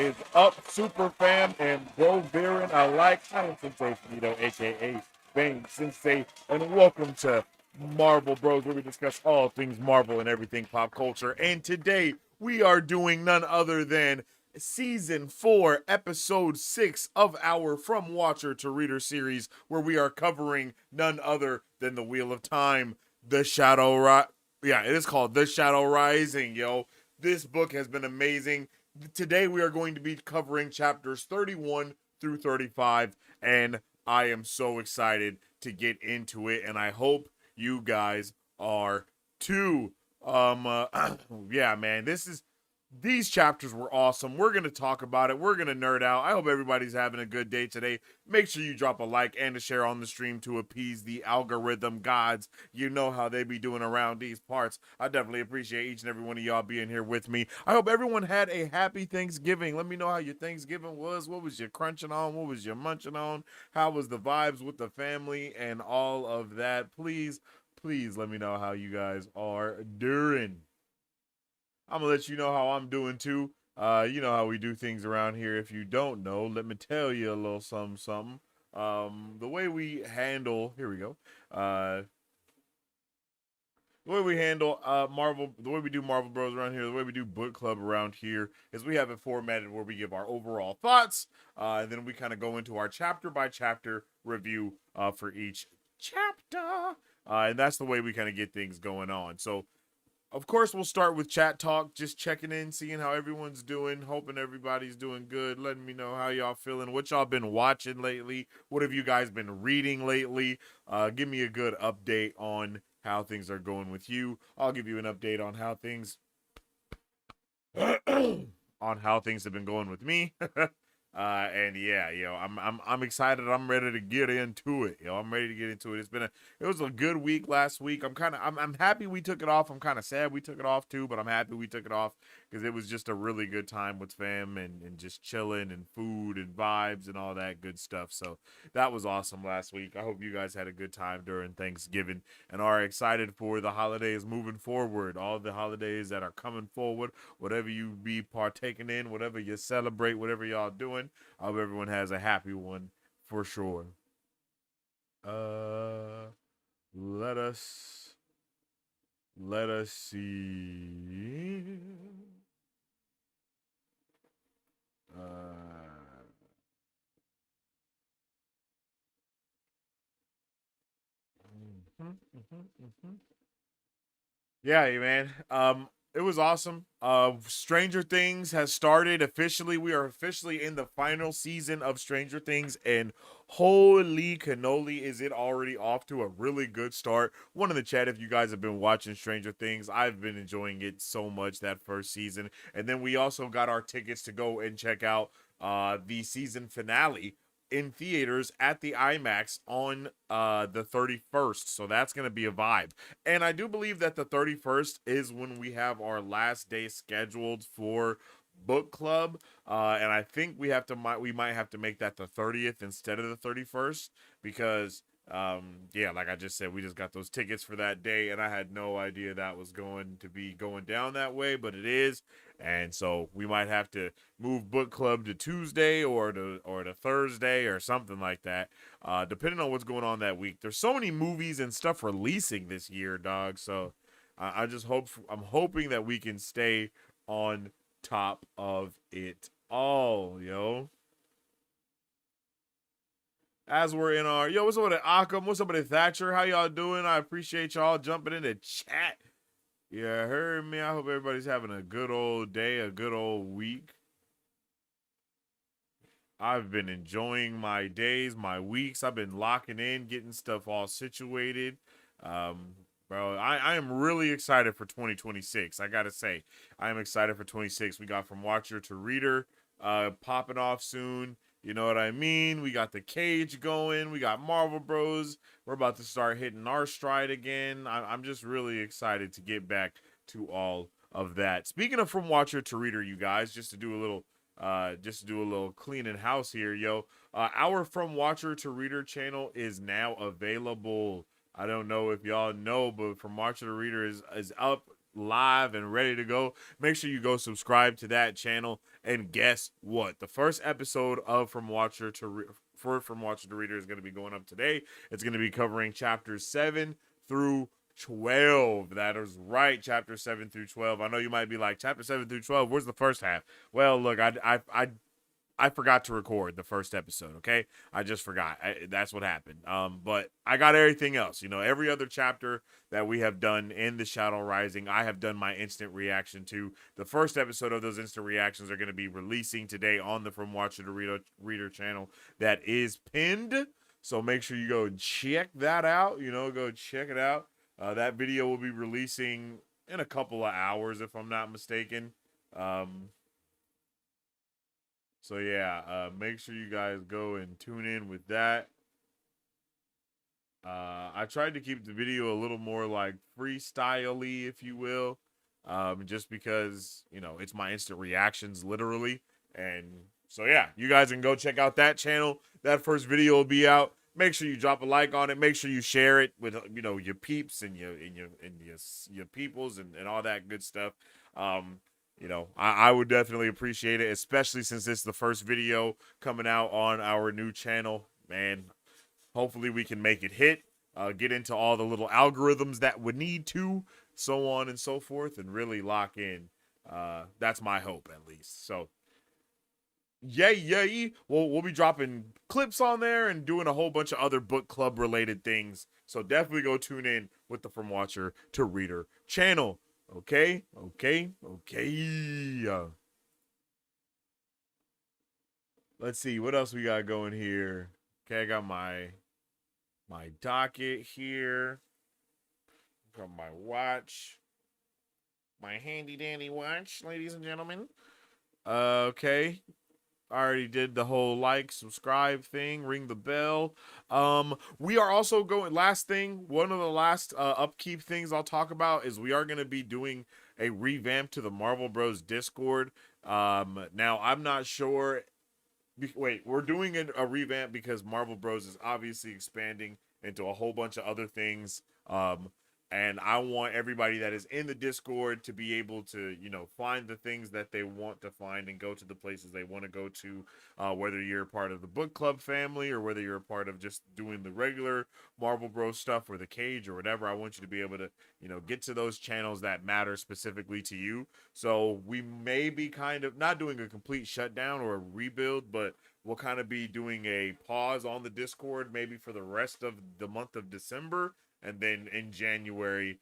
is up, super fam and bro Baron alike? I am Sensei Finito, aka Bang Sensei, and welcome to Marvel Bros, where we discuss all things Marvel and everything pop culture. And today we are doing none other than season 4, episode 6 of our From Watcher to Reader series, where we are covering none other than the Wheel of Time, the Shadow Yeah, it is called The Shadow Rising, yo. This book has been amazing. Today we are going to be covering chapters 31 through 35, and I am so excited to get into it, and I hope you guys are too. Yeah, man, these chapters were awesome. We're going to talk about it. We're going to nerd out. I hope everybody's having a good day today. Make sure you drop a like and a share on the stream to appease the algorithm gods. You know how they be doing around these parts. I definitely appreciate each and every one of y'all being here with me. I hope everyone had a happy Thanksgiving. Let me know how your Thanksgiving was. What was you crunching on? What was you munching on? How was the vibes with the family and all of that? Please let me know how you guys are doing. I'm gonna let you know how I'm doing too. You know how we do things around here. If you don't know, let me tell you a little something, something. The way we handle, here we go. The way we handle Marvel, the way we do Marvel Bros around here, the way we do book club around here is we have it formatted where we give our overall thoughts, and then we kind of go into our chapter by chapter review for each chapter, and that's the way we kind of get things going on. So of course, we'll start with chat talk, just checking in, seeing how everyone's doing, hoping everybody's doing good, letting me know how y'all feeling, what y'all been watching lately, what have you guys been reading lately. Give me a good update on how things are going with you. I'll give you an update on how things on how things have been going with me. And yeah, I'm excited. I'm ready to get into it. I'm ready to get into it. It was a good week last week. I'm happy we took it off. I'm kind of sad we took it off too, but I'm happy we took it off because it was just a really good time with fam and just chilling and food and vibes and all that good stuff. So that was awesome last week. I hope you guys had a good time during Thanksgiving and are excited for the holidays moving forward. All the holidays that are coming forward, whatever you be partaking in, whatever you celebrate, whatever y'all doing. I hope everyone has a happy one for sure. Uh, let us see. Uh, mhm, mhm, mhm. Yeah, man. It was awesome. Stranger Things has started officially. We are officially in the final season of Stranger Things, and holy cannoli, is it already off to a really good start. One in the chat, if you guys have been watching Stranger Things, I've been enjoying it so much that first season, and then we also got our tickets to go and check out the season finale in theaters at the IMAX on the 31st. So that's going to be a vibe. And I do believe that the 31st is when we have our last day scheduled for book club. And I think we might have to make that the 30th instead of the 31st because yeah, like I just said, we just got those tickets for that day and I had no idea that was going to be going down that way, but it is. And so we might have to move book club to Tuesday or to Thursday or something like that, depending on what's going on that week. There's so many movies and stuff releasing this year, dog. So I'm hoping that we can stay on top of it all, yo. As we're in our what's up with Akam? What's up with Thatcher? How y'all doing? I appreciate y'all jumping in the chat. Yeah, heard me. I hope everybody's having a good old day, a good old week. I've been enjoying my days, my weeks. I've been locking in, getting stuff all situated. Bro, I am really excited for 2026. I gotta say, I am excited for 26. We got From Watcher to Reader popping off soon. You know what I mean? We got the Cage going. We got Marvel Bros. We're about to start hitting our stride again. I'm just really excited to get back to all of that. Speaking of From Watcher to Reader, you guys, just to do a little cleaning house here, yo. Our From Watcher to Reader channel is now available. I don't know if y'all know, but From Watcher to Reader is up live and ready to go, make sure you go subscribe to that channel. And guess what? The first episode of From Watcher to Reader is going to be going up today. It's going to be covering chapters 7 through 12. That is right, chapter 7 through 12. I know you might be like, chapter 7 through 12, where's the first half? Well, look, I forgot to record the first episode, okay? I just forgot. That's what happened. But I got everything else. You know, every other chapter that we have done in The Shadow Rising, I have done my instant reaction to. The first episode of those instant reactions are going to be releasing today on the From Watcher to Reader channel that is pinned. So make sure you go and check that out. You know, go check it out. That video will be releasing in a couple of hours, if I'm not mistaken. So yeah, make sure you guys go and tune in with that. I tried to keep the video a little more like freestyle-y, if you will, just because, you know, it's my instant reactions, literally. And so yeah, you guys can go check out that channel. That first video will be out. Make sure you drop a like on it. Make sure you share it with, you know, your peeps and your peoples and all that good stuff. You know, I would definitely appreciate it, especially since this is the first video coming out on our new channel. Man, hopefully we can make it hit, get into all the little algorithms that would need to, so on and so forth, and really lock in. That's my hope, at least. So, yay. We'll be dropping clips on there and doing a whole bunch of other book club related things. So definitely go tune in with the From Watcher to Reader channel. Okay. Let's see what else we got going here. Okay, I got my docket here. Got my watch. My handy dandy watch, ladies and gentlemen. Okay. I already did the whole like, subscribe thing, ring the bell. We are also going, last thing, one of the last upkeep things I'll talk about is we are going to be doing a revamp to the Marvel Bros Discord. Now, I'm not sure. Wait, we're doing a revamp because Marvel Bros is obviously expanding into a whole bunch of other things. And I want everybody that is in the Discord to be able to, you know, find the things that they want to find and go to the places they want to go to, whether you're part of the book club family or whether you're a part of just doing the regular Marvel Bros stuff or the cage or whatever. I want you to be able to, you know, get to those channels that matter specifically to you. So we may be kind of not doing a complete shutdown or a rebuild, but we'll kind of be doing a pause on the Discord maybe for the rest of the month of December. And then in January,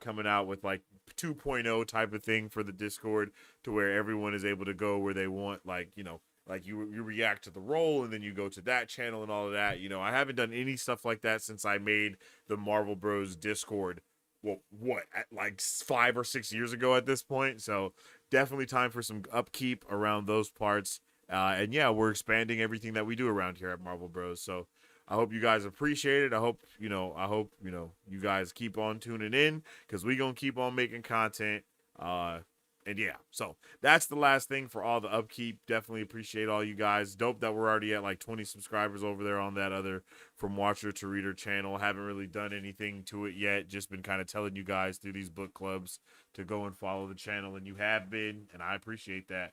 coming out with like 2.0 type of thing for the Discord to where everyone is able to go where they want, like, you know, like you react to the role and then you go to that channel and all of that. You know, I haven't done any stuff like that since I made the Marvel Bros Discord. Well, like 5 or 6 years ago at this point. So definitely time for some upkeep around those parts. And yeah, we're expanding everything that we do around here at Marvel Bros. So I hope you guys appreciate it. I hope you guys keep on tuning in because we gonna keep on making content. And yeah, so that's the last thing for all the upkeep. Definitely appreciate all you guys. Dope that we're already at like 20 subscribers over there on that other From Watcher to Reader channel. Haven't really done anything to it yet. Just been kind of telling you guys through these book clubs to go and follow the channel, and you have been, and I appreciate that.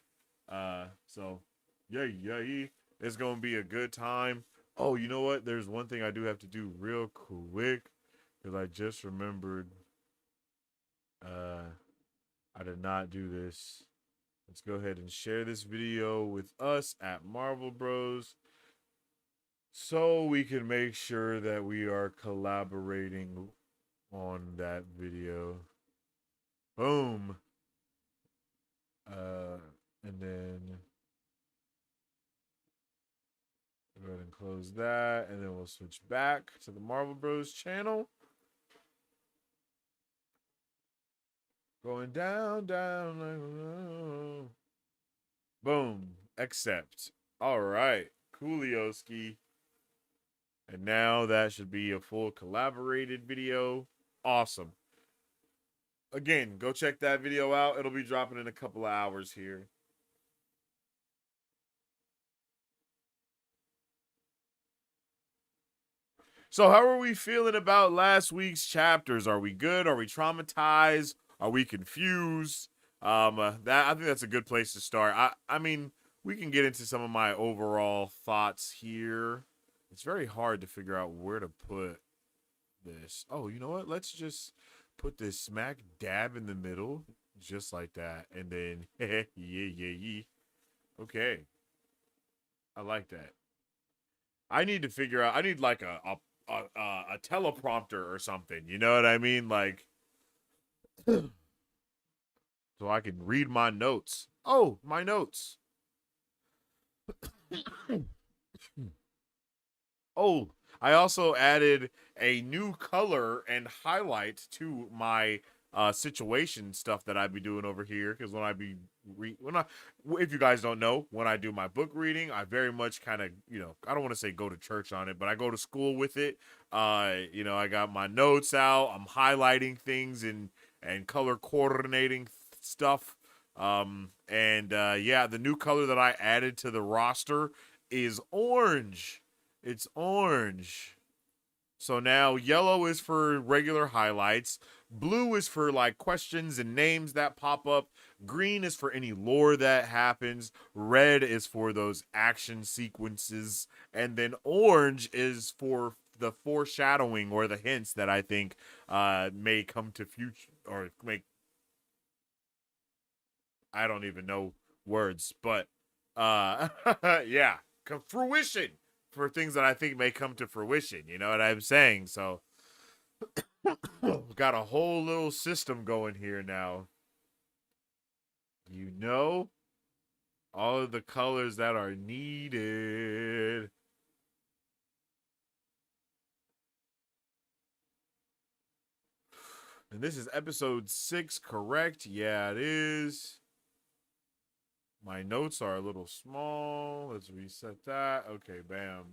So yay. It's gonna be a good time. Oh, you know what? There's one thing I do have to do real quick because I just remembered I did not do this. Let's go ahead and share this video with us at Marvel Bros so we can make sure that we are collaborating on that video. Boom. And then go ahead and close that, and then we'll switch back to the Marvel Bros channel. Going down. Boom. Accept. All right. Coolioski. And now that should be a full collaborated video. Awesome. Again, go check that video out. It'll be dropping in a couple of hours here. So how are we feeling about last week's chapters? Are we good? Are we traumatized? Are we confused? That I think that's a good place to start. I mean, we can get into some of my overall thoughts here. It's very hard to figure out where to put this. Oh, you know what? Let's just put this smack dab in the middle, just like that, and then yeah, yeah, yeah. Okay, I like that. I need to figure out. I need like a teleprompter or something. You know what I mean? Like so I can read my notes. Oh, my notes. Oh, I also added a new color and highlight to my situation stuff that I be doing over here. Because when I be when I, if you guys don't know, when I do my book reading, I very much kind of I don't want to say go to church on it, but I go to school with it. I got my notes out. I'm highlighting things and color coordinating stuff. And yeah, the new color that I added to the roster is orange. It's orange. So now yellow is for regular highlights. Blue is for like questions and names that pop up. Green is for any lore that happens. Red is for those action sequences. And then orange is for the foreshadowing or the hints that I think may come to future or make. I don't even know words, but yeah, fruition for things that I think may come to fruition. You know what I'm saying? So we've got a whole little system going here now. You know, all of the colors that are needed. And this is episode 6, correct? Yeah, it is. My notes are a little small. Let's reset that. Okay, bam.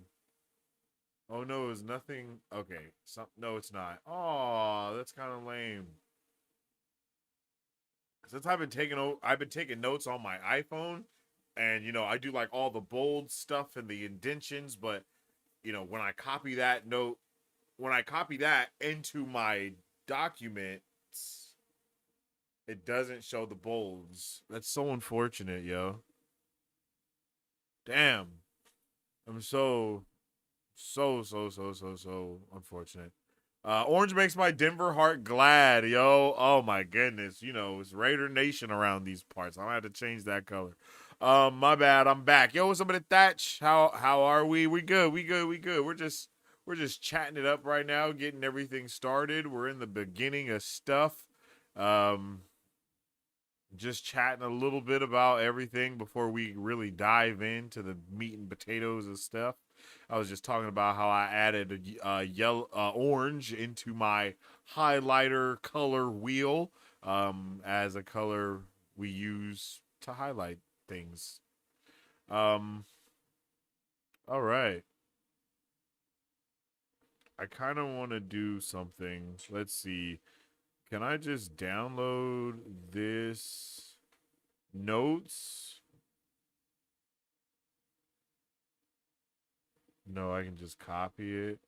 Oh no, it's nothing. Okay, no, it's not. Oh, that's kind of lame. Since I've been taking notes on my iPhone, and I do like all the bold stuff and the indentions. But when I copy that note, when I copy that into my documents, it doesn't show the bolds. That's so unfortunate, yo. Damn, I'm so unfortunate. Orange makes my Denver heart glad, yo. Oh my goodness, it's Raider Nation around these parts. I'm gonna have to change that color. My bad. I'm back. Yo, what's up with Thatch? How are we? We good. We good. We good. We're just chatting it up right now, getting everything started. We're in the beginning of stuff. Um, just chatting a little bit about everything before we really dive into the meat and potatoes of stuff. I was just talking about how I added orange into my highlighter color wheel as a color we use to highlight things. Um, all right. I kind of want to do something. Let's see. Can I just download this notes? No, I can just copy it.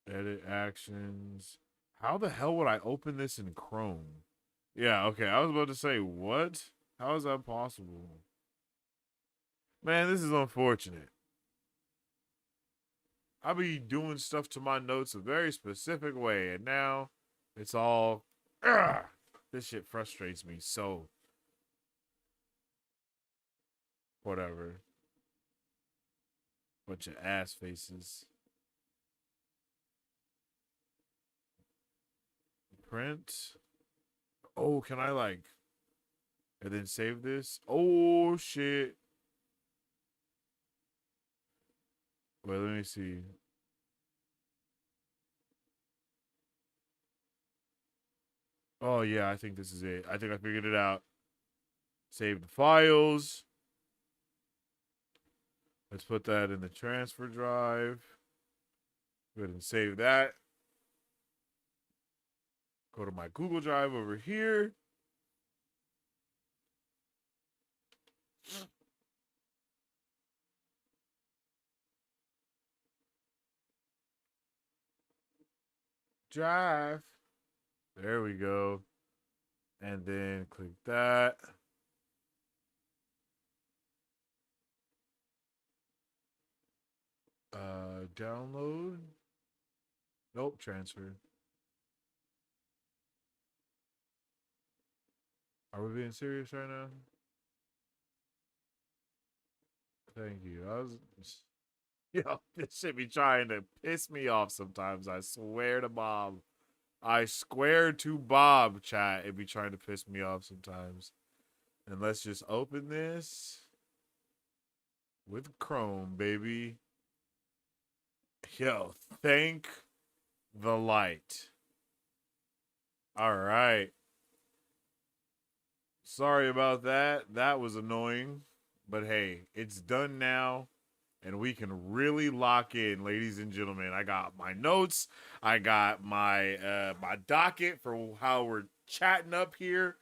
Edit actions. How the hell would I open this in Chrome? Yeah, okay. I was about to say, what? How is that possible? Man, this is unfortunate. I be doing stuff to my notes a very specific way, and now it's all. Ugh, this shit frustrates me so. Whatever. Bunch of ass faces. Print. Oh, can I like. And then save this? Oh, shit. Wait, let me see. Oh, yeah, I think this is it. I think I figured it out. Save the files. Let's put that in the transfer drive. Go ahead and save that. Go to my Google Drive over here. Drive. There we go. And then click that. Download. Nope, transfer. Are we being serious right now? Thank you. Yo, this should be trying to piss me off sometimes. I swear to Bob. I swear to Bob, chat. It be trying to piss me off sometimes. And let's just open this with Chrome, baby. Yo, thank the light. All right. Sorry about that. That was annoying. But hey, it's done now. And we can really lock in, ladies and gentlemen. I got my notes. I got my docket for how we're chatting up here.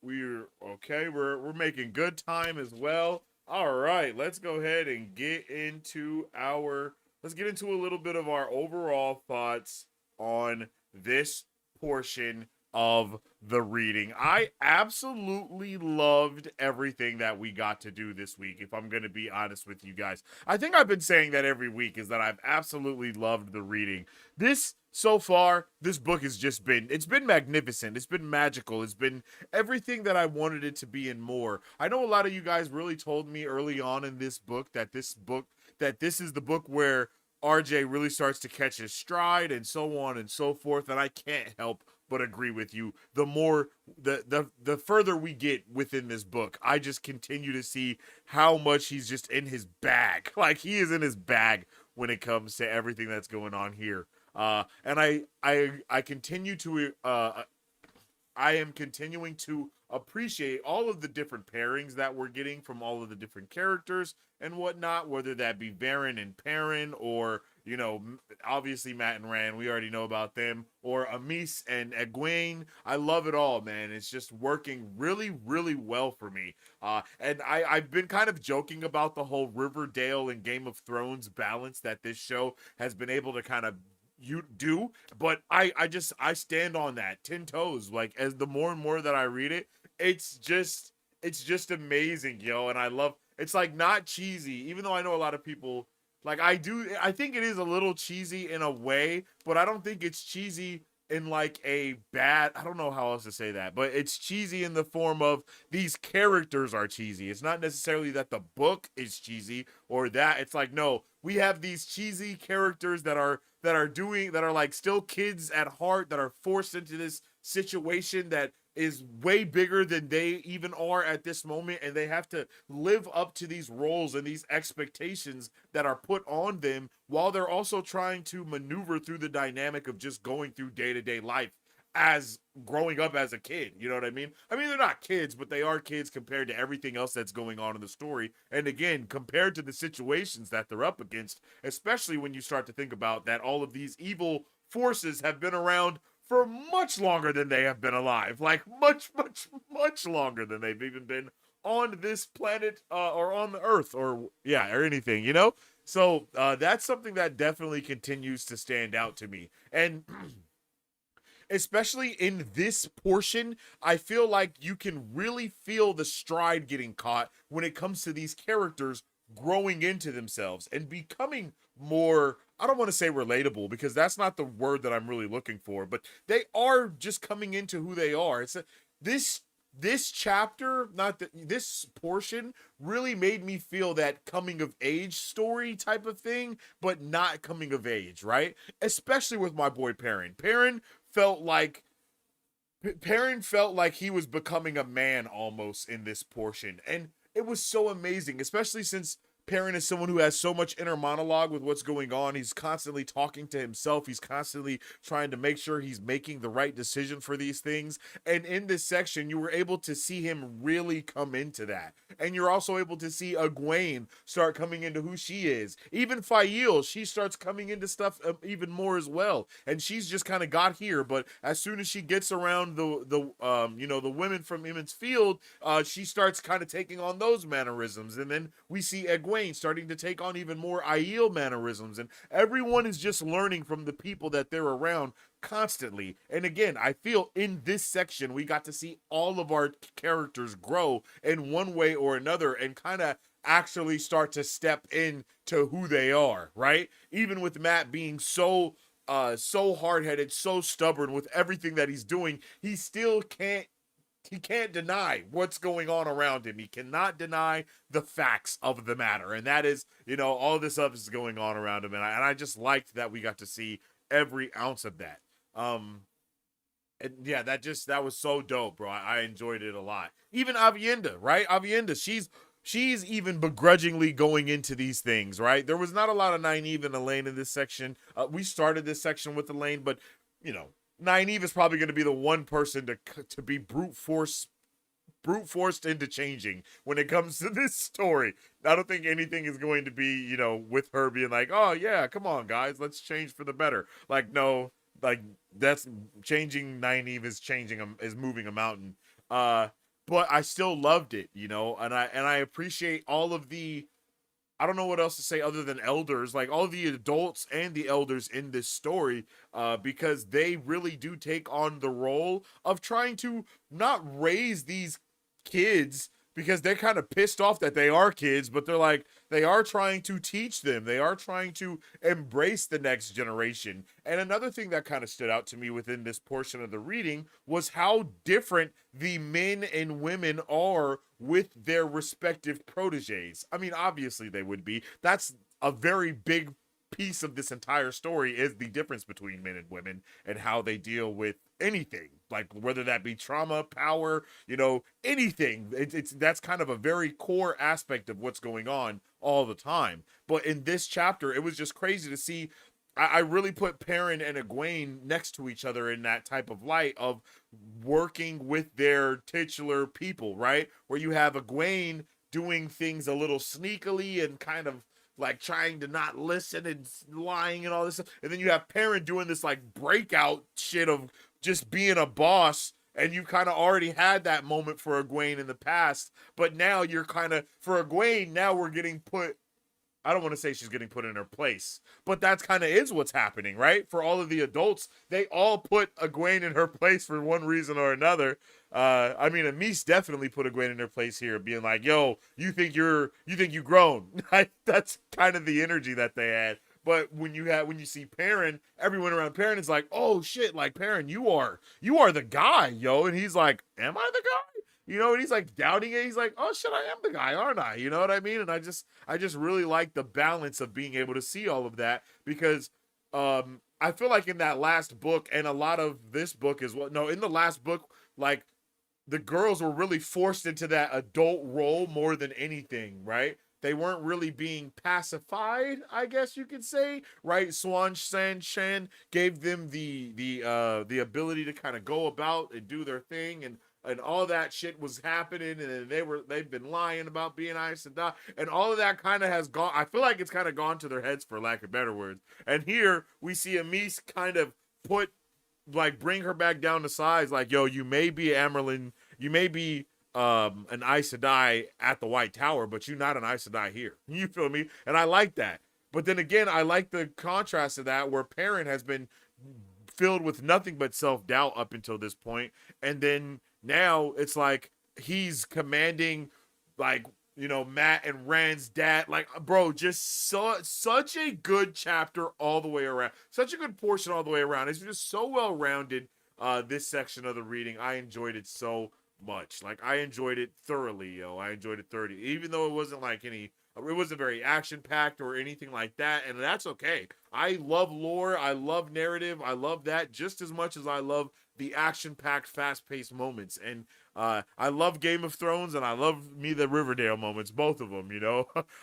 We're okay. We're making good time as well. All right, let's go ahead and let's get into a little bit of our overall thoughts on this portion of the reading. I absolutely loved everything that we got to do this week, if I'm going to be honest with you guys. I think I've been saying that every week, is that I've absolutely loved the reading. So far, this book has it's been magnificent. It's been magical. It's been everything that I wanted it to be and more. I know a lot of you guys really told me early on in this book that this is the book where RJ really starts to catch his stride and so on and so forth, and I can't help but agree with you. The further we get within this book, I just continue to see how much he's just in his bag. Like, he is in his bag when it comes to everything that's going on here. And I continue to I am continuing to appreciate all of the different pairings that we're getting from all of the different characters and whatnot, whether that be Varen and Perrin, or, obviously Matt and Rand, we already know about them, or Amis and Egwene. I love it all, man. It's just working really, really well for me. And I've been kind of joking about the whole Riverdale and Game of Thrones balance that this show has been able to kind of do, but I stand on that 10 toes. Like, as the more and more that I read it, it's just amazing, yo. And I love, it's like not cheesy, even though I know a lot of people, like, I think it is a little cheesy in a way, but I don't think it's cheesy in like a bad, I don't know how else to say that, but it's cheesy in the form of these characters are cheesy. It's not necessarily that the book is cheesy or that. It's like, no, we have these cheesy characters that are like still kids at heart, that are forced into this situation that is way bigger than they even are at this moment, and they have to live up to these roles and these expectations that are put on them, while they're also trying to maneuver through the dynamic of just going through day-to-day life as growing up as a kid. You know what I mean? I mean, they're not kids, but they are kids compared to everything else that's going on in the story. And again, compared to the situations that they're up against, especially when you start to think about that all of these evil forces have been around for much longer than they have been alive. Like, much, much, much longer than they've even been on this planet, or on the Earth, or anything, So that's something that definitely continues to stand out to me. And especially in this portion, I feel like you can really feel the stride getting caught when it comes to these characters growing into themselves and becoming more, I don't want to say relatable, because that's not the word that I'm really looking for, but they are just coming into who they are. This chapter, this portion, really made me feel that coming of age story type of thing, but not coming of age, right? Especially with my boy Perrin. Felt like Perrin felt like he was becoming a man almost in this portion. And it was so amazing, especially since Perrin is someone who has so much inner monologue with what's going on. He's constantly talking to himself. He's constantly trying to make sure he's making the right decision for these things. And in this section, you were able to see him really come into that. And you're also able to see Egwene start coming into who she is. Even Fael, she starts coming into stuff even more as well. And she's just kind of got here, but as soon as she gets around the women from Emond's Field, she starts kind of taking on those mannerisms. And then we see Egwene starting to take on even more Aiel mannerisms, and everyone is just learning from the people that they're around, constantly. And again, I feel in this section, we got to see all of our characters grow in one way or another and kind of actually start to step into who they are, right? Even with Matt being so hard-headed, so stubborn with everything that he's doing, he can't deny what's going on around him. He cannot deny the facts of the matter. And that is, all this stuff is going on around him. And I just liked that we got to see every ounce of that. And yeah, that was so dope, bro. I enjoyed it a lot. Even Avienda, right? Avienda, she's even begrudgingly going into these things, right? There was not a lot of Nynaeve and Elaine in this section. We started this section with Elaine, but Nynaeve is probably going to be the one person to be brute forced into changing when it comes to this story. I don't think anything is going to be, with her being like, oh yeah, come on guys, let's change for the better. Like, no, like that's changing. Nynaeve is moving a mountain. But I still loved it, and I appreciate all of the, I don't know what else to say other than elders, like all the adults and the elders in this story, because they really do take on the role of trying to not raise these kids, because they're kind of pissed off that they are kids, but they are trying to teach them. They are trying to embrace the next generation. And another thing that kind of stood out to me within this portion of the reading was how different the men and women are with their respective proteges. I mean, obviously they would be. That's a very big piece of this entire story, is the difference between men and women and how they deal with anything, like whether that be trauma, power, anything. That's kind of a very core aspect of what's going on all the time. But in this chapter, it was just crazy to see. I really put Perrin and Egwene next to each other in that type of light of working with their titular people, right? Where you have Egwene doing things a little sneakily and kind of like trying to not listen and lying and all this stuff. And then you have Perrin doing this like breakout shit of just being a boss. And you kind of already had that moment for Egwene in the past. But now you're kind of, for Egwene, now we're getting put, I don't want to say she's getting put in her place, but that's kind of is what's happening, right? For all of the adults, they all put Egwene in her place for one reason or another. I mean, Amis definitely put Egwene in her place here, being like, "Yo, you think you grown?" That's kind of the energy that they had. But when you see Perrin, everyone around Perrin is like, "Oh shit, like Perrin, you are the guy, yo," and he's like, "Am I the guy?" And he's like doubting it. He's like, "Oh shit, I am the guy, aren't I?" You know what I mean? And I just really like the balance of being able to see all of that, because I feel like in that last book, and a lot of this book as well. No, in the last book, like the girls were really forced into that adult role more than anything, right? They weren't really being pacified, I guess you could say, right? Swan Shan gave them the ability to kind of go about and do their thing, and all that shit was happening, and they've been lying about being Aes Sedai, and all of that kind of has gone. I feel like it's kind of gone to their heads, for lack of better words. And here we see Amis kind of bring her back down to size, like, yo, you may be Amerlin, you may be an Aes Sedai at the White Tower, but you're not an Aes Sedai here. You feel me? And I like that. But then again, I like the contrast of that, where Perrin has been filled with nothing but self-doubt up until this point, and then now it's like he's commanding, like, Matt and Rand's dad. Like, bro, just such a good chapter all the way around. Such a good portion all the way around. It's just so well-rounded, this section of the reading. I enjoyed it so much. Like, I enjoyed it thoroughly, yo. I enjoyed it thoroughly. Even though it wasn't it wasn't very action-packed or anything like that, and that's okay. I love lore. I love narrative. I love that just as much as I love the action-packed, fast-paced moments. And I love Game of Thrones, and I love the Riverdale moments, both of them,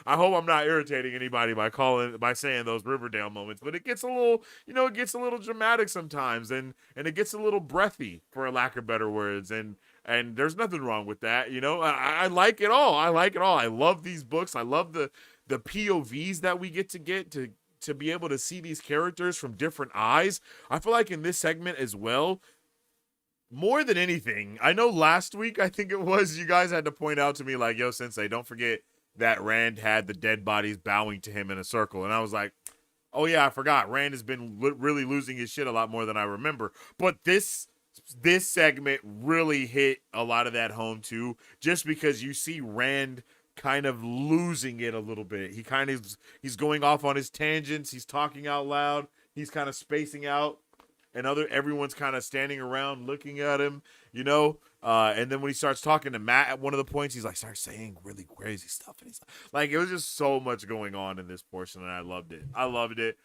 I hope I'm not irritating anybody by saying those Riverdale moments, but it gets a little dramatic sometimes, and it gets a little breathy, for a lack of better words, and there's nothing wrong with that, I like it all. I like it all. I love these books. I love the POVs that we get to be able to see these characters from different eyes. I feel like in this segment as well, more than anything, I know last week, I think it was, you guys had to point out to me, like, yo, Sensei, don't forget that Rand had the dead bodies bowing to him in a circle. And I was like, Oh yeah, I forgot. Rand has been really losing his shit a lot more than I remember. But this segment really hit a lot of that home too, just because you see Rand kind of losing it a little bit. He's going off on his tangents. He's talking out loud. He's kind of spacing out, and everyone's kind of standing around looking at him, you know. And then when he starts talking to Matt at one of the points, he's like starts saying really crazy stuff, and he's like, it was just so much going on in this portion, and I loved it. I loved it.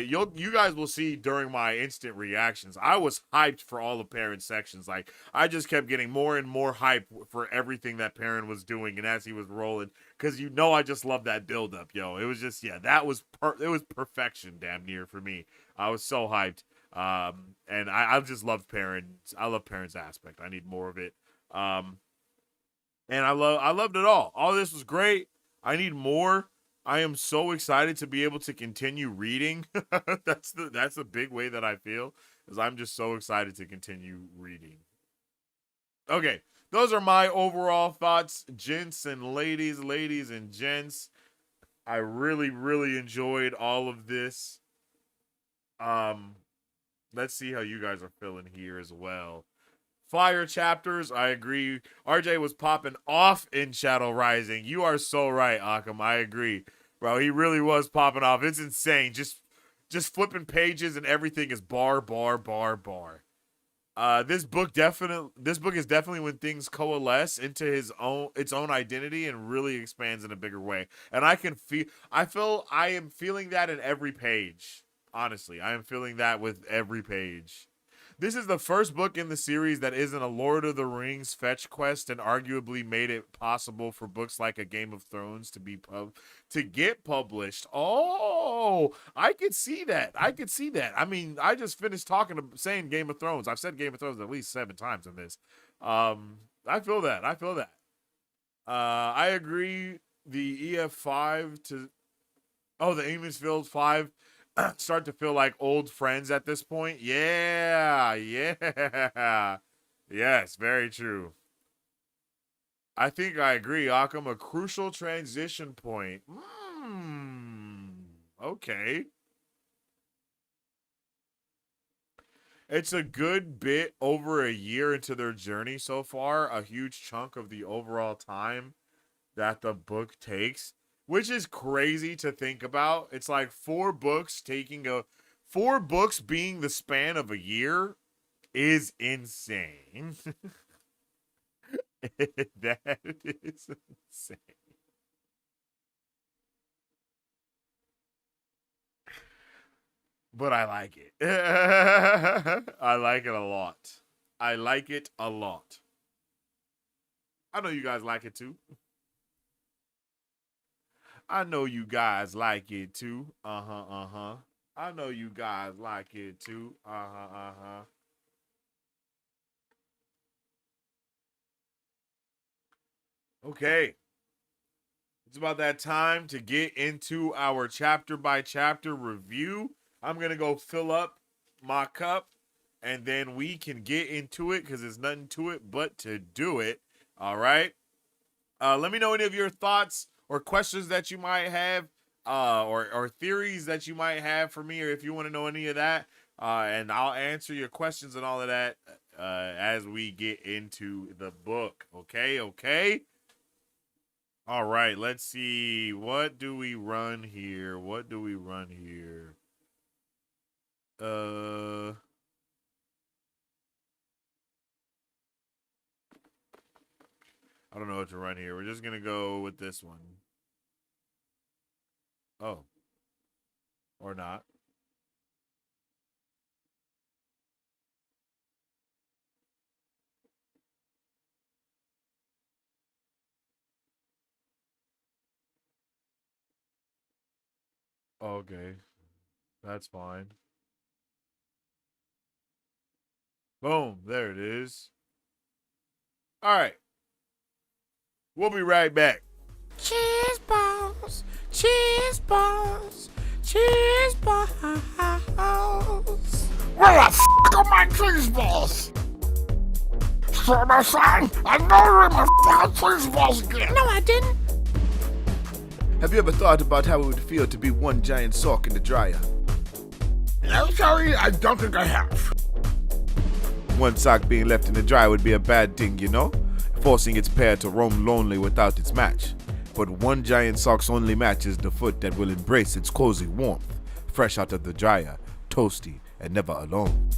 You guys will see during my instant reactions. I was hyped for all of Perrin's sections. Like, I just kept getting more and more hype for everything that Perrin was doing, and as he was rolling, because I just love that build up, yo. It was just that was it was perfection, damn near for me. I was so hyped. And I just loved Perrin. I love Perrin's aspect. I need more of it. And I loved it all. All this was great. I need more. I am so excited to be able to continue reading. That's the big way that I feel, is I'm just so excited to continue reading. Okay, those are my overall thoughts, gents and ladies and gents. I really, really enjoyed all of this. Let's see how you guys are feeling here as well. Fire chapters, I agree. RJ was popping off in Shadow Rising. You are so right, Akam. I agree. Bro, he really was popping off. It's insane. Just flipping pages and everything is bar. This book is definitely when things coalesce into its own identity and really expands in a bigger way. And I am feeling that in every page. Honestly, I am feeling that with every page. This is the first book in the series that isn't a Lord of the Rings fetch quest, and arguably made it possible for books like A Game of Thrones to get published. Oh, I could see that. I mean, I just finished saying Game of Thrones. I've said Game of Thrones at least 7 times in this. I feel that. I agree. The EF5 the Amonsfield 5 start to feel like old friends at this point. Yeah. Yes, very true. I think I agree, Akam. A crucial transition point. Okay. It's a good bit over a year into their journey so far. A huge chunk of the overall time that the book takes, which is crazy to think about. It's like 4 books being the span of a year is insane. That is insane. But I like it. I like it a lot. I know you guys like it too. I know you guys like it too. I know you guys like it too. Okay. It's about that time to get into our chapter by chapter review. I'm going to go fill up my cup, and then we can get into it, because there's nothing to it but to do it. All right. Let me know any of your thoughts or questions that you might have, or theories that you might have for me, or if you want to know any of that, and I'll answer your questions and all of that as we get into the book. Okay? All right, let's see. What do we run here? I don't know what to run here. We're just going to go with this one. Oh. Or not. Okay. That's fine. Boom. There it is. All right. We'll be right back. Cheers balls. Cheers balls. Cheese balls. Where the f*** are my cheese balls? So son, I know you were my f***ing cheese balls again. No, I didn't. Have you ever thought about how it would feel to be one giant sock in the dryer? No, sorry, I don't think I have. One sock being left in the dryer would be a bad thing, you know? Forcing its pair to roam lonely without its match. But one giant sock's only match is the foot that will embrace its cozy warmth, fresh out of the dryer, toasty, and never alone.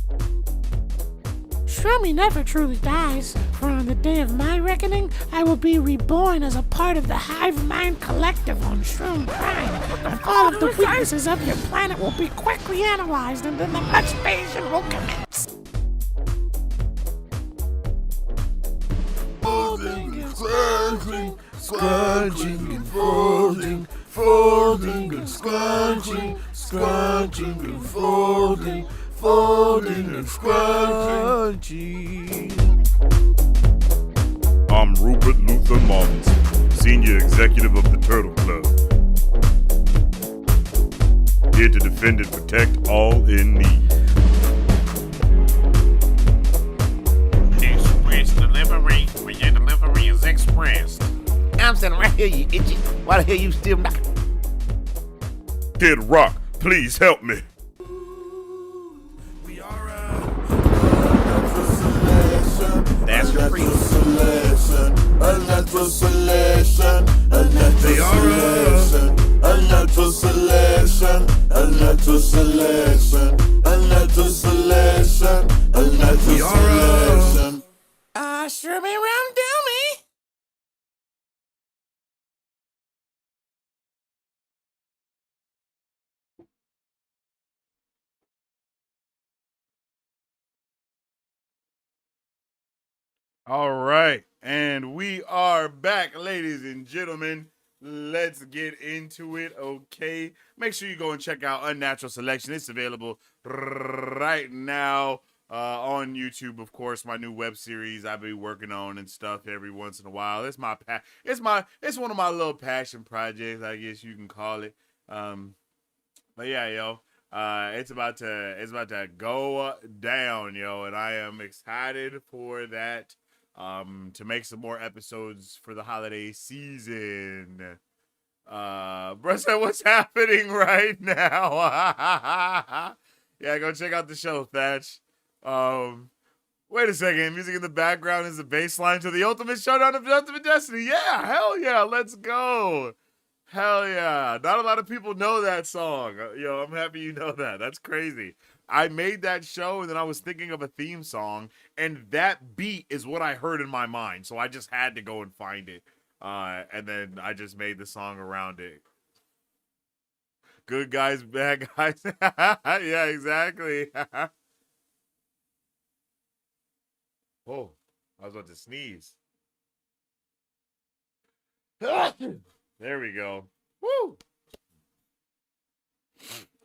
Shroomy never truly dies, for on the day of my reckoning, I will be reborn as a part of the Hive Mind Collective on Shroom Prime, and all of the weaknesses of your planet will be quickly analyzed, and then the mutation will commence. Folding and scrunching, scrunching and folding, folding and scrunching, scrunching and folding, folding and scrunching. I'm Rupert Luther Martinson, Senior Executive of the Turtle Club. Here to defend and protect all in need. Express delivery when your delivery is expressed. I'm standing right here, you itchy. Why the hell you still knocking? Kid Rock, please help me. That's the Natural selection, a natural selection, a natural selection, a natural selection, a natural selection, a natural selection, a natural selection. Shroomy Rum Doomy! All right, and we are back, ladies and gentlemen. Let's get into it, okay? Make sure you go and check out Unnatural Selection. It's available right now on YouTube, of course. My new web series I've been working on and stuff every once in a while. It's one of my little passion projects, I guess you can call it. But yeah, yo. It's about to go down, yo, and I am excited for that. To make some more episodes for the holiday season. Bruh, what's happening right now? Yeah, go check out the show, Thatch. Wait a second. Music in the background is the bass line to the Ultimate Showdown of Ultimate Destiny. Yeah, hell yeah, let's go. Hell yeah. Not a lot of people know that song. Yo, I'm happy you know that. That's crazy. I made that show and then I was thinking of a theme song and that beat is what I heard in my mind. So I just had to go and find it. And then I just made the song around it. Good guys, bad guys. Yeah, exactly. Oh, I was about to sneeze. There we go. Woo!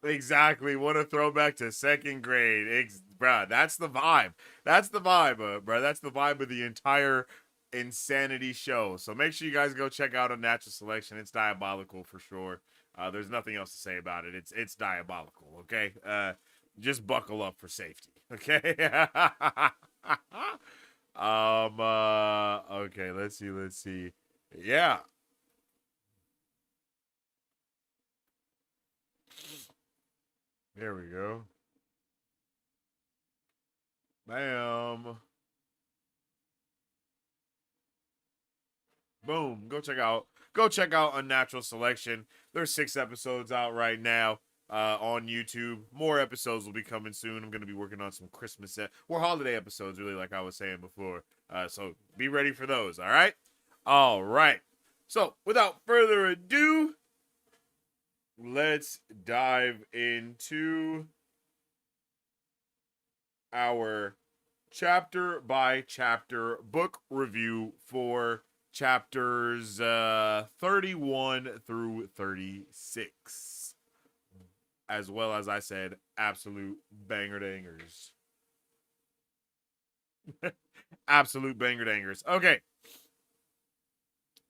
Exactly. What a throwback to second grade. Bruh, that's the vibe. That's the vibe, bruh. That's the vibe of the entire Insanity show. So make sure you guys go check out Unnatural Selection. It's diabolical for sure. There's nothing else to say about it. It's diabolical, okay? Just buckle up for safety, okay? Okay, let's see. Yeah. There we go. Bam. Boom. Go check out Unnatural Selection. There's 6 episodes out right now on YouTube. More episodes will be coming soon. I'm going to be working on some Christmas or holiday episodes, really, like I was saying before. So be ready for those, all right? All right. So without further ado, let's dive into our chapter by chapter book review for chapters 31 through 36. As well as I said, absolute banger dangers. Absolute banger dangers. Okay.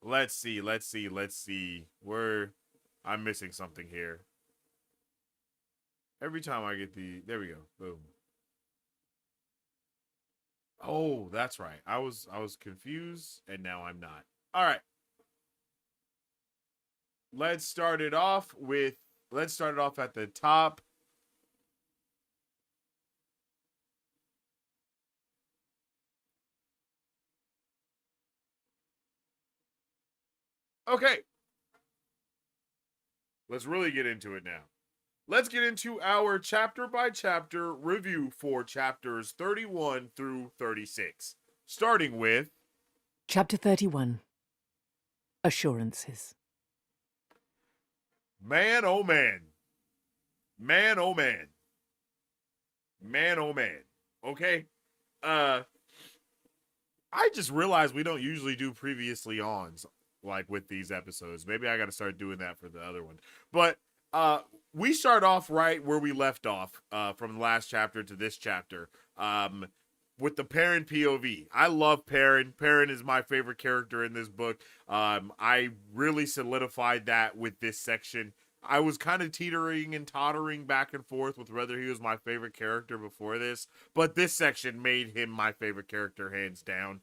Let's see. I'm missing something here. Every time I get there we go. Boom. Oh, that's right. I was confused and now I'm not. All right. let's start it off at the top. Okay. Let's really get into it now. Let's get into our chapter by chapter review for chapters 31 through 36. Starting with Chapter 31. Assurances. Man, oh man. Man, oh man. Man, oh man. Okay. I just realized we don't usually do previously ons like with these episodes. Maybe I got to start doing that for the other one. But we start off right where we left off from the last chapter to this chapter with the Perrin POV. I love Perrin. Perrin is my favorite character in this book. I really solidified that with this section. I was kind of teetering and tottering back and forth with whether he was my favorite character before this, but this section made him my favorite character hands down.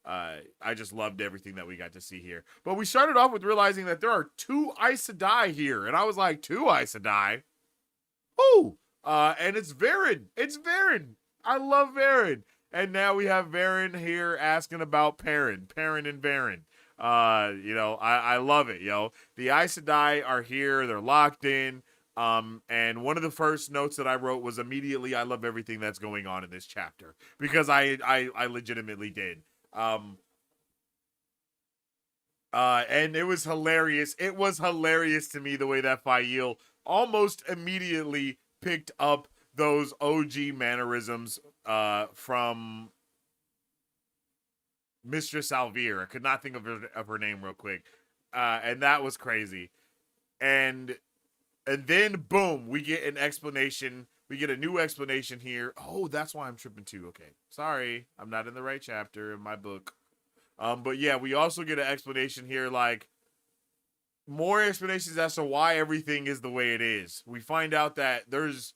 I just loved everything that we got to see here. But we started off with realizing that there are 2 Aes Sedai here, and I was like, 2 Aes Sedai? Ooh! And it's Varen. It's Varen. I love Varen. And now we have Varen here asking about Perrin and Varen. I love it, yo. The Aes Sedai are here. They're locked in. And one of the first notes that I wrote was immediately, I love everything that's going on in this chapter. Because I legitimately did. And it was hilarious. It was hilarious to me the way that Fael almost immediately picked up those OG mannerisms from Mistress Alvear. I could not think of her name real quick. And that was crazy. And then boom, we get an explanation. We get a new explanation here. Oh, that's why I'm tripping too. Okay. Sorry. I'm not in the right chapter in my book. But yeah, we also get an explanation here, like more explanations as to why everything is the way it is. We find out that there's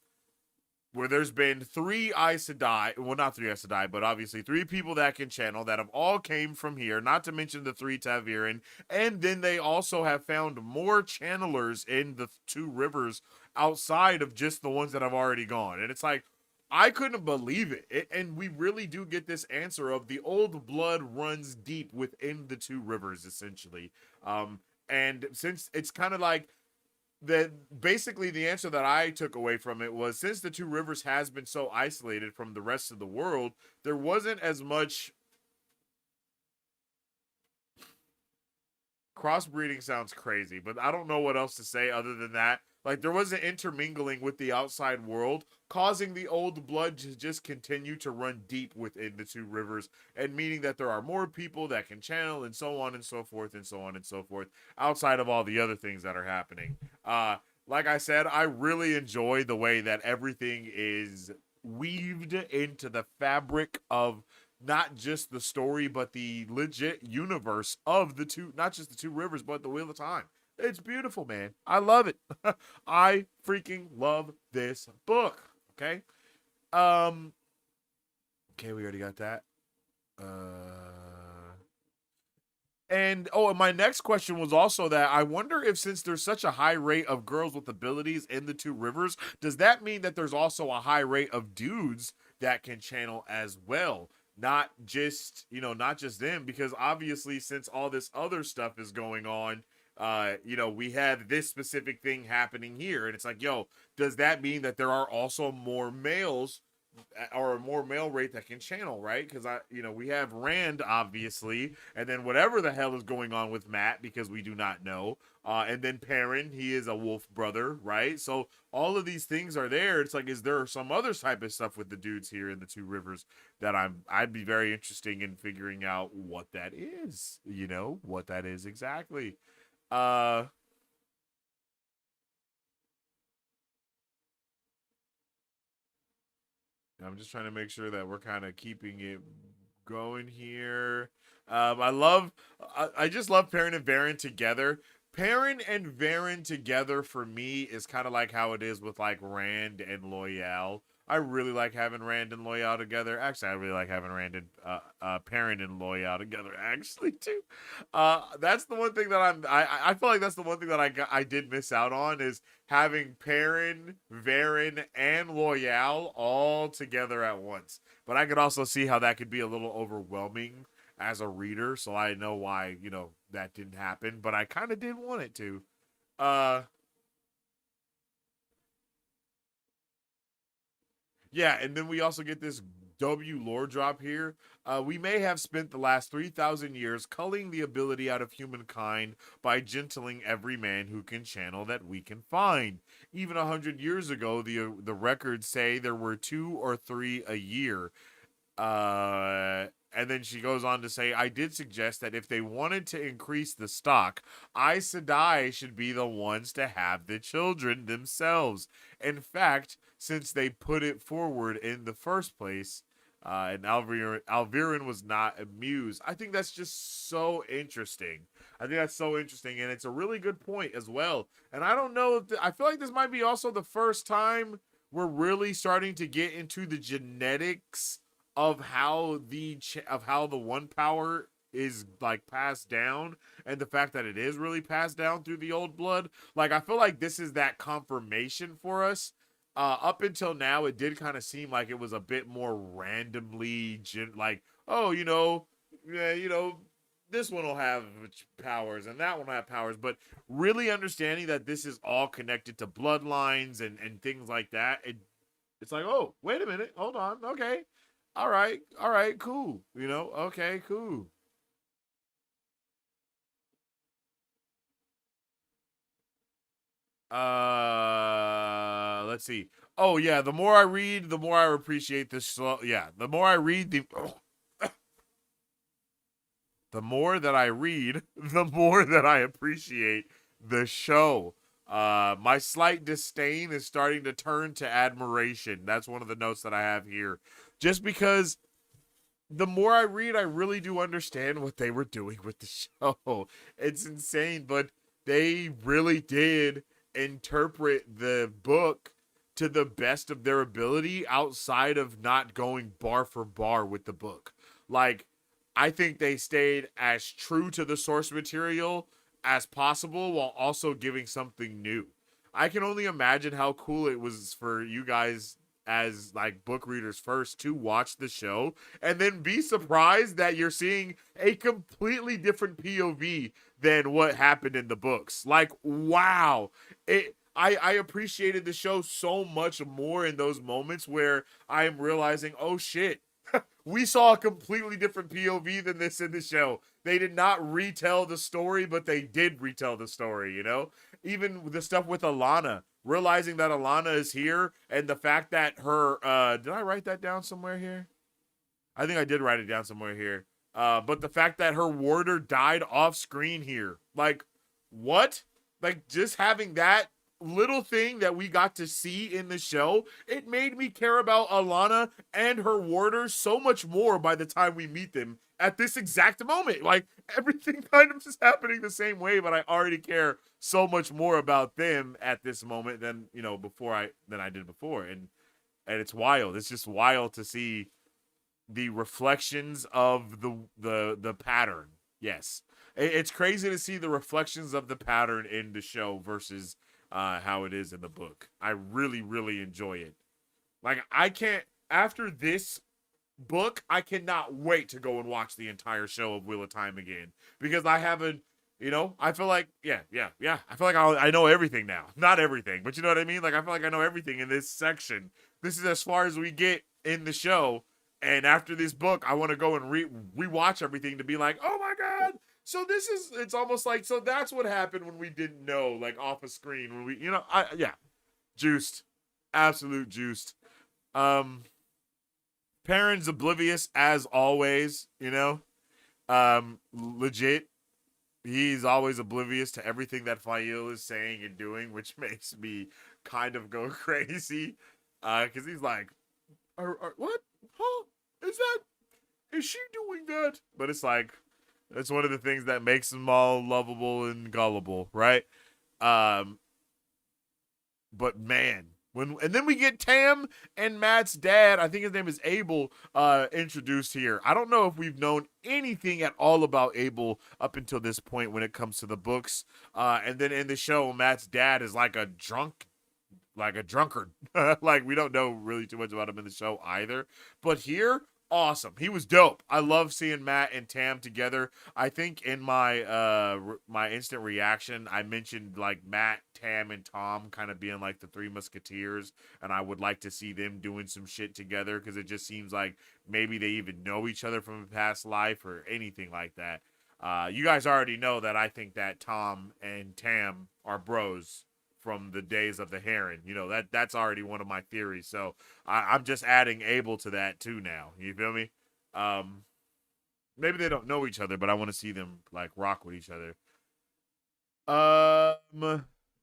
been 3 Aes Sedai, well, not 3 Aes Sedai, but obviously 3 people that can channel that have all came from here, not to mention the 3 ta'veren, and then they also have found more channelers in the 2 rivers outside of just the ones that have already gone. And it's like, I couldn't believe it. And we really do get this answer of the old blood runs deep within the 2 rivers, essentially. And since it's kind of like, basically the answer that I took away from it was, since the 2 rivers has been so isolated from the rest of the world, there wasn't as much crossbreeding. Sounds crazy, but I don't know what else to say other than that. Like, there wasn't intermingling with the outside world, causing the old blood to just continue to run deep within the 2 rivers, and meaning that there are more people that can channel, and so on and so forth, and so on and so forth, outside of all the other things that are happening. Like I said, I really enjoy the way that everything is weaved into the fabric of not just the story, but the legit universe of the 2, not just the 2 rivers, but the Wheel of Time. It's beautiful, man. I love it. I freaking love this book. Okay. Okay, we already got that. And my next question was also that I wonder if, since there's such a high rate of girls with abilities in the 2 rivers, does that mean that there's also a high rate of dudes that can channel as well? Not just them, because obviously, since all this other stuff is going on, we have this specific thing happening here, and it's like, does that mean that there are also more males, or a more male rate that can channel, right? Because we have Rand, obviously, and then whatever the hell is going on with Matt, because we do not know, and then Perrin, he is a wolf brother, right? So all of these things are there. It's like, is there some other type of stuff with the dudes here in the 2 rivers that I'd be very interested in figuring out what that is, what that is exactly. I'm just trying to make sure that we're kind of keeping it going here. I just love Perrin and Varen together. Perrin and Varen together for me is kind of like how it is with like Rand and Loyal. I really like having Rand and Loyal together. Actually, I really like having Rand and Perrin and Loyal together. Actually, too. That's the one thing that I feel like that's the one thing that I did miss out on is having Perrin, Varen, and Loyal all together at once. But I could also see how that could be a little overwhelming as a reader. So I know why that didn't happen. But I kind of did want it to. Yeah, and then we also get this W lore drop here. We may have spent the last 3,000 years culling the ability out of humankind by gentling every man who can channel that we can find. Even 100 years ago, the records say there were 2 or 3 a year. And then she goes on to say, I did suggest that if they wanted to increase the stock, Aes Sedai should be the ones to have the children themselves. In fact, since they put it forward in the first place, and Alviren was not amused. I think that's just so interesting. I think that's so interesting, and it's a really good point as well. And I don't know if I feel like this might be also the first time we're really starting to get into the genetics of how the one power is like passed down, and the fact that it is really passed down through the old blood. Like, I feel like this is that confirmation for us. Up until now, it did kind of seem like it was a bit more randomly, like, oh, this one will have powers and that one will have powers. But really understanding that this is all connected to bloodlines and things like that, it's like, oh, wait a minute, hold on, okay, all right, cool, okay, cool. Let's see. Oh yeah, the more I read, the more I appreciate this slow. Yeah, the more I read, the more that I read, the more that I appreciate the show. My slight disdain is starting to turn to admiration. That's one of the notes that I have here. Just because the more I read, I really do understand what they were doing with the show. It's insane, but they really did interpret the book to the best of their ability outside of not going bar for bar with the book. Like, I think they stayed as true to the source material as possible while also giving something new. I can only imagine how cool it was for you guys as like book readers first to watch the show and then be surprised that you're seeing a completely different POV than what happened in the books. Like, wow. I appreciated the show so much more in those moments where I'm realizing, oh shit, we saw a completely different POV than this in the show. They did not retell the story, but they did retell the story, Even the stuff with Alana, realizing that Alana is here, and the fact that her, did I write that down somewhere here? I think I did write it down somewhere here. But the fact that her warder died off screen here. Like, what? Like, just having that little thing that we got to see in the show, it made me care about Alana and her warder so much more by the time we meet them at this exact moment. Like, everything kind of just happening the same way, but I already care so much more about them at this moment than than I did before. And it's wild. It's just wild to see the reflections of the pattern. Yes, it's crazy to see the reflections of the pattern in the show versus how it is in the book. I really, really enjoy it. Like, after this book, I cannot wait to go and watch the entire show of Wheel of Time again, because I haven't, I feel like, I feel like I know everything now. Not everything, but you know what I mean? Like, I feel like I know everything in this section. This is as far as we get in the show, and after this book, I want to go and rewatch everything to be like, oh my god, so it's almost like, so that's what happened when we didn't know, like, off a screen, when we, juiced. Absolute juiced. Perrin's oblivious as always, legit. He's always oblivious to everything that Fail is saying and doing, which makes me kind of go crazy. Because he's like, what? Huh? Is she doing that? But it's like, that's one of the things that makes them all lovable and gullible, right? But man, And then we get Tam and Matt's dad, I think his name is Abel, introduced here. I don't know if we've known anything at all about Abel up until this point when it comes to the books. And then in the show, Matt's dad is like a drunkard. Like, we don't know really too much about him in the show either. But here, awesome. He was dope. I love seeing Matt and Tam together. I think in my my instant reaction, I mentioned like Matt, Tam, and Tom kind of being like the three musketeers, and I would like to see them doing some shit together because it just seems like maybe they even know each other from a past life or anything like that. You guys already know that I think that Tom and Tam are bros from the days of the Heron. You know, that's already one of my theories. So I'm just adding Abel to that too now. You feel me? Maybe they don't know each other, but I want to see them like rock with each other.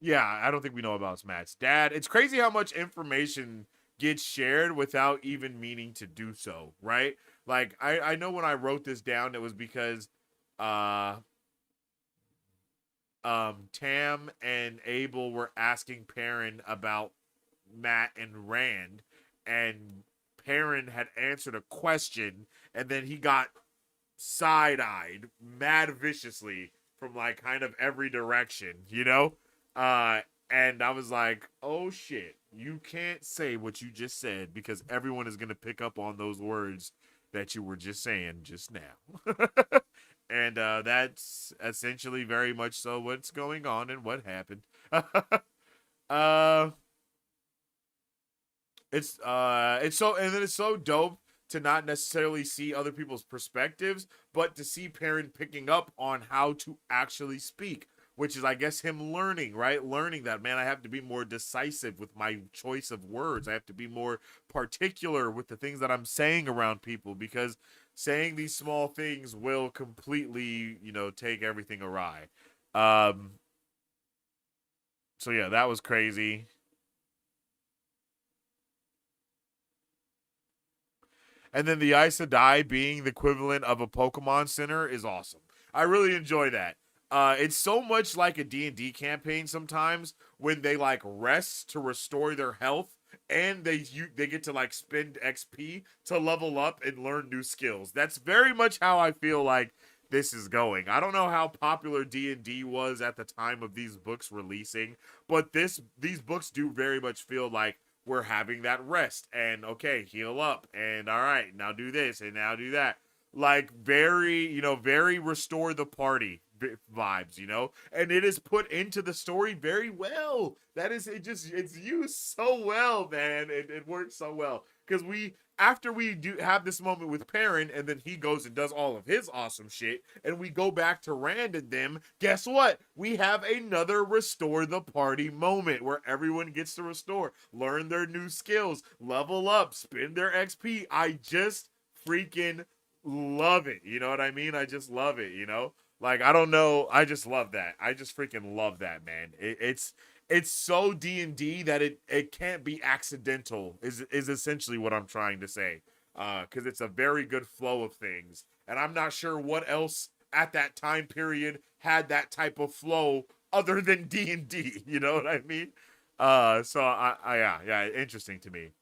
Yeah, I don't think we know about Matt's dad. It's crazy how much information gets shared without even meaning to do so, right? Like I know when I wrote this down, it was because Tam and Abel were asking Perrin about Matt and Rand, and Perrin had answered a question, and then he got side-eyed mad viciously from like kind of every direction, you know? And I was like, oh shit, you can't say what you just said because everyone is gonna pick up on those words that you were just saying just now. And that's essentially very much so what's going on and what happened. It's so, and then it's so dope to not necessarily see other people's perspectives, but to see Perrin picking up on how to actually speak, which is, I guess, him learning, right? Learning that, man, I have to be more decisive with my choice of words. I have to be more particular with the things that I'm saying around people because saying these small things will completely, you know, take everything awry. So yeah, that was crazy. And then the Aes Sedai being the equivalent of a Pokemon Center is awesome. I really enjoy that. It's so much like a D&D campaign sometimes when they like rest to restore their health and they get to like spend XP to level up and learn new skills. That's very much how I feel like this is going. I don't know how popular D&D was at the time of these books releasing, but these books do very much feel like we're having that rest and okay, heal up and all right, now do this and now do that. Like very, you know, very restore the party vibes, you know, and it is put into the story very well. It's used so well, man. It works so well because after we do have this moment with Perrin and then he goes and does all of his awesome shit and we go back to Rand and them, guess what? We have another restore the party moment where everyone gets to restore, learn their new skills, level up, spend their XP. I just freaking love it. You know what I mean? I just love it, you know? Like, I don't know. I just love that. I just freaking love that, man. It's so D&D that it can't be accidental is essentially what I'm trying to say. Because it's a very good flow of things. And I'm not sure what else at that time period had that type of flow other than D&D. You know what I mean? So, yeah, interesting to me.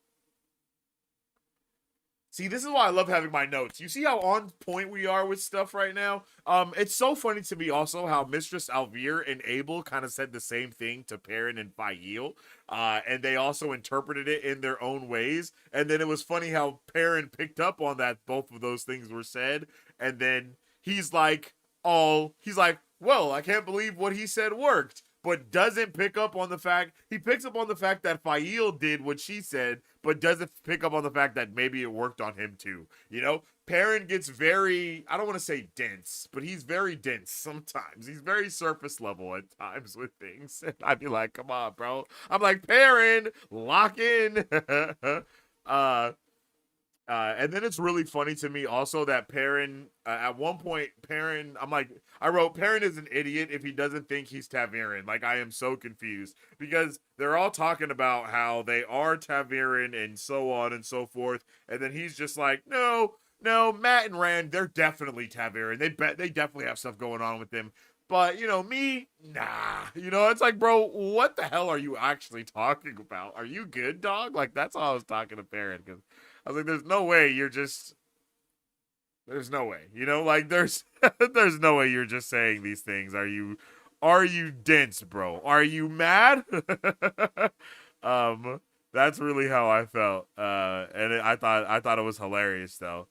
See, this is why I love having my notes. You see how on point we are with stuff right now? It's so funny to me also how Mistress Alvir and Abel kind of said the same thing to Perrin and Fael. And they also interpreted it in their own ways. And then it was funny how Perrin picked up on that both of those things were said. And then he's like, well, I can't believe what he said worked. But doesn't pick up on the fact, he picks up on the fact that Fael did what she said, but doesn't pick up on the fact that maybe it worked on him too. You know, Perrin gets very, I don't want to say dense, but he's very dense sometimes. He's very surface level at times with things. And I'd be like, come on, bro. I'm like, Perrin, lock in. And then it's really funny to me also that Perrin, at one point, Perrin, I wrote, Perrin is an idiot if he doesn't think he's Taviran. Like, I am so confused because they're all talking about how they are Taviran and so on and so forth. And then he's just like, no, Matt and Rand, they're definitely Taviran. They definitely have stuff going on with them. But, me, nah. It's like, bro, what the hell are you actually talking about? Are you good, dog? Like, that's all I was talking to Parent, because I was like, there's no way you're just, there's no way, like, there's, there's no way you're just saying these things. Are you dense, bro? Are you mad? That's really how I felt. I thought it was hilarious, though.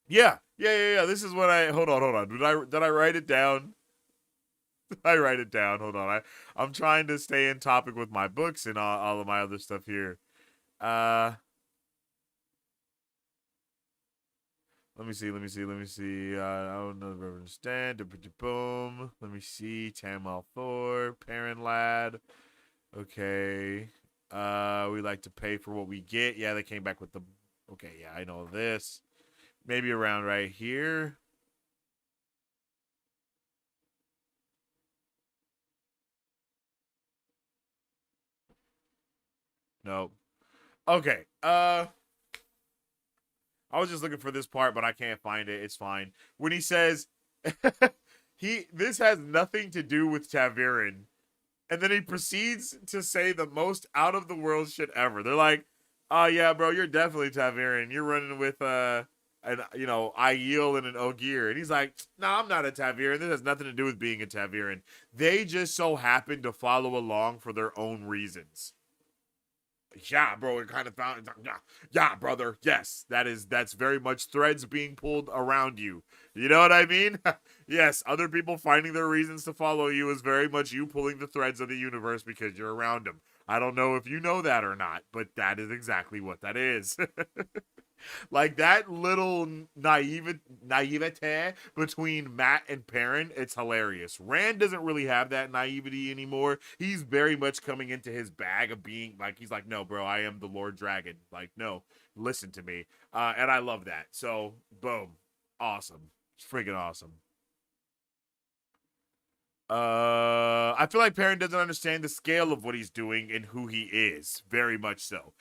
Yeah. This is what hold on. Did I write it down? Did I write it down? Hold on. I'm trying to stay in topic with my books and all of my other stuff here. Let me see. I don't know the Reverend Stan. Boom. Let me see. Tamal Thor, Parent Lad. Okay. We like to pay for what we get. Yeah, they came back with the. Okay, yeah, I know this. Maybe around right here. Nope. Okay. I was just looking for this part, but I can't find it. It's fine. When he says this has nothing to do with Taviran, and then he proceeds to say the most out of the world shit ever. They're like, "Oh yeah, bro, you're definitely Taviran. You're running with Aiel and an Ogier." And he's like, "Nah, I'm not a Taviran. This has nothing to do with being a Taviran. They just so happen to follow along for their own reasons." Yeah, bro, it kind of found. Yeah, brother. Yes, that's very much threads being pulled around you. You know what I mean? Yes, other people finding their reasons to follow you is very much you pulling the threads of the universe because you're around them. I don't know if you know that or not, but that is exactly what that is. Like that little naivete between Matt and Perrin, it's hilarious. Rand doesn't really have that naivety anymore. He's very much coming into his bag of being like, he's like, no, bro, I am the Lord Dragon. Like, no, listen to me. And I love that. So, boom. Awesome. It's freaking awesome. I feel like Perrin doesn't understand the scale of what he's doing and who he is. Very much so.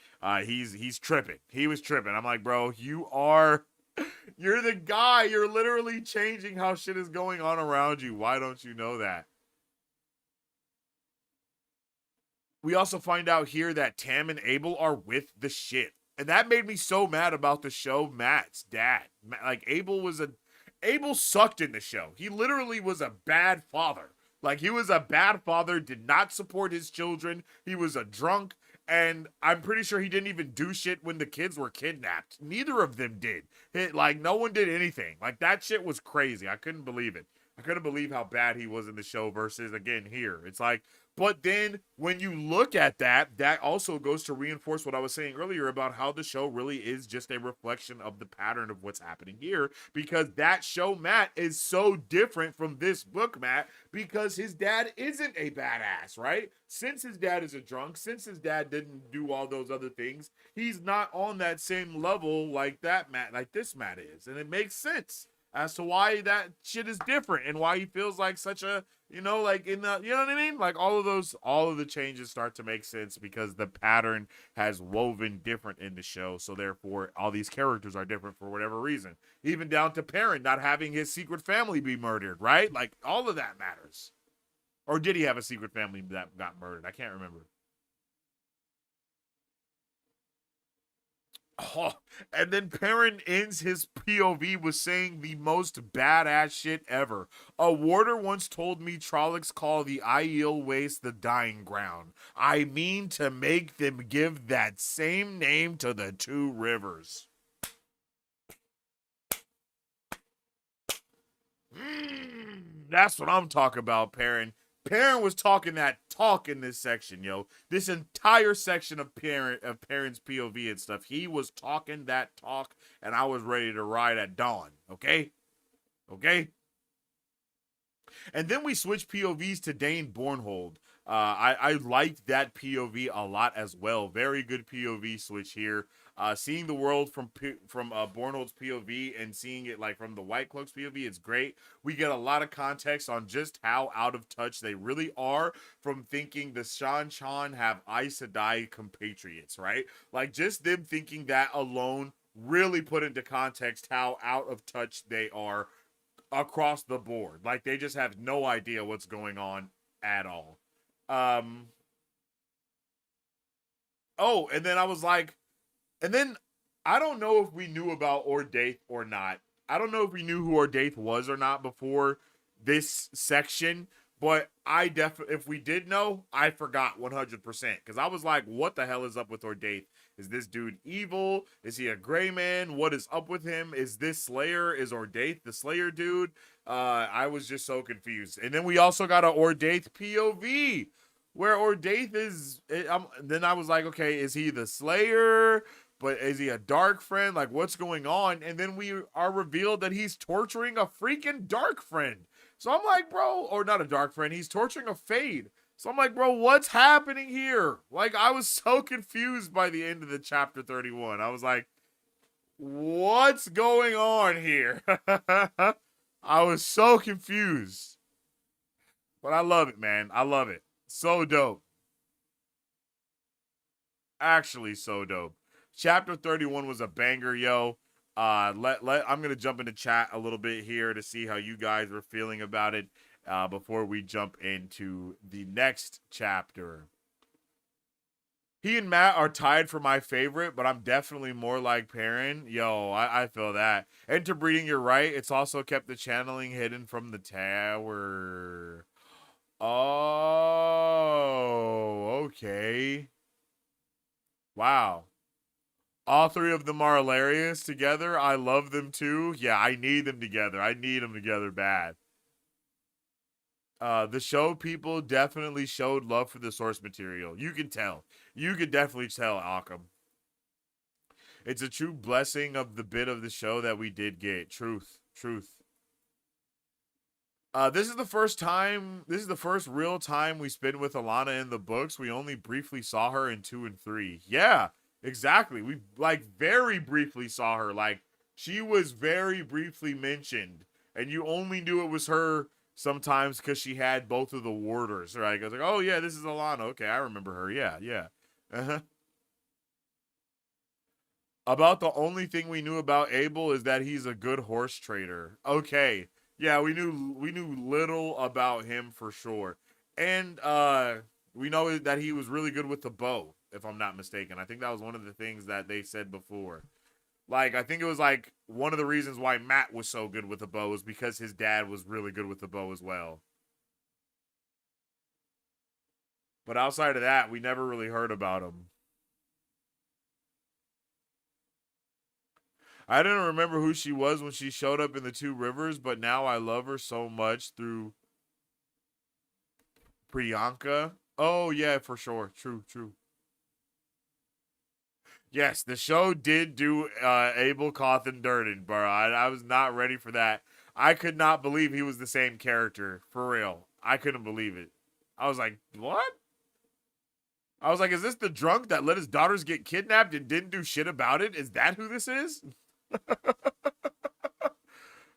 He's tripping. He was tripping. I'm like, bro, you're the guy. You're literally changing how shit is going on around you. Why don't you know that? We also find out here that Tam and Abel are with the shit. And that made me so mad about the show Matt's dad. Like, Abel sucked in the show. He literally was a bad father. Like, he was a bad father, did not support his children. He was a drunk, and I'm pretty sure he didn't even do shit when the kids were kidnapped. Neither of them did. No one did anything. Like, that shit was crazy. I couldn't believe it. I couldn't believe how bad he was in the show versus, again, here. It's like, but then when you look at that, that also goes to reinforce what I was saying earlier about how the show really is just a reflection of the pattern of what's happening here, because that show, Matt, is so different from this book, Matt, because his dad isn't a badass, right? Since his dad is a drunk, since his dad didn't do all those other things, he's not on that same level like that Matt, like this Matt is. And it makes sense as to why that shit is different and why he feels like such a, like in the, you know what I mean? Like all of the changes start to make sense because the pattern has woven different in the show. So therefore all these characters are different for whatever reason, even down to Perrin not having his secret family be murdered, right? Like all of that matters. Or did he have a secret family that got murdered? I can't remember. Oh, and then Perrin ends his POV with saying the most badass shit ever. A warder once told me Trollocs call the Aiel Waste the dying ground. I mean to make them give that same name to the two rivers. That's what I'm talking about, Perrin. Perrin was talking that talk in this section, yo. This entire section of Perrin's POV and stuff. He was talking that talk, and I was ready to ride at dawn. Okay? And then we switch POVs to Dane Bornhold. I liked that POV a lot as well. Very good POV switch here. Seeing the world from Bornhold's POV and seeing it like from the White Cloak's POV, it's great. We get a lot of context on just how out of touch they really are from thinking the Shan have Aes Sedai compatriots, right? Like just them thinking that alone really put into context how out of touch they are across the board. Like, they just have no idea what's going on at all. Oh, and then I was like, and then I don't know if we knew about Ordaith or not. I don't know if we knew who Ordaith was or not before this section, but I definitely, if we did know, I forgot 100% because I was like, what the hell is up with Ordaith? Is this dude evil? Is he a gray man? What is up with him? Is this Slayer? Is Ordaith the Slayer dude? I was just so confused. And then we also got a Ordaith POV where Ordaith is, then I was like, okay, is he the Slayer? But is he a dark friend? Like, what's going on? And then we are revealed that he's torturing a freaking dark friend. So I'm like, bro, or not a dark friend, he's torturing a Fade. So I'm like, bro, what's happening here? Like, I was so confused by the end of the chapter 31. I was like, what's going on here? I was so confused. But I love it, man. I love it. So dope. Actually, so dope. Chapter 31 was a banger, yo. I'm gonna jump into chat a little bit here to see how you guys were feeling about it before we jump into the next chapter. He and Matt are tied for my favorite, but I'm definitely more like Perrin. Yo, I feel that. Interbreeding, you're right. It's also kept the channeling hidden from the tower. Oh, okay. Wow. All three of them are hilarious together. I love them too. Yeah, I need them together. I need them together bad. The show people definitely showed love for the source material. You can tell. You could definitely tell, Occam. It's a true blessing of the bit of the show that we did get. Truth. This is the first real time we spend with Alana in the books. We only briefly saw her in 2 and 3. Yeah. Exactly. We like very briefly saw her. Like, she was very briefly mentioned, and you only knew it was her sometimes because she had both of the warders. Right? I was like, oh yeah, this is Alana. Okay, I remember her. Yeah. About the only thing we knew about Abel is that he's a good horse trader. Okay, yeah, we knew little about him for sure, and we know that he was really good with the bow, if I'm not mistaken. I think that was one of the things that they said before. Like, I think it was like one of the reasons why Matt was so good with the bow was because his dad was really good with the bow as well. But outside of that, we never really heard about him. I didn't remember who she was when she showed up in the 2 Rivers, but now I love her so much through Priyanka. Oh, yeah, for sure. True. Yes, the show did do Abel Cawthon Durden, bro. I was not ready for that. I could not believe he was the same character. For real. I couldn't believe it. I was like, what? I was like, is this the drunk that let his daughters get kidnapped and didn't do shit about it? Is that who this is?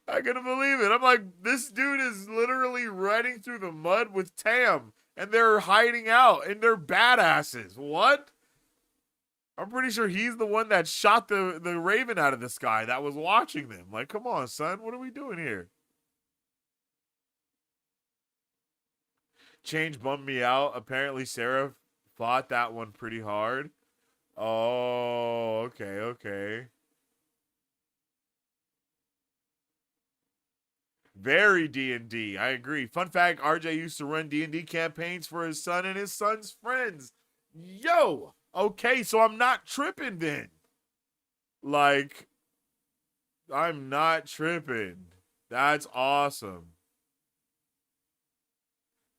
I couldn't believe it. I'm like, this dude is literally riding through the mud with Tam, and they're hiding out, and they're badasses. What? I'm pretty sure he's the one that shot the raven out of the sky that was watching them. Like, come on, son. What are we doing here? Change bummed me out. Apparently, Sarah fought that one pretty hard. Oh, okay. Very D&D. I agree. Fun fact, RJ used to run D&D campaigns for his son and his son's friends. Yo! Okay, so I'm not tripping then. Like, I'm not tripping. That's awesome.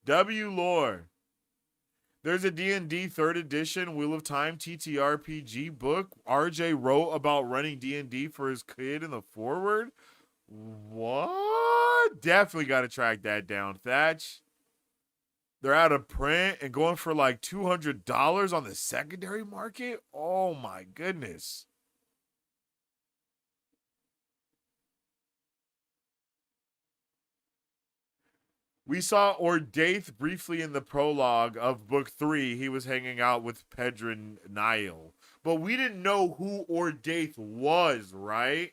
W lore. There's a D&D 3rd edition Wheel of Time TTRPG book RJ wrote about running D&D for his kid in the forward. What? Definitely got to track that down, Thatch. They're out of print and going for like $200 on the secondary market. Oh my goodness. We saw Ordaith briefly in the prologue of book 3. He was hanging out with Pedron Nile. but we didn't know who Ordaith was, right?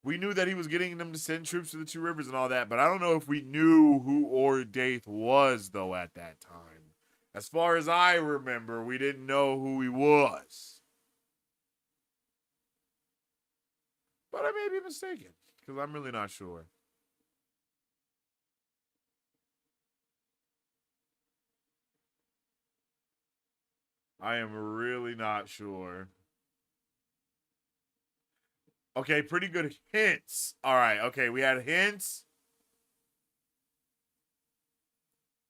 We knew that he was getting them to send troops to the Two Rivers and all that, but I don't know if we knew who Ordaith was, though, at that time. As far as I remember, we didn't know who he was. But I may be mistaken, because I'm really not sure. I am really not sure. Okay, pretty good hints. All right, okay, we had hints.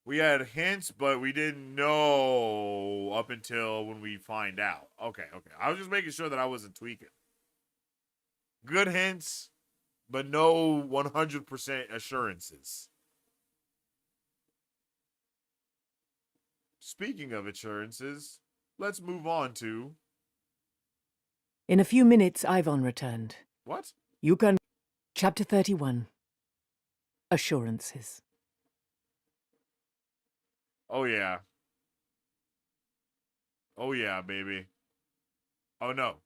We had hints, but we didn't know up until when we find out. Okay. I was just making sure that I wasn't tweaking. Good hints, but no 100% assurances. Speaking of assurances, let's move on to... In a few minutes, Ivan returned. What? You can... Chapter 31. Assurances. Oh, yeah. Oh, yeah, baby. Oh, no.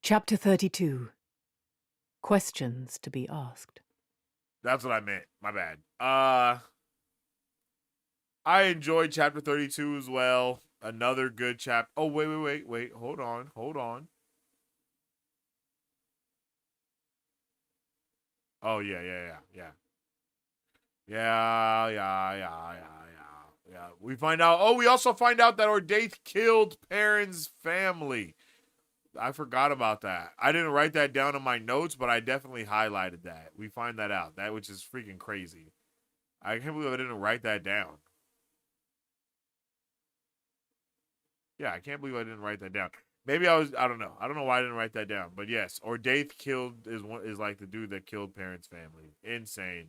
Chapter 32. Questions to be asked. That's what I meant. My bad. I enjoyed chapter 32 as well. Another good chapter. Oh, wait. Hold on. Oh, yeah. We find out. Oh, we also find out that Ordaith killed Perrin's family. I forgot about that. I didn't write that down in my notes, but I definitely highlighted that. We find that out. That which is freaking crazy. I can't believe I didn't write that down. Yeah, I can't believe I didn't write that down. Maybe I don't know. I don't know why I didn't write that down. But yes, Ordaith is like the dude that killed Perrin's family. Insane.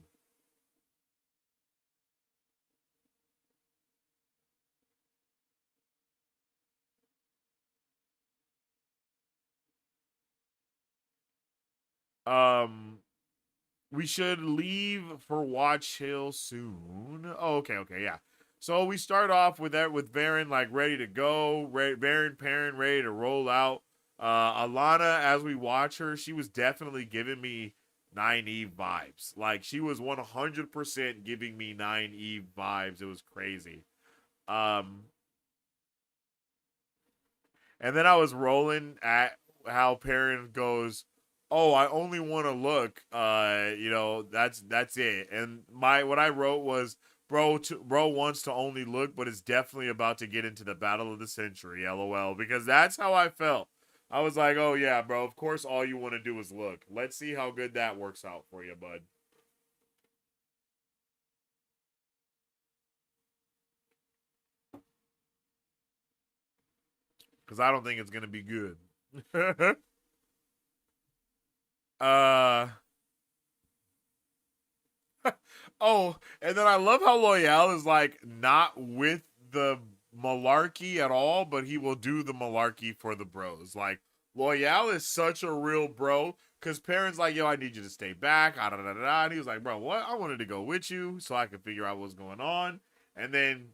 We should leave for Watch Hill soon. Oh, okay, yeah. So we start off with Varen like ready to go, Varen Perrin ready to roll out. Alana, as we watch her, she was definitely giving me Nynaeve vibes. Like she was 100% giving me Nynaeve vibes. It was crazy. And then I was rolling at how Perrin goes, oh, I only want to look. That's it. And what I wrote was, bro wants to only look, but is definitely about to get into the battle of the century. LOL. Because that's how I felt. I was like, oh yeah, bro. Of course, all you want to do is look. Let's see how good that works out for you, bud. Because I don't think it's gonna be good. Oh, and then I love how Loyal is like not with the malarkey at all, but he will do the malarkey for the bros. Like Loyal is such a real bro because Perrin's like, yo, I need you to stay back. And he was like, bro, what? I wanted to go with you so I could figure out what's going on. And then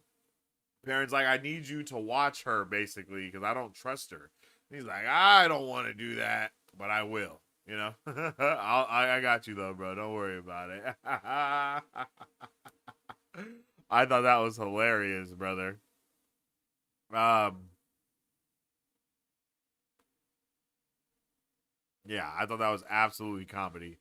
Perrin's like, I need you to watch her basically because I don't trust her. And he's like, I don't want to do that, but I will. You know, I got you though, bro. Don't worry about it. I thought that was hilarious, brother. Yeah, I thought that was absolutely comedy.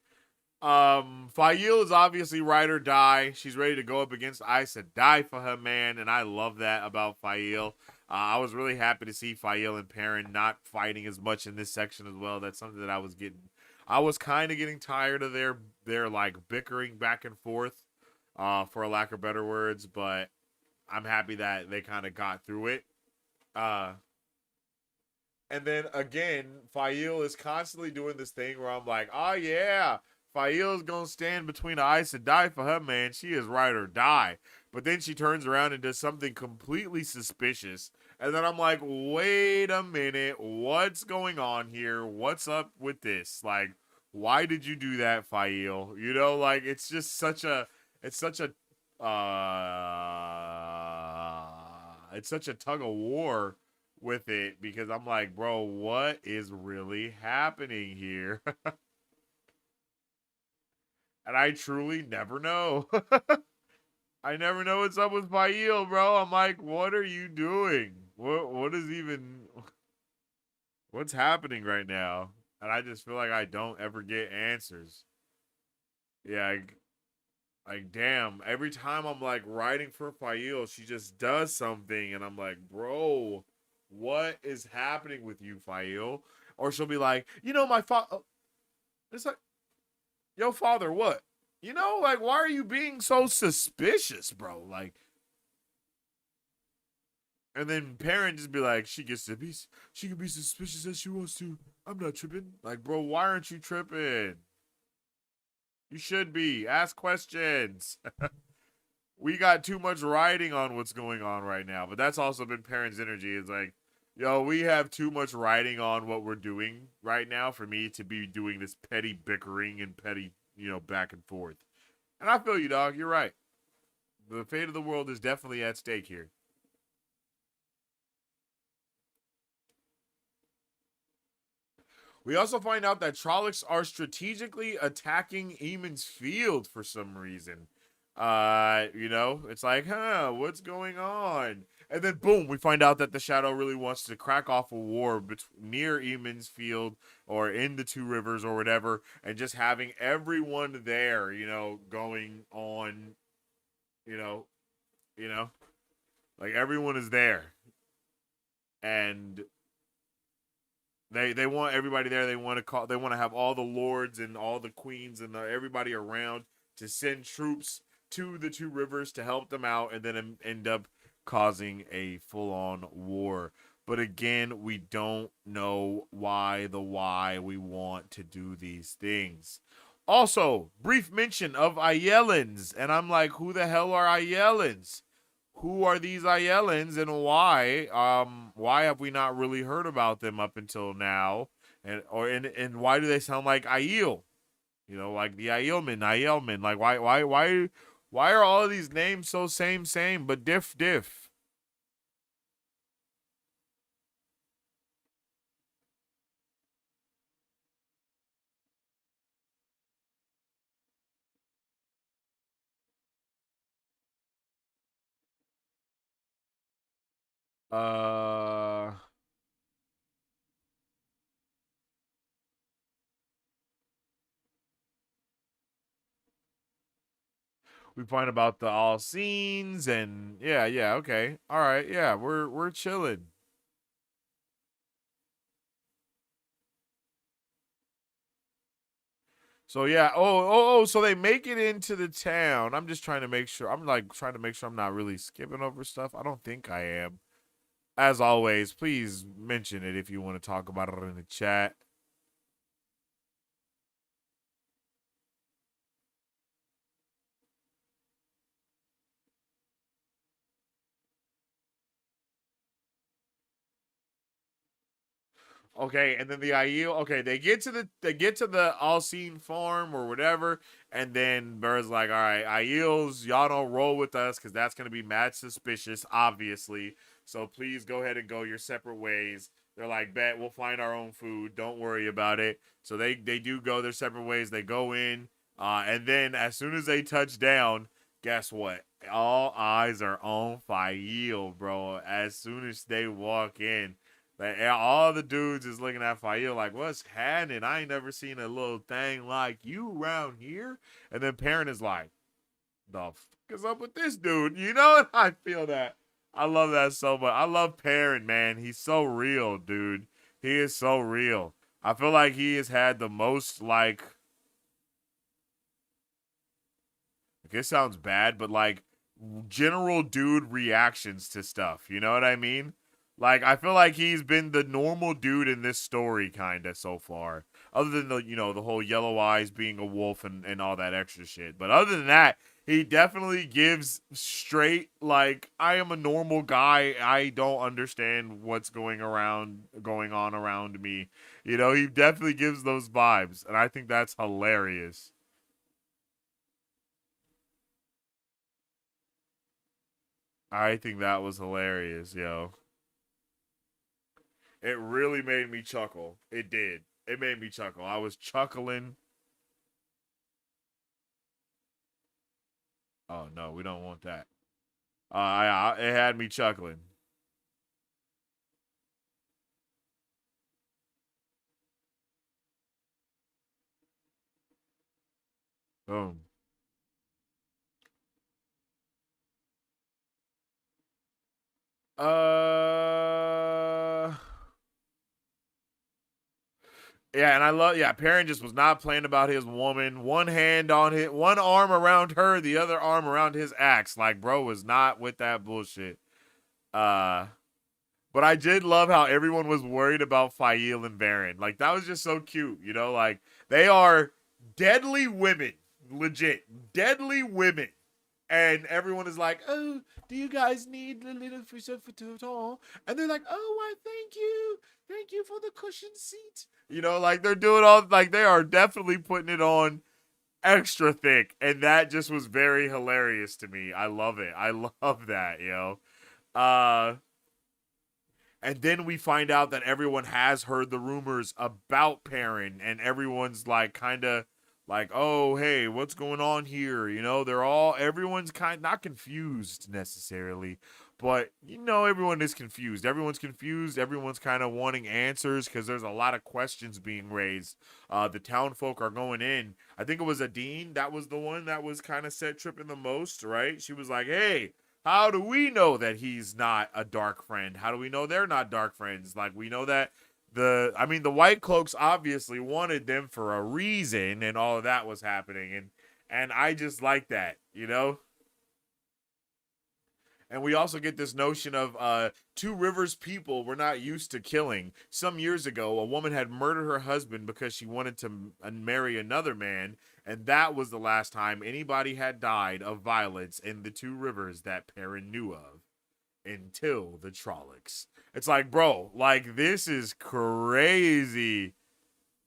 Fail is obviously ride or die. She's ready to go up against Aes Sedai for her man, and I love that about Fail. I was really happy to see Fail and Perrin not fighting as much in this section as well. That's something that I was kind of getting tired of their like bickering back and forth, for a lack of better words, but I'm happy that they kind of got through it. And then again, Fail is constantly doing this thing where I'm like, oh yeah, Fail's gonna stand between Aes Sedai for her man. She is ride or die. But then she turns around and does something completely suspicious. And then I'm like, wait a minute, what's going on here? What's up with this? Like, why did you do that, Fail? You know, like it's just such a it's such a tug of war with it because I'm like, bro, what is really happening here? And I truly never know. I never know what's up with Fail, bro. I'm like, what are you doing? What is even what's happening right now? And I just feel like I don't ever get answers. Yeah, like damn, every time I'm like writing for Fail, she just does something and I'm like, bro, what is happening with you, Fail? Or she'll be like, my father. It's like, yo, father, what? Like, why are you being so suspicious, bro? Like, and then parent just be like, she can be suspicious as she wants to. I'm not tripping. Like, bro, why aren't you tripping? You should be. Ask questions. We got too much writing on what's going on right now. But that's also been parents' energy. It's like, yo, we have too much writing on what we're doing right now for me to be doing this petty bickering and petty, back and forth. And I feel you, dog. You're right. The fate of the world is definitely at stake here. We also find out that Trollocs are strategically attacking Eamon's field for some reason. It's like, what's going on? And then boom, we find out that the Shadow really wants to crack off a war near Eamon's field or in the Two Rivers or whatever, and just having everyone there, going on, like everyone is there. And they want everybody there. They want to have all the lords and all the queens and everybody around to send troops to the Two Rivers to help them out, and then end up causing a full-on war. But again, we don't know why we want to do these things. Also, brief mention of Ayelans, and I'm like, who the hell are Ayelans? Who are these Ayelans and why? Why have we not really heard about them up until now? And why do they sound like Aiel? Like the Aielman. Like why are all of these names so same, but diff? We find about the all scenes and yeah, okay. All right, yeah, we're chilling. So yeah, so they make it into the town. I'm just trying to make sure. I'm like trying to make sure I'm not really skipping over stuff. I don't think I am. As always, please mention it if you want to talk about it in the chat. Okay, and then the Aiel. Okay, they get to the all seen farm or whatever, and then Burr's like, "All right, Aiels, y'all don't roll with us because that's gonna be mad suspicious, obviously. So please go ahead and go your separate ways." They're like, "Bet we'll find our own food. Don't worry about it." So they do go their separate ways. They go in, and then as soon as they touch down, guess what? All eyes are on Fael, bro. As soon as they walk in. Like, all the dudes is looking at Fael like, what's happening? I ain't never seen a little thing like you around here. And then Parent is like, the fuck is up with this dude? And I feel that. I love that so much. I love Parent, man. He's so real, dude. He is so real. I feel like he has had the most, like, it sounds bad, but, like, general dude reactions to stuff. You know what I mean? Like, I feel like he's been the normal dude in this story, kind of, so far. Other than the whole yellow eyes being a wolf and all that extra shit. But other than that, he definitely gives straight, like, I am a normal guy. I don't understand what's going on around me. He definitely gives those vibes. And I think that's hilarious. I think that was hilarious, yo. It really made me chuckle. It did. It made me chuckle. I was chuckling. Oh no, we don't want that. It had me chuckling. Boom. Yeah, and I love, yeah, Perrin just was not playing about his woman. One hand on his, one arm around her, the other arm around his axe. Like, bro was not with that bullshit. But I did love how everyone was worried about Fail and Baron. Like, that was just so cute, you know? Like, they are deadly women. Legit. Deadly women. And everyone is like, oh, do you guys need a little fish for total? And they're like, oh, why, thank you. Thank you for the cushion seat. You know, like they're doing all, like they are definitely putting it on extra thick. And that just was very hilarious to me. I love it. I love that, yo. And then we find out that everyone has heard the rumors about Perrin. And everyone's like, kind of like, oh, hey, what's going on here? You know, everyone's kind not confused necessarily, but you know, everyone is confused. Everyone's confused. Everyone's kind of wanting answers because there's a lot of questions being raised. The town folk are going in. I think it was Adine. That was the one that was kind of set tripping the most, right? She was like, hey, how do we know that he's not a dark friend? How do we know they're not dark friends? Like, we know that the White Cloaks obviously wanted them for a reason, and all of that was happening, and I just like that, you know. And we also get this notion of Two Rivers people were not used to killing. Some years ago, a woman had murdered her husband because she wanted to marry another man, and that was the last time anybody had died of violence in the Two Rivers that Perrin knew of. Until the Trollocs. It's like, bro, like, this is crazy.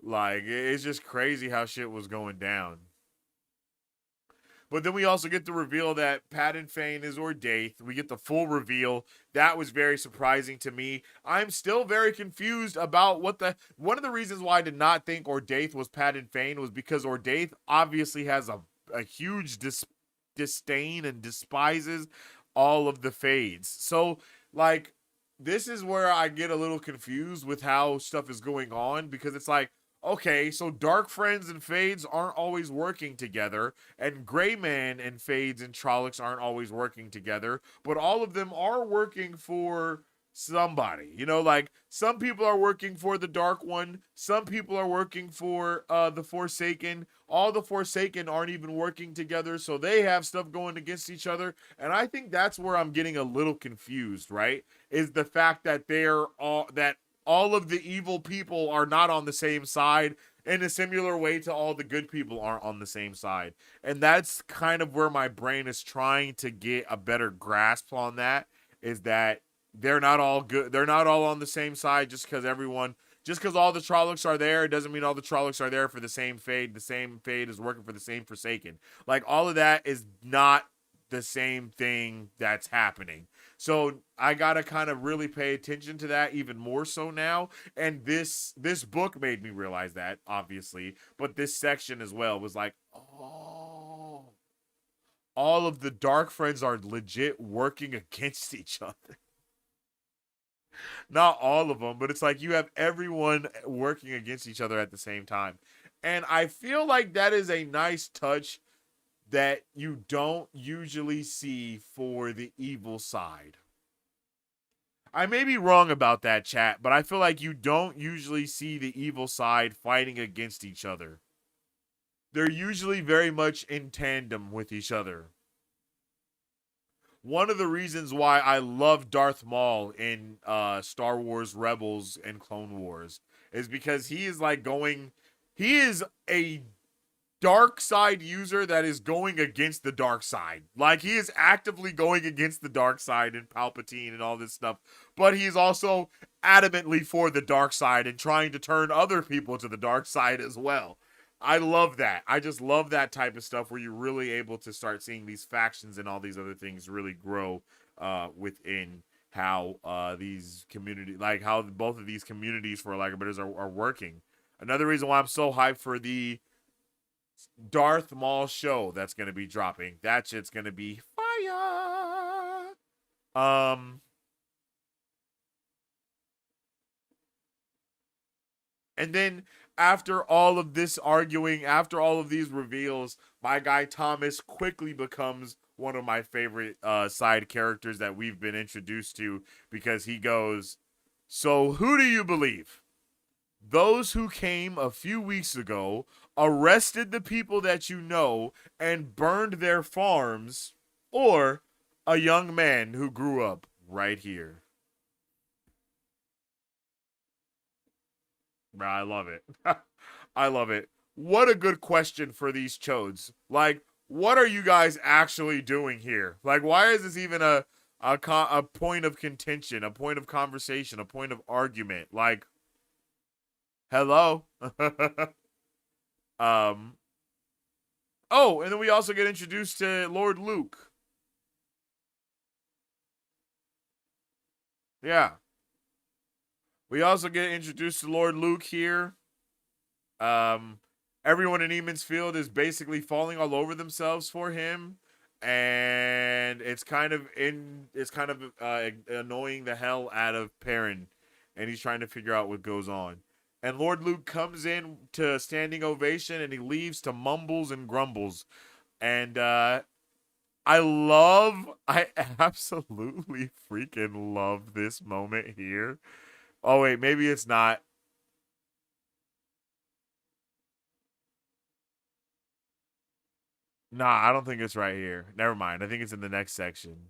Like, it's just crazy how shit was going down. But then we also get the reveal that Padan Fane is Ordaith. We get the full reveal. That was very surprising to me. I'm still very confused about one of the reasons why I did not think Ordaith was Padan Fane was because Ordaith obviously has a huge disdain and despises all of the fades. So, like, this is where I get a little confused with how stuff is going on, because it's like, okay, so dark friends and fades aren't always working together, and gray man and fades and Trollocs aren't always working together, but all of them are working for somebody. You know, like, some people are working for the Dark One, some people are working for the Forsaken. All the Forsaken aren't even working together, so they have stuff going against each other. And I think that's where I'm getting a little confused, right? Is the fact that all of the evil people are not on the same side, in a similar way to all the good people aren't on the same side. And that's kind of where my brain is trying to get a better grasp on that, is that they're not all good. They're not all on the same side just because all the Trollocs are there, it doesn't mean all the Trollocs are there for the same fade. The same fade is working for the same Forsaken. Like, all of that is not the same thing that's happening. So I gotta kind of really pay attention to that even more so now. And this book made me realize that, obviously, but this section as well was like, oh, all of the dark friends are legit working against each other. Not all of them, but it's like you have everyone working against each other at the same time. And I feel like that is a nice touch that you don't usually see for the evil side. I may be wrong about that, chat, but I feel like you don't usually see the evil side fighting against each other. They're usually very much in tandem with each other. One of the reasons why I love Darth Maul in Star Wars Rebels and Clone Wars is because he is a dark side user that is going against the dark side. Like, he is actively going against the dark side and Palpatine and all this stuff, but he's also adamantly for the dark side and trying to turn other people to the dark side as well. I love that. I just love that type of stuff where you're really able to start seeing these factions and all these other things really grow within how these community, like how both of these communities, for lack of better, are working. Another reason why I'm so hyped for the Darth Maul show that's gonna be dropping. That shit's gonna be fire. And then after all of this arguing, after all of these reveals, my guy Thomas quickly becomes one of my favorite side characters that we've been introduced to, because he goes, "So who do you believe? Those who came a few weeks ago, arrested the people that you know, and burned their farms, or a young man who grew up right here?" Bro, I love it. I love it. What a good question for these chodes. Like, what are you guys actually doing here? Like, why is this even a point of contention, a point of conversation, a point of argument? Like, hello? Oh, and then we also get introduced to Lord Luke. Yeah. We also get introduced to Lord Luke here. Everyone in Eamon's Field is basically falling all over themselves for him, and it's kind of annoying the hell out of Perrin, and he's trying to figure out what goes on. And Lord Luke comes in to standing ovation, and he leaves to mumbles and grumbles. And I absolutely freaking love this moment here. Oh, wait, maybe it's not. Nah, I don't think it's right here. Never mind. I think it's in the next section.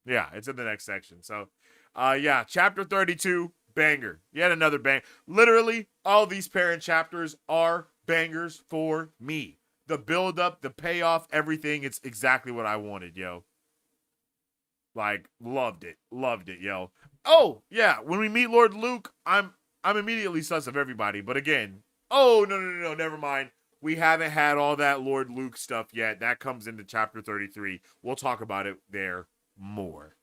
Yeah, it's in the next section. So, yeah, chapter 32, banger. Yet another bang. Literally, all these parent chapters are bangers for me. The build-up, the payoff, everything, it's exactly what I wanted, yo. Like, loved it, yo. Oh, yeah, when we meet Lord Luke, I'm immediately sus of everybody. But again, oh, no, never mind. We haven't had all that Lord Luke stuff yet. That comes into chapter 33. We'll talk about it there more.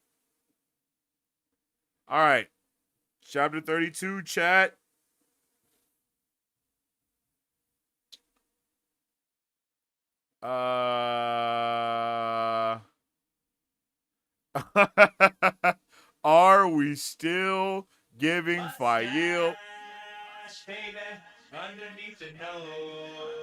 All right. Chapter 32, chat. Are we still giving Fail?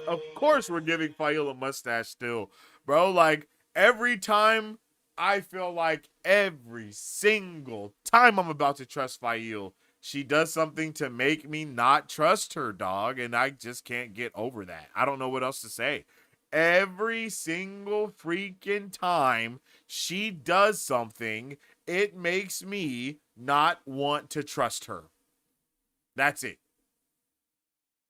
Of course we're giving Fail a mustache still. Bro, like, every time, I feel like every single time I'm about to trust Fail, she does something to make me not trust her, dog, and I just can't get over that. I don't know what else to say. Every single freaking time she does something, it makes me not want to trust her. That's it.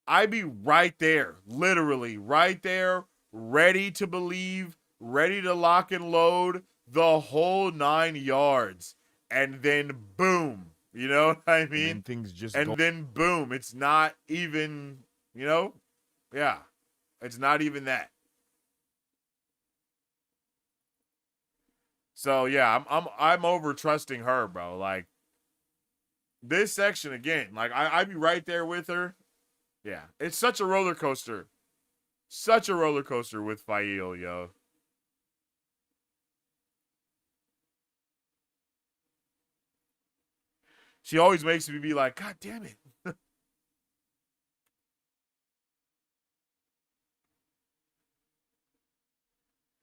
I be right there, literally right there, ready to believe, ready to lock and load, the whole 9 yards. And then boom, you know what I mean? Then boom, it's not even, you know? Yeah, it's not even that. So yeah, I'm over trusting her, bro. Like, this section again, like I be right there with her. Yeah, it's such a roller coaster. Such a roller coaster with Fail, yo. She always makes me be like, God damn it.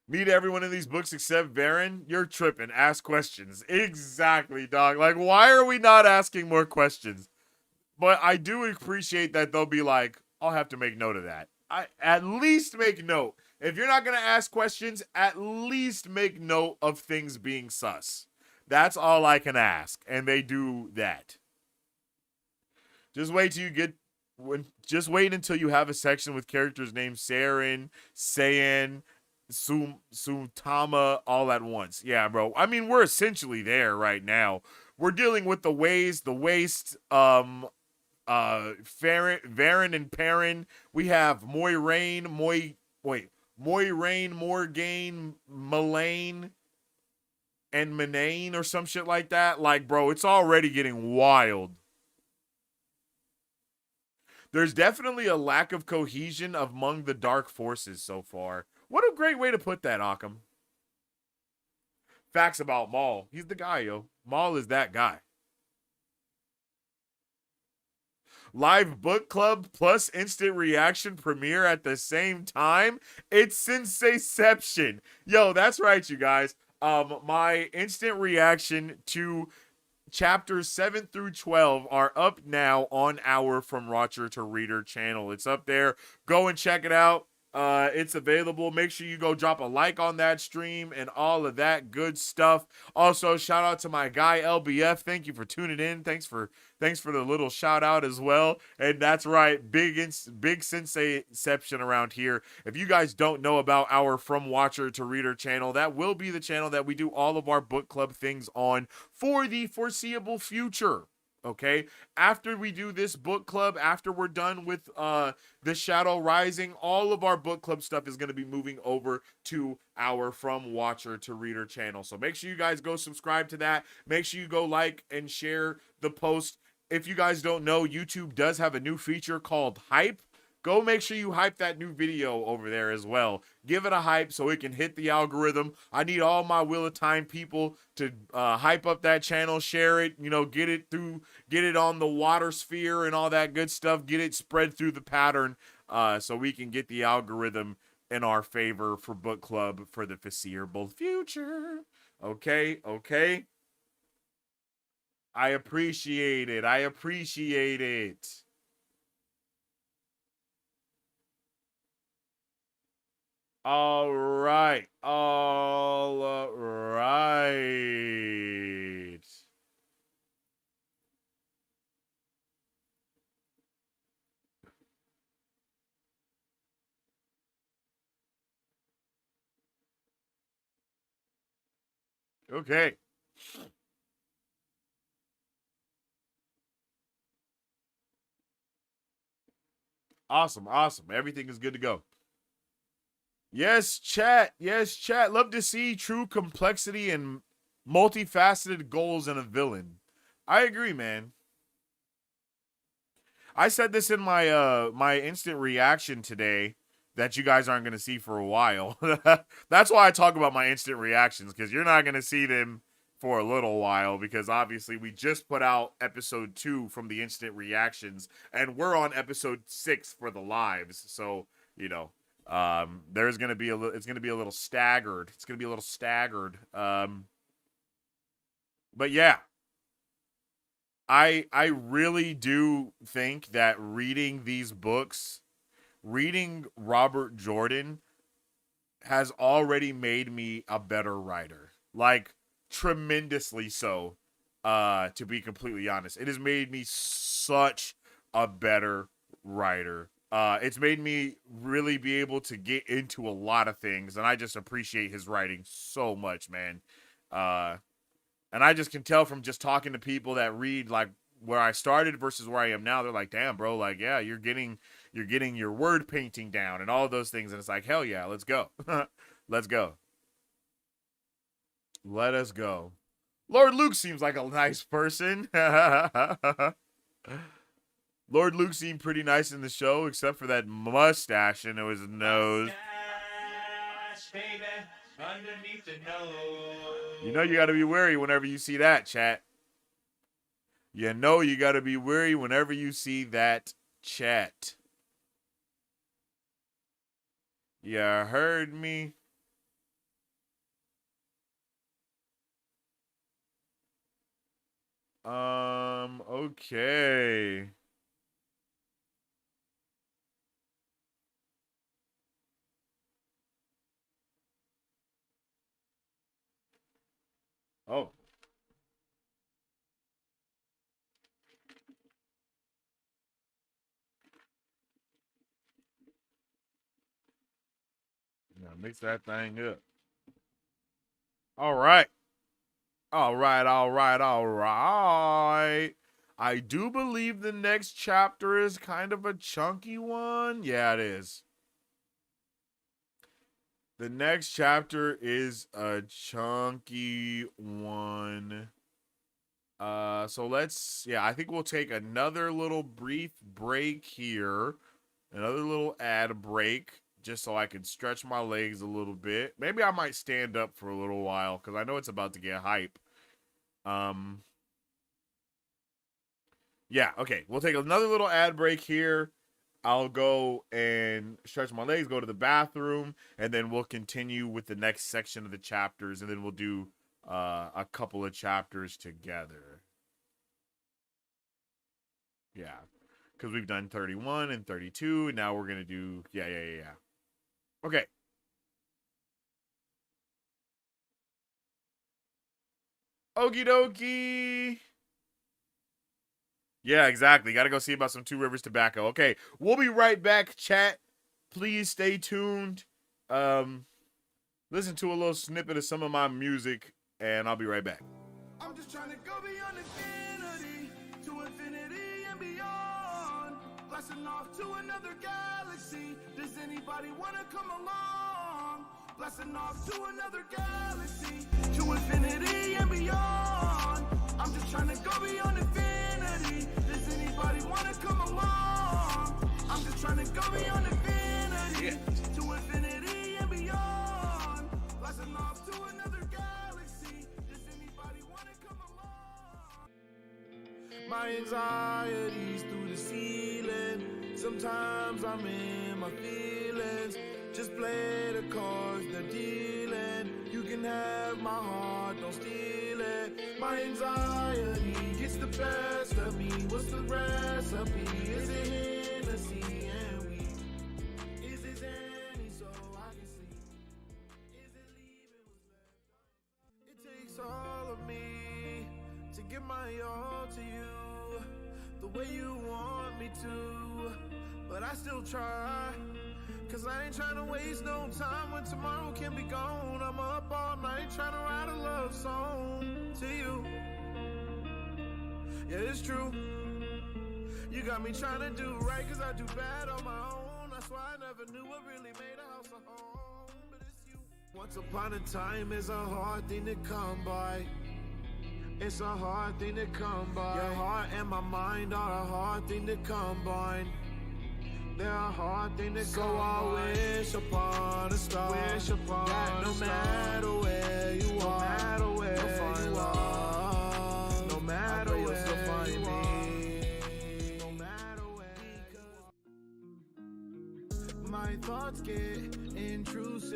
Meet everyone in these books except Varen. You're tripping. Ask questions. Exactly, dog. Like, why are we not asking more questions? But I do appreciate that they'll be like, I'll have to make note of that. I at least make note. If you're not going to ask questions, at least make note of things being sus. That's all I can ask. And they do that. Just wait until you have a section with characters named Saren, Saiyan, Sumtama all at once. Yeah, bro. I mean, we're essentially there right now. We're dealing with the waste, Varen and Perrin. We have Moiraine, Morgaine, Mullane. and Manane or some shit like that. Like, bro, it's already getting wild. There's definitely a lack of cohesion among the dark forces so far. What a great way to put that, Occam. Facts about Maul. He's the guy, yo. Maul is that guy. Live book club plus instant reaction premiere at the same time. It's Senseiception. Yo, that's right, you guys. My instant reaction to chapters 7 through 12 are up now on our From Watcher to Reader channel. It's up there. Go and check it out. It's available. Make sure you go drop a like on that stream and all of that good stuff. Also, shout out to my guy LBF. Thank you for tuning in. Thanks for the little shout out as well. And that's right, big Senseiception around here. If you guys don't know about our From Watcher to Reader channel, that will be the channel that we do all of our book club things on for the foreseeable future. Okay, after we do this book club, after we're done with The Shadow Rising, all of our book club stuff is going to be moving over to our From Watcher to Reader channel. So make sure you guys go subscribe to that. Make sure you go like and share the post. If you guys don't know, YouTube does have a new feature called Hype. Go make sure you hype that new video over there as well. Give it a hype so it can hit the algorithm. I need all my Wheel of Time people to hype up that channel, share it, get it on the water sphere and all that good stuff. Get it spread through the pattern so we can get the algorithm in our favor for book club for the foreseeable future. Okay. I appreciate it. All right. Okay. Awesome. Everything is good to go. Yes, chat. Love to see true complexity and multifaceted goals in a villain. I agree, man. I said this in my my instant reaction today that you guys aren't going to see for a while. That's why I talk about my instant reactions, because you're not going to see them for a little while, because obviously we just put out episode 2 from the instant reactions, and we're on episode 6 for the lives. So, there's going to be it's going to be a little staggered. But yeah, I really do think that reading these books, reading Robert Jordan, has already made me a better writer. Like, tremendously so, to be completely honest. It has made me such a better writer. It's made me really be able to get into a lot of things, and I just appreciate his writing so much, man. And I just can tell from just talking to people that read, like, where I started versus where I am now. They're like, damn, bro, like, yeah, you're getting your word painting down and all of those things. And it's like, hell yeah, let's go. Let's go. Let us go. Lord Luke seems like a nice person. Lord Luke seemed pretty nice in the show, except for that mustache in his nose. Baby, underneath the nose. You know you got to be wary whenever you see that, chat. You know you got to be wary whenever you see that, chat. You heard me? Okay. Oh. Now mix that thing up. All right. All right. I do believe the next chapter is kind of a chunky one. Yeah, it is. The next chapter is a chunky one. So let's, yeah, I think we'll take another little brief break here. Another little ad break, just so I can stretch my legs a little bit. Maybe I might stand up for a little while, because I know it's about to get hype. Yeah, okay. We'll take another little ad break here. I'll go and stretch my legs, go to the bathroom, and then we'll continue with the next section of the chapters, and then we'll do a couple of chapters together. Yeah, because we've done 31 and 32, and now we're going to do, yeah. Okay. Okie dokie. Yeah, exactly. Got to go see about some Two Rivers tobacco. Okay, we'll be right back, chat. Please stay tuned. Listen to a little snippet of some of my music, and I'll be right back. I'm just trying to go beyond infinity, to infinity and beyond. Blasting off to another galaxy. Does anybody want to come along? Blasting off to another galaxy, to infinity and beyond. I'm just trying to go beyond infinity. Does anybody want to come along? I'm just trying to go beyond infinity, to infinity and beyond. Blasting off to another galaxy. Does anybody want to come along? My anxieties through the ceiling. Sometimes I'm in my feelings. Just play the cards they're dealing. You can have my heart, don't steal it. My anxiety gets the best of me. What's the recipe? Is it Hennessy and weed? Is it Zanny so I can sleep? Is it leaving what's left? It takes all of me to give my all to you, the way you want me to. But I still try, cause I ain't trying to waste no time when tomorrow can be gone. I'm up all night trying to write a love song to you. Yeah, it's true. You got me trying to do right, cause I do bad on my own. That's why I never knew what really made a house a home. But it's you. Once upon a time is a hard thing to come by. It's a hard thing to come by. Your heart and my mind are a hard thing to combine. They're a hard thing to go. I wish upon a star. Wish upon that no matter where you are, no matter where you'll find love. No matter where you'll find me. No matter where. My thoughts get intrusive.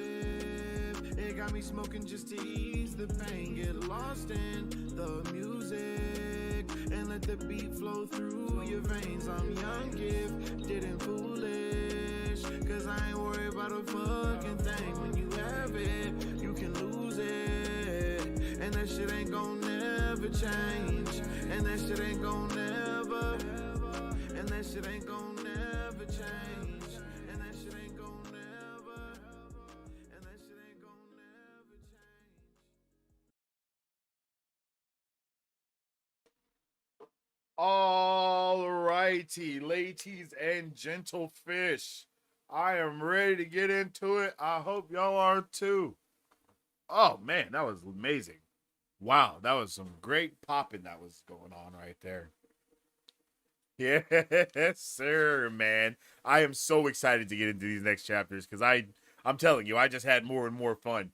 It got me smoking just to ease the pain. Get lost in the music and let the beat flow through your veins. I'm young, gifted and foolish, cause I ain't worried about a fucking thing. When you have it, you can lose it, and that shit ain't gon' never change. And that shit ain't gon' never, and that shit ain't gon' never change. And that shit ain't gon' never, and that shit ain't gon' never change. All righty, ladies and gentle fish. I am ready to get into it. I hope y'all are too. Oh man, that was amazing. Wow, that was some great popping that was going on right there. Yes, sir, man. I am so excited to get into these next chapters because I'm telling you, I just had more and more fun.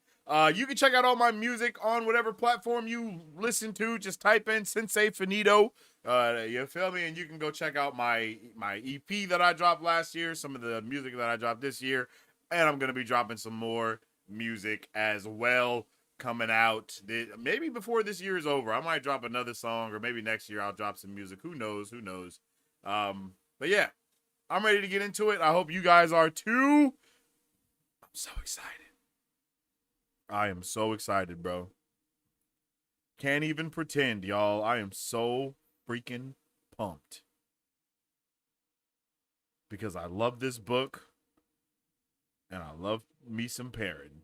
You can check out all my music on whatever platform you listen to. Just type in Sensei Finito. You feel me? And you can go check out my EP that I dropped last year, some of the music that I dropped this year, and I'm gonna be dropping some more music as well coming out. Maybe before this year is over, I might drop another song, or maybe next year I'll drop some music. Who knows? Who knows? But yeah, I'm ready to get into it. I hope you guys are too. I'm so excited. I am so excited, bro. Can't even pretend, y'all. I am so freaking pumped. Because I love this book. And I love me some Perrin.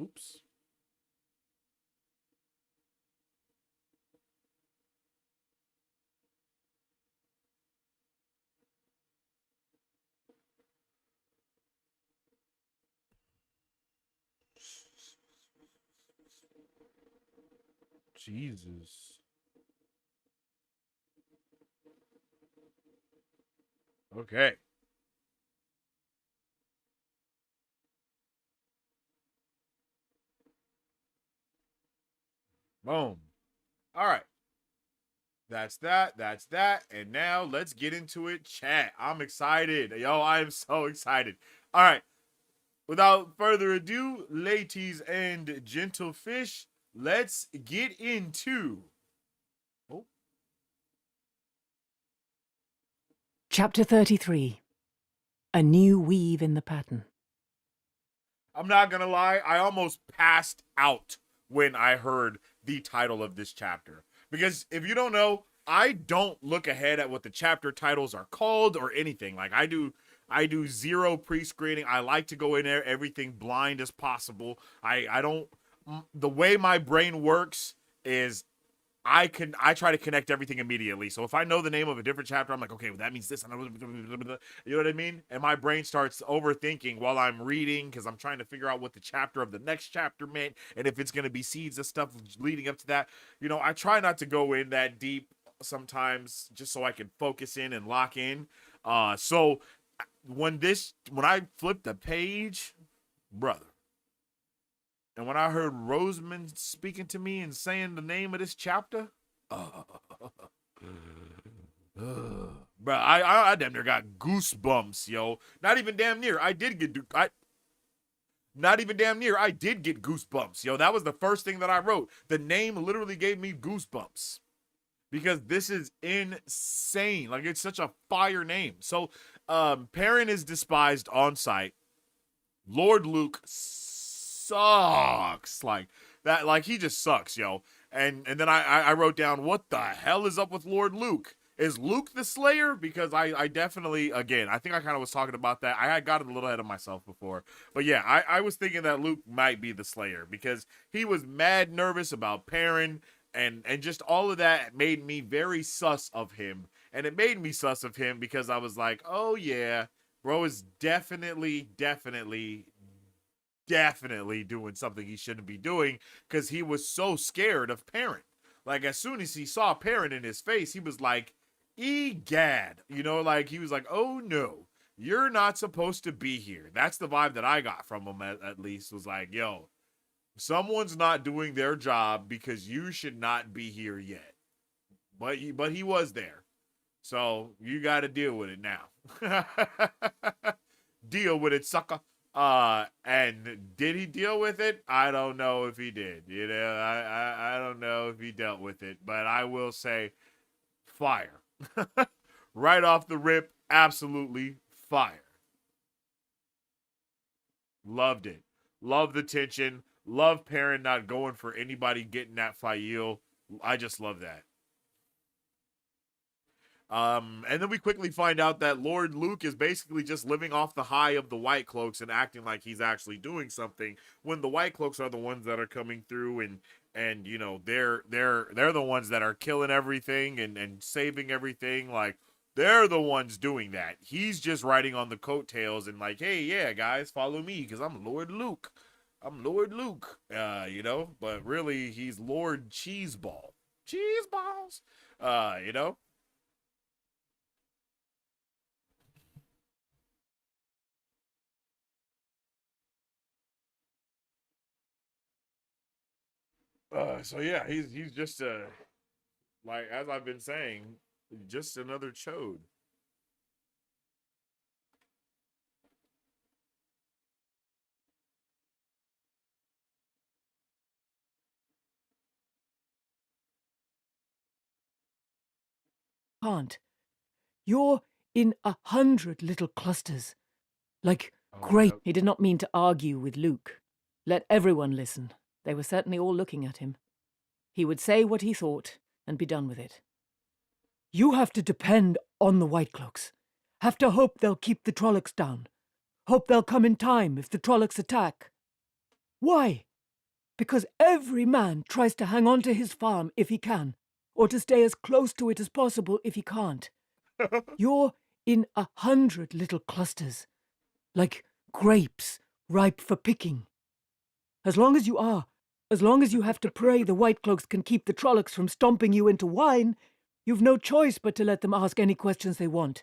Oops. Jesus. Okay. Boom. All right. That's that. That's that. And now let's get into it. Chat. I'm excited. Yo, I am so excited. All right. Without further ado, ladies and gentle fish, let's get into. Oh, Chapter 33. A new weave in the pattern. I'm not gonna lie, I almost passed out when I heard the title of this chapter. Because if you don't know, I don't look ahead at what the chapter titles are called or anything. Like I do zero pre-screening. I like to go in there everything blind as possible. I don't the way my brain works is I try to connect everything immediately. So if I know the name of a different chapter, I'm like, okay, well, that means this. You know what I mean? And my brain starts overthinking while I'm reading because I'm trying to figure out what the chapter of the next chapter meant and if it's going to be seeds of stuff leading up to that. You know, I try not to go in that deep sometimes just so I can focus in and lock in. So when I flipped the page, brother, and when I heard Rosamund speaking to me and saying the name of this chapter, bro, I damn near got goosebumps, yo. Not even damn near. Not even damn near. I did get goosebumps, yo. That was the first thing that I wrote. The name literally gave me goosebumps because this is insane. Like it's such a fire name. So, Perrin is despised on sight. Lord Luke sucks like that, like he just sucks, yo. And then I wrote down, what the hell is up with Lord Luke? Is Luke the Slayer? Because I definitely, again, I think I kind of was talking about that. I had gotten a little ahead of myself before, but yeah, I was thinking that Luke might be the Slayer because he was mad nervous about Perrin, and just all of that made me very sus of him. And it made me sus of him because I was like, oh yeah, bro is definitely doing something he shouldn't be doing because he was so scared of Perrin. Like as soon as he saw Perrin in his face, he was like, egad, you know, like he was like, oh no, you're not supposed to be here. That's the vibe that I got from him, at least, was like, yo, someone's not doing their job because you should not be here yet. But he was there. So you got to deal with it now. Deal with it, sucker. And did he deal with it? I don't know if he did. You know, I don't know if he dealt with it, but I will say fire. Right off the rip, absolutely fire. Loved it. Love the tension. Love Perrin not going for anybody getting that Fail. I just love that. And then we quickly find out that Lord Luke is basically just living off the high of the White Cloaks and acting like he's actually doing something when the White Cloaks are the ones that are coming through and you know, they're the ones that are killing everything and saving everything. Like they're the ones doing that. He's just riding on the coattails and like, hey, yeah, guys, follow me because I'm Lord Luke. I'm Lord Luke, you know, but really he's Lord Cheeseball. Cheeseballs, you know. So yeah, he's just like as I've been saying, just another chode. Can't. You're in 100 little clusters. Like, Oh, great. yep. He did not mean to argue with Luke. Let everyone listen. They were certainly all looking at him. He would say what he thought and be done with it. You have to depend on the White Cloaks. Have to hope they'll keep the Trollocs down. Hope they'll come in time if the Trollocs attack. Why? Because every man tries to hang on to his farm if he can, or to stay as close to it as possible if he can't. You're in 100 little clusters, like grapes ripe for picking. As long as you are, As long as you have to pray the White Cloaks can keep the Trollocs from stomping you into wine, you've no choice but to let them ask any questions they want.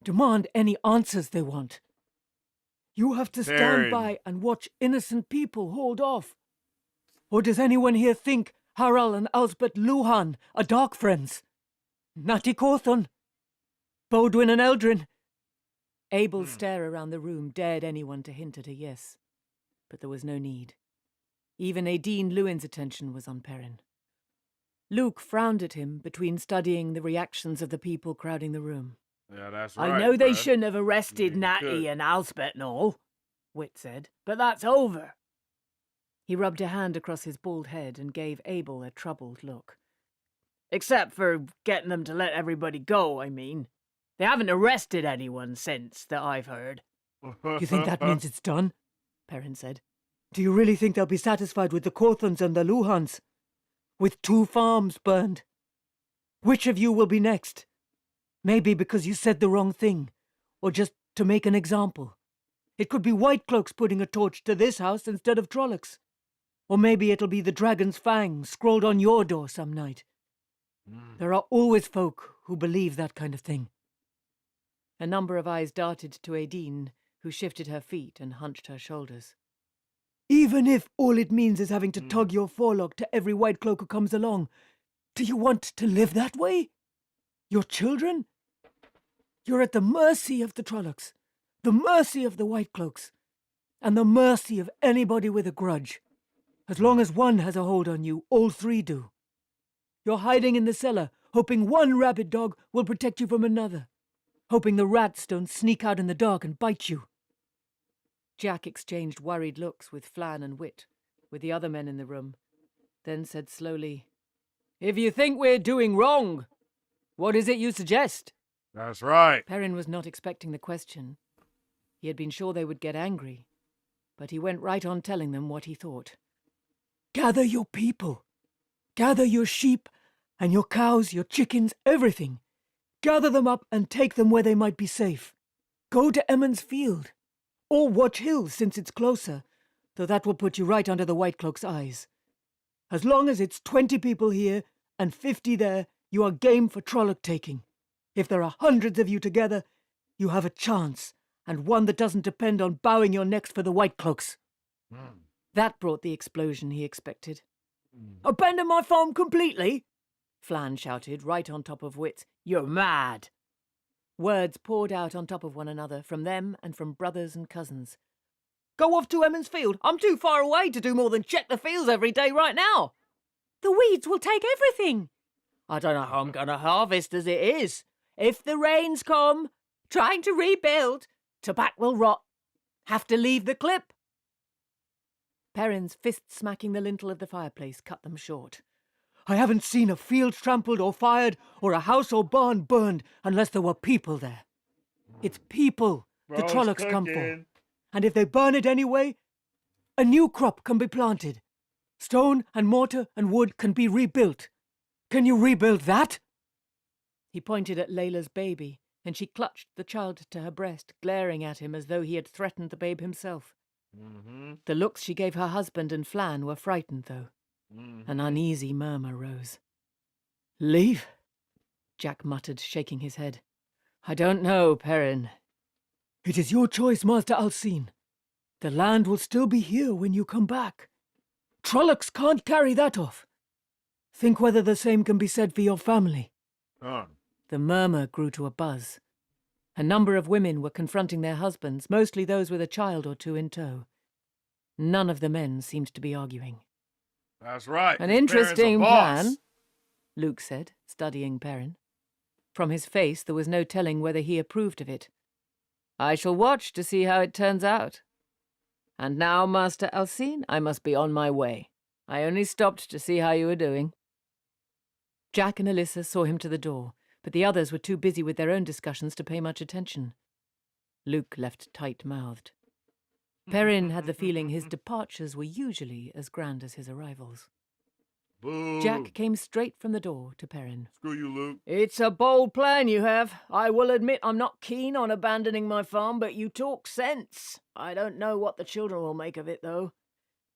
Demand any answers they want. You have to stand Perrin. by and watch innocent people hauled off. Or does anyone here think Harald and Elsbeth Luhan are dark friends? Natty Cawthon? Bodwin and Eldrin? Abel's stare around the room dared anyone to hint at a yes. But there was no need. Even Aideen Lewin's attention was on Perrin. Luke frowned at him between studying the reactions of the people crowding the room. Yeah, that's right. I know they bruh. shouldn't have arrested Yeah, Natty good. and Alspet and all, Wit said, but that's over. He rubbed a hand across his bald head and gave Abel a troubled look. Except for getting them to let everybody go, I mean. They haven't arrested anyone since, that I've heard. You think that means it's done? Perrin said. Do you really think they'll be satisfied with the Cawthons and the Luhans? With 2 farms burned? Which of you will be next? Maybe because you said the wrong thing, or just to make an example. It could be White Cloaks putting a torch to this house instead of Trollocs. Or maybe it'll be the Dragon's Fang scrawled on your door some night. There are always folk who believe that kind of thing. A number of eyes darted to Aideen, who shifted her feet and hunched her shoulders. Even if all it means is having to tug your forelock to every White Cloak who comes along, do you want to live that way? Your children? You're at the mercy of the Trollocs, the mercy of the White Cloaks, and the mercy of anybody with a grudge. As long as one has a hold on you, all 3 do. You're hiding in the cellar, hoping one rabid dog will protect you from another, hoping the rats don't sneak out in the dark and bite you. Jack exchanged worried looks with Flann and Wit, with the other men in the room, then said slowly, If you think we're doing wrong, what is it you suggest? That's right. Perrin was not expecting the question. He had been sure they would get angry, but he went right on telling them what he thought. Gather your people. Gather your sheep and your cows, your chickens, everything. Gather them up and take them where they might be safe. Go to Emmons Field. Or Watch Hill, since it's closer, though that will put you right under the White Cloak's eyes. As long as it's 20 people here and 50 there, you are game for Trolloc taking. If there are hundreds of you together, you have a chance, and one that doesn't depend on bowing your necks for the White Cloaks. That brought the explosion he expected. Abandon my farm completely? Flann shouted, right on top of Wit. You're mad. Words poured out on top of one another, from them and from brothers and cousins. Go off to Emmons Field. I'm too far away to do more than check the fields every day right now. The weeds will take everything. I don't know how I'm going to harvest as it is. If the rains come, trying to rebuild, tobacco will rot. Have to leave the clip. Perrin's fist smacking the lintel of the fireplace cut them short. I haven't seen a field trampled or fired or a house or barn burned unless there were people there. It's people the Bro's Trollocs come for. cooking. And if they burn it anyway, a new crop can be planted. Stone and mortar and wood can be rebuilt. Can you rebuild that? He pointed at Layla's baby, and she clutched the child to her breast, glaring at him as though he had threatened the babe himself. The looks she gave her husband and Flann were frightened, though. An uneasy murmur rose. Leave? Jack muttered, shaking his head. I don't know, Perrin. It is your choice, Master Alcine. The land will still be here when you come back. Trollocs can't carry that off. Think whether the same can be said for your family. The murmur grew to a buzz. A number of women were confronting their husbands, mostly those with a child or 2 in tow. None of the men seemed to be arguing. That's right. An His parents are interesting boss. plan, Luke said, studying Perrin. From his face there was no telling whether he approved of it. I shall watch to see how it turns out. And now, Master Alcine, I must be on my way. I only stopped to see how you were doing. Jack and Alyssa saw him to the door, but the others were too busy with their own discussions to pay much attention. Luke left tight-mouthed. Perrin had the feeling his departures were usually as grand as his arrivals. Boo. Jack came straight from the door to Perrin. Screw you, Luke. It's a bold plan you have. I will admit I'm not keen on abandoning my farm, but you talk sense. I don't know what the children will make of it, though.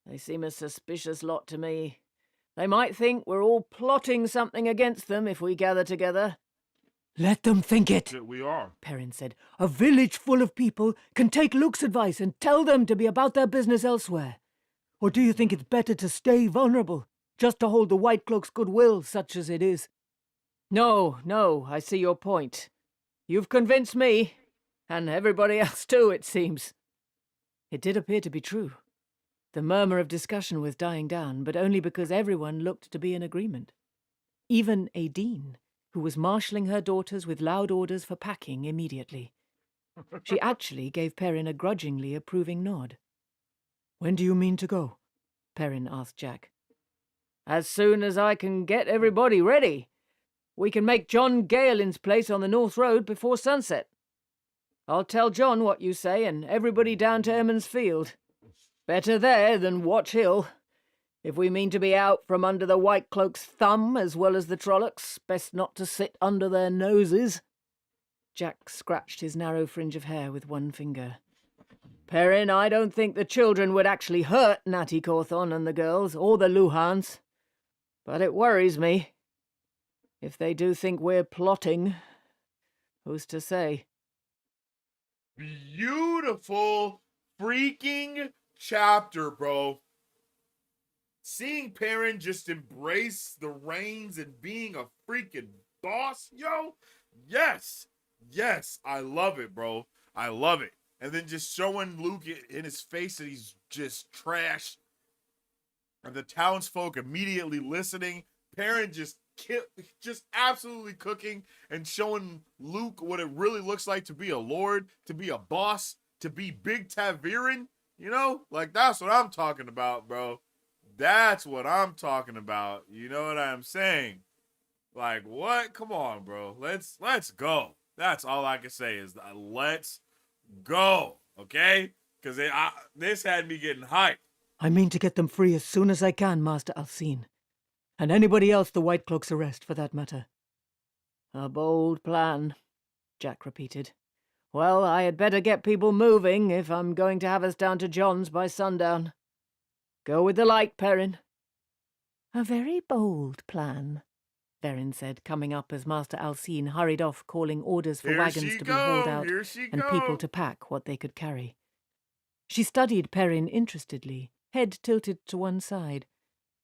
They seem a suspicious lot to me. They might think we're all plotting something against them if we gather together. Let them think it, That we are. Perrin said. A village full of people can take Luke's advice and tell them to be about their business elsewhere. Or do you think it's better to stay vulnerable, just to hold the White Cloak's goodwill, such as it is? No, I see your point. You've convinced me, and everybody else too, it seems. It did appear to be true. The murmur of discussion was dying down, but only because everyone looked to be in agreement. Even Aideen, who was marshalling her daughters with loud orders for packing immediately. She actually gave Perrin a grudgingly approving nod. "When do you mean to go?" Perrin asked Jack. As soon as I can get everybody ready. We can make John Galen's place on the North Road before sunset. I'll tell John what you say and everybody down to Emmons Field. Better there than Watch Hill. If we mean to be out from under the White Cloak's thumb as well as the Trollocs, best not to sit under their noses. Jack scratched his narrow fringe of hair with one finger. Perrin, I don't think the children would actually hurt Natty Cawthon and the girls, or the Luhans. But it worries me. If they do think we're plotting, who's to say? Beautiful freaking chapter, bro. Seeing Perrin just embrace the reins and being a freaking boss, yo. Yes, I love it, bro. I love it. And then just showing Luke in his face that he's just trash. And the townsfolk immediately listening. Perrin just absolutely cooking and showing Luke what it really looks like to be a lord, to be a boss, to be Big Taviran. You know, like that's what I'm talking about, bro. That's what I'm talking about. You know what I'm saying? Like what? Come on, bro. Let's go. That's all I can say is let's go. Okay? Because this had me getting hyped. "I mean to get them free as soon as I can, Master Alcine. And anybody else the White Cloaks arrest, for that matter." A bold plan, Jack repeated. Well, I had better get people moving if I'm going to have us down to John's by sundown. Go with the light, Perrin. "A very bold plan," Perrin said, coming up as Master Alcine hurried off, calling orders for wagons to be hauled out and people to pack what they could carry. She studied Perrin interestedly, head tilted to one side,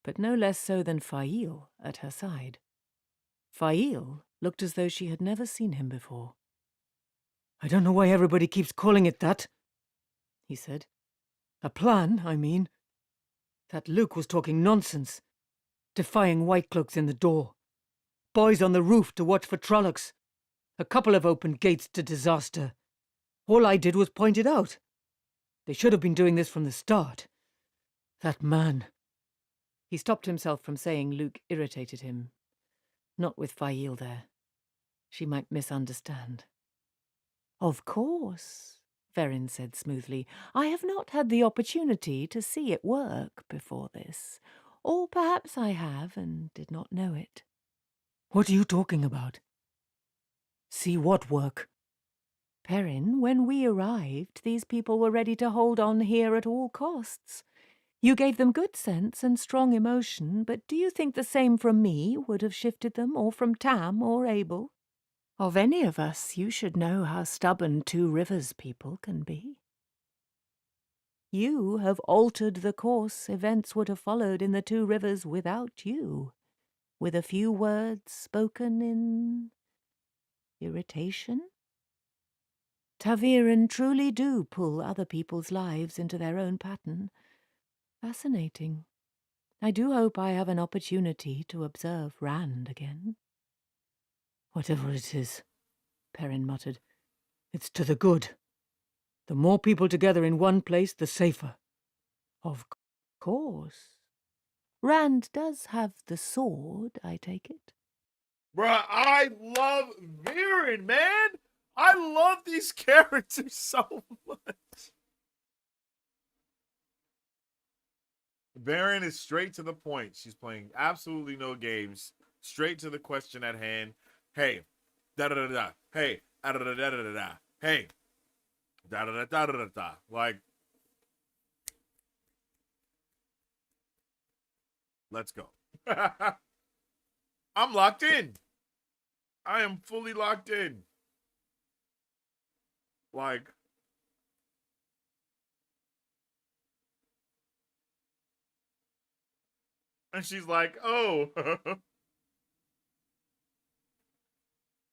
but no less so than Fail at her side. Fail looked as though she had never seen him before. "I don't know why everybody keeps calling it that," he said. "A plan, I mean. That Luke was talking nonsense. Defying White Cloaks in the door. Boys on the roof to watch for Trollocs. A couple of open gates to disaster. All I did was point it out. They should have been doing this from the start. That man." He stopped himself from saying Luke irritated him. Not with Fail there. She might misunderstand. "Of course," Perrin said smoothly. "I have not had the opportunity to see it work before this. Or perhaps I have and did not know it." "What are you talking about? See what work?" "Perrin, when we arrived, these people were ready to hold on here at all costs. You gave them good sense and strong emotion, but do you think the same from me would have shifted them, or from Tam or Abel? Of any of us, you should know how stubborn Two Rivers people can be. You have altered the course events would have followed in the Two Rivers without you, with a few words spoken in irritation. Taviran truly do pull other people's lives into their own pattern. Fascinating. I do hope I have an opportunity to observe Rand again." "Whatever it is," Perrin muttered, "it's to the good. The more people together in one place, the safer." "Of course. Rand does have the sword, I take it?" Bruh, I love Viren, man. I love these characters so much. Viren is straight to the point. She's playing absolutely no games. Straight to the question at hand. Hey, da-da-da-da. Hey, da-da-da-da-da-da. Hey, da-da-da-da-da-da. Like, Let's go. I'm locked in. I am fully locked in. Like, and she's like, oh.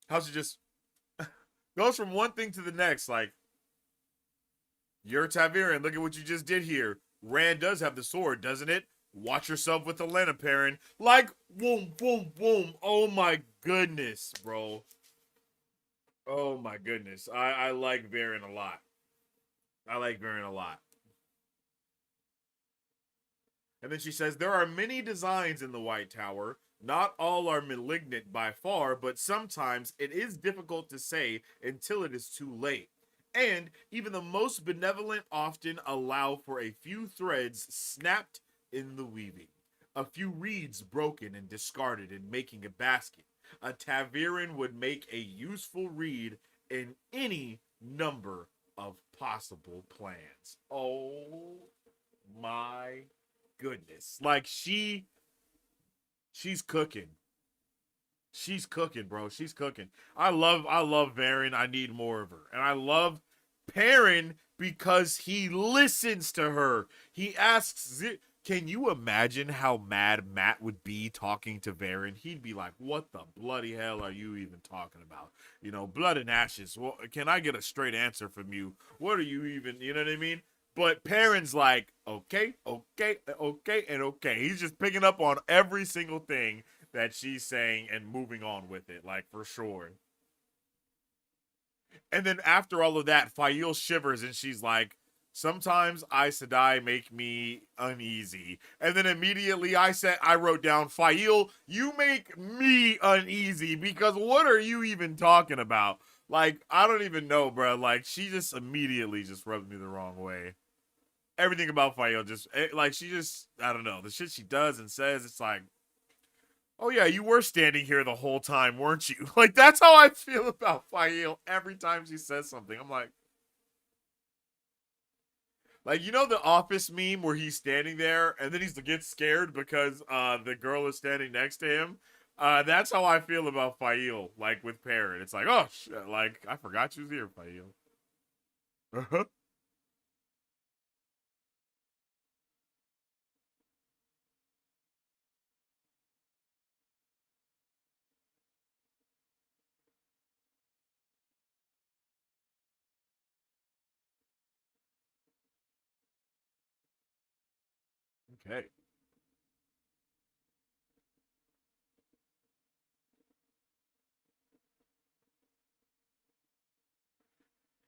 How she just goes from one thing to the next. Like, you're Taviran. Look at what you just did here. Rand does have the sword, doesn't it? Watch yourself with the Lenaparin. Like, boom, boom, boom. Oh my goodness, bro. Oh my goodness. I like Varen a lot. I like Varen a lot. And then she says, there are many designs in the White Tower. Not all are malignant by far, but sometimes it is difficult to say until it is too late. And even the most benevolent often allow for a few threads snapped in the weaving, a few reeds broken and discarded in making a basket. A Taviran would make a useful reed in any number of possible plans. Oh my goodness. Like, she's cooking. She's cooking, bro. She's cooking. I love Varen. I need more of her. And I love Perrin because he listens to her. He asks, can you imagine how mad Matt would be talking to Varen? He'd be like, what the bloody hell are you even talking about? You know, blood and ashes. Well, can I get a straight answer from you? What are you even, you know what I mean? But Perrin's like, okay, okay, okay, and okay. He's just picking up on every single thing that she's saying and moving on with it, like, for sure. And then after all of that, Fail shivers and she's like, sometimes Aes Sedai make me uneasy. And then immediately I wrote down, Fail, you make me uneasy because what are you even talking about? Like, I don't even know, bro. Like, she just immediately just rubbed me the wrong way. Everything about Fail just, like, she just, I don't know. The shit she does and says, it's like, oh yeah, you were standing here the whole time, weren't you? Like, that's how I feel about Fail every time she says something. I'm like, you know the Office meme where he's standing there and then he gets scared because the girl is standing next to him? That's how I feel about Fail, like, with Perrin. It's like, oh, shit, like, I forgot you was here, Fail. Uh-huh. Okay.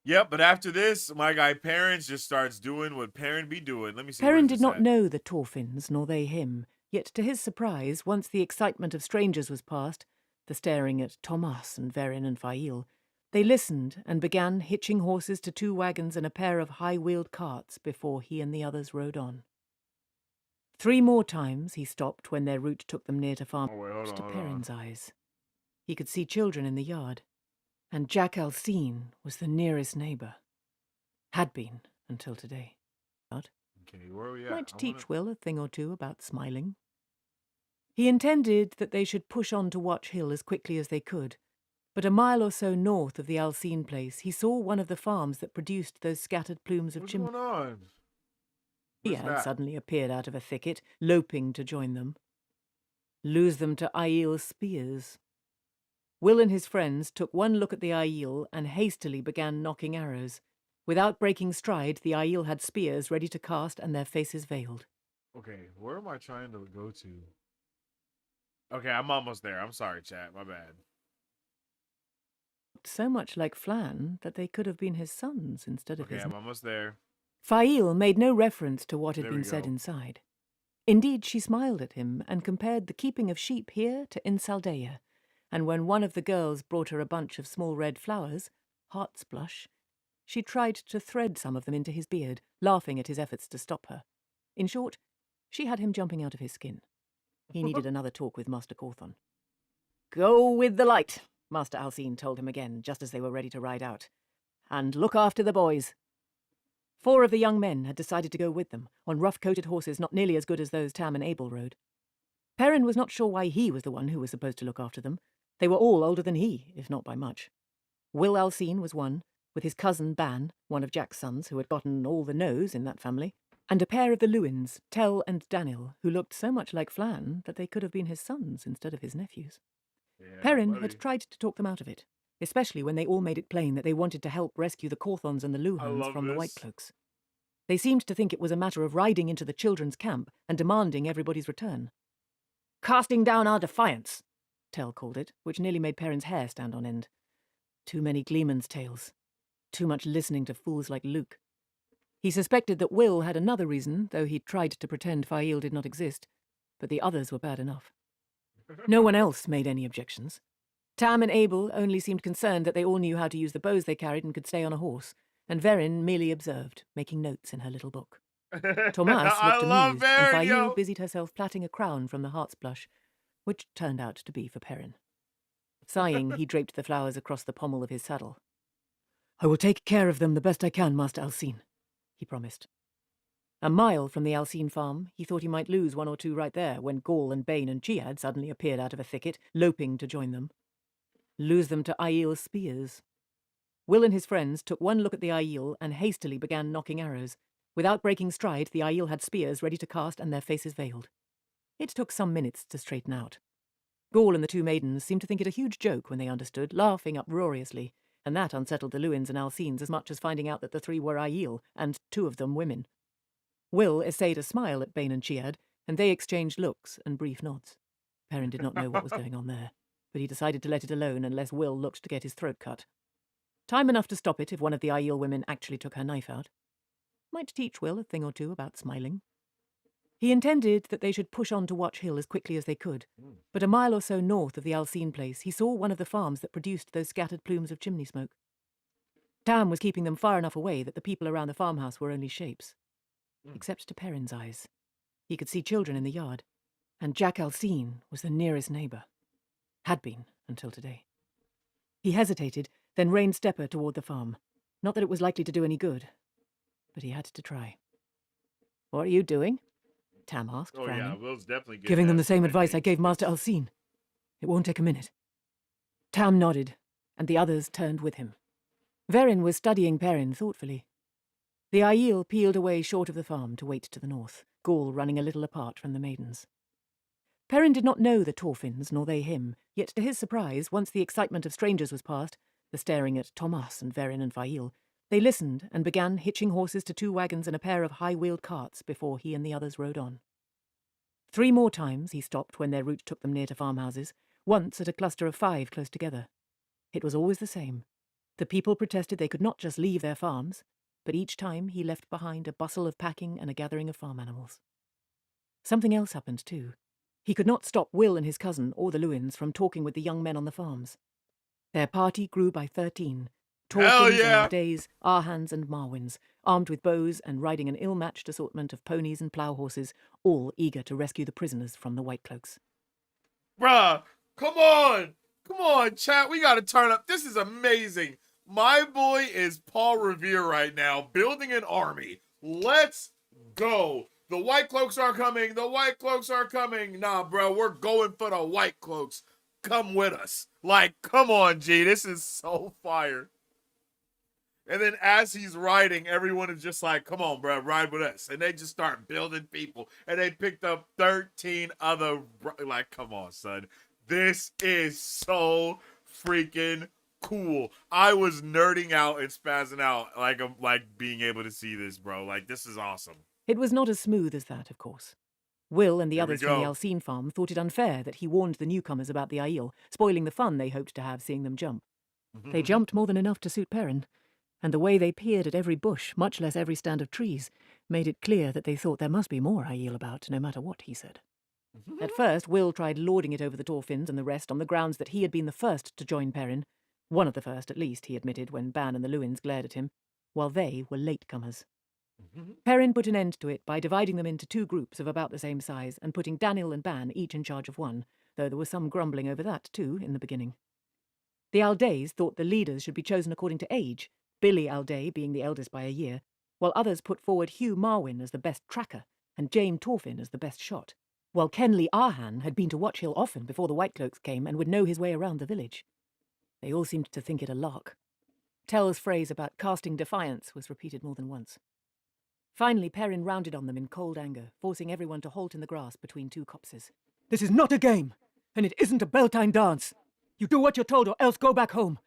Yep, but after this, my guy Perrin just starts doing what Perrin be doing. Let me see. Perrin did not know the Torfins, nor they him, yet to his surprise, once the excitement of strangers was past, the staring at Thomas and Verin and Fail, they listened and began hitching horses to 2 wagons and a pair of high-wheeled carts before he and the others rode on. 3 more times he stopped when their route took them near to farm. To Perrin's eyes. He could see children in the yard, and Jack Alcine was the nearest neighbour. Had been until today. Okay, where are we at? Might teach Will a thing or two about smiling. He intended that they should push on to Watch Hill as quickly as they could, but a mile or so north of the Alcine place he saw one of the farms that produced those scattered plumes of chimney. What's going on? He had suddenly appeared out of a thicket, loping to join them. Lose them to Aiel's spears. Will and his friends took one look at the Aiel and hastily began knocking arrows. Without breaking stride, the Aiel had spears ready to cast and their faces veiled. Okay, where am I trying to go to? Okay, I'm almost there. I'm sorry, chat. My bad. So much like Flan that they could have been his sons instead of his... Okay, I'm almost there. Fail made no reference to what had been said inside. Indeed, she smiled at him and compared the keeping of sheep here to in Saldaea, and when one of the girls brought her a bunch of small red flowers, heart's blush, she tried to thread some of them into his beard, laughing at his efforts to stop her. In short, she had him jumping out of his skin. He needed another talk with Master Cawthon. Go with the light, Master Alcine told him again, just as they were ready to ride out. And look after the boys. 4 of the young men had decided to go with them, on rough-coated horses not nearly as good as those Tam and Abel rode. Perrin was not sure why he was the one who was supposed to look after them. They were all older than he, if not by much. Will Alcine was one, with his cousin Ban, one of Jack's sons who had gotten all the nose in that family, and a pair of the Lewins, Tell and Daniel, who looked so much like Flan that they could have been his sons instead of his nephews. Yeah, Perrin buddy. had tried to talk them out of it, especially when they all made it plain that they wanted to help rescue the Cawthons and the Luhans love from the this. White Cloaks. They seemed to think it was a matter of riding into the children's camp and demanding everybody's return. Casting down our defiance, Tell called it, which nearly made Perrin's hair stand on end. Too many gleeman's tales. Too much listening to fools like Luke. He suspected that Will had another reason, though he'd tried to pretend Fail did not exist, but the others were bad enough. No one else made any objections. Tam and Abel only seemed concerned that they all knew how to use the bows they carried and could stay on a horse, and Verin merely observed, making notes in her little book. Tomas I looked love amused, and Verin, Fail yo. busied herself plaiting a crown from the heart's blush, which turned out to be for Perrin. Sighing, he draped the flowers across the pommel of his saddle. "I will take care of them the best I can, Master Alcine," he promised. A mile from the Alcine farm, he thought he might lose one or two right there when Gaul and Bane and Chiad suddenly appeared out of a thicket, loping to join them. Lose them to Aiel's spears. Will and his friends took one look at the Aiel and hastily began knocking arrows. Without breaking stride, the Aiel had spears ready to cast and their faces veiled. It took some minutes to straighten out. Gaul and the two maidens seemed to think it a huge joke when they understood, laughing uproariously, and that unsettled the Lewins and Alcines as much as finding out that the three were Aiel, and two of them women. Will essayed a smile at Bane and Chiad, and they exchanged looks and brief nods. Perrin did not know what was going on there, but he decided to let it alone unless Will looked to get his throat cut. Time enough to stop it if one of the Aiel women actually took her knife out. Might teach Will a thing or two about smiling. He intended that they should push on to Watch Hill as quickly as they could, but a mile or so north of the Alcine place he saw one of the farms that produced those scattered plumes of chimney smoke. Tam was keeping them far enough away that the people around the farmhouse were only shapes. Except to Perrin's eyes. He could see children in the yard, and Jack Alcine was the nearest neighbour. Had been, until today. He hesitated, then reined Stepper toward the farm. Not that it was likely to do any good, but he had to try. "What are you doing?" Tam asked, Oh frowning. yeah, Will's definitely "Giving them that the same red advice I ink. gave Master Alcine. It won't take a minute." Tam nodded, and the others turned with him. Verin was studying Perrin thoughtfully. The Aiel peeled away short of the farm to wait to the north, Gaul running a little apart from the maidens. Perrin did not know the Torfins, nor they him, yet to his surprise, once the excitement of strangers was past, the staring at Tomas and Verin and Fail, they listened and began hitching horses to two wagons and a pair of high-wheeled carts before he and the others rode on. 3 more times he stopped when their route took them near to farmhouses, once at a cluster of 5 close together. It was always the same. The people protested they could not just leave their farms, but each time he left behind a bustle of packing and a gathering of farm animals. Something else happened, too. He could not stop Will and his cousin, or the Lewins, from talking with the young men on the farms. Their party grew by 13. Hell Torfins, yeah! Aldays, Arhans and Marwins, armed with bows and riding an ill-matched assortment of ponies and plough horses, all eager to rescue the prisoners from the White Cloaks. Bruh, come on, chat. We gotta turn up. This is amazing. My boy is Paul Revere right now, building an army. Let's go. The White Cloaks are coming. The White Cloaks are coming. Nah, bro, we're going for the White Cloaks. Come with us. Like, come on, G. This is so fire. And then as he's riding, everyone is just like, come on, bro, ride with us. And they just start building people. And they picked up 13 other, like, come on, son. This is so freaking cool. I was nerding out and spazzing out like I'm like being able to see this, bro. Like, this is awesome. It was not as smooth as that, of course. Will and the Here we others from the go. Alcine farm thought it unfair that he warned the newcomers about the Aiel, spoiling the fun they hoped to have seeing them jump. They jumped more than enough to suit Perrin, and the way they peered at every bush, much less every stand of trees, made it clear that they thought there must be more Aiel about, no matter what he said. At first, Will tried lording it over the Torfins and the rest on the grounds that he had been the first to join Perrin, one of the first at least, he admitted when Ban and the Lewins glared at him, while they were latecomers. Perrin put an end to it by dividing them into 2 groups of about the same size and putting Daniel and Ban each in charge of one, though there was some grumbling over that too in the beginning. The Aldays thought the leaders should be chosen according to age, Billy Alday being the eldest by a year, while others put forward Hugh Marwin as the best tracker and James Torfin as the best shot. while Kenley Arhan had been to Watch Hill often before the Whitecloaks came and would know his way around the village. They all seemed to think it a lark. Tell's phrase about casting defiance was repeated more than once. Finally, Perrin rounded on them in cold anger, forcing everyone to halt in the grass between two copses. "This is not a game, and it isn't a Beltane dance. You do what you're told or else go back home.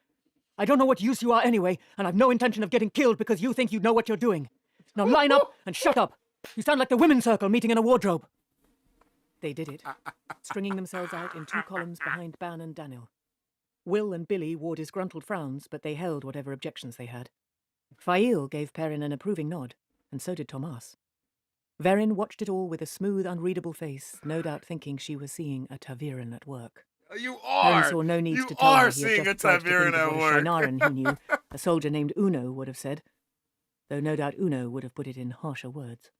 I don't know what use you are anyway, and I've no intention of getting killed because you think you know what you're doing. Now line up and shut up. You sound like the women's circle meeting in a wardrobe." They did it, stringing themselves out in two columns behind Ban and Daniel. Will and Billy wore disgruntled frowns, but they held whatever objections they had. Fail gave Perrin an approving nod, and so did Tomas. Verin watched it all with a smooth, unreadable face, no doubt thinking she was seeing a Taviran at work. You Perrin are. saw no need You to tell her are he had seeing a just tried to Taviran think of at what a work. Shinaran he knew, a soldier named Uno would have said, though no doubt Uno would have put it in harsher words.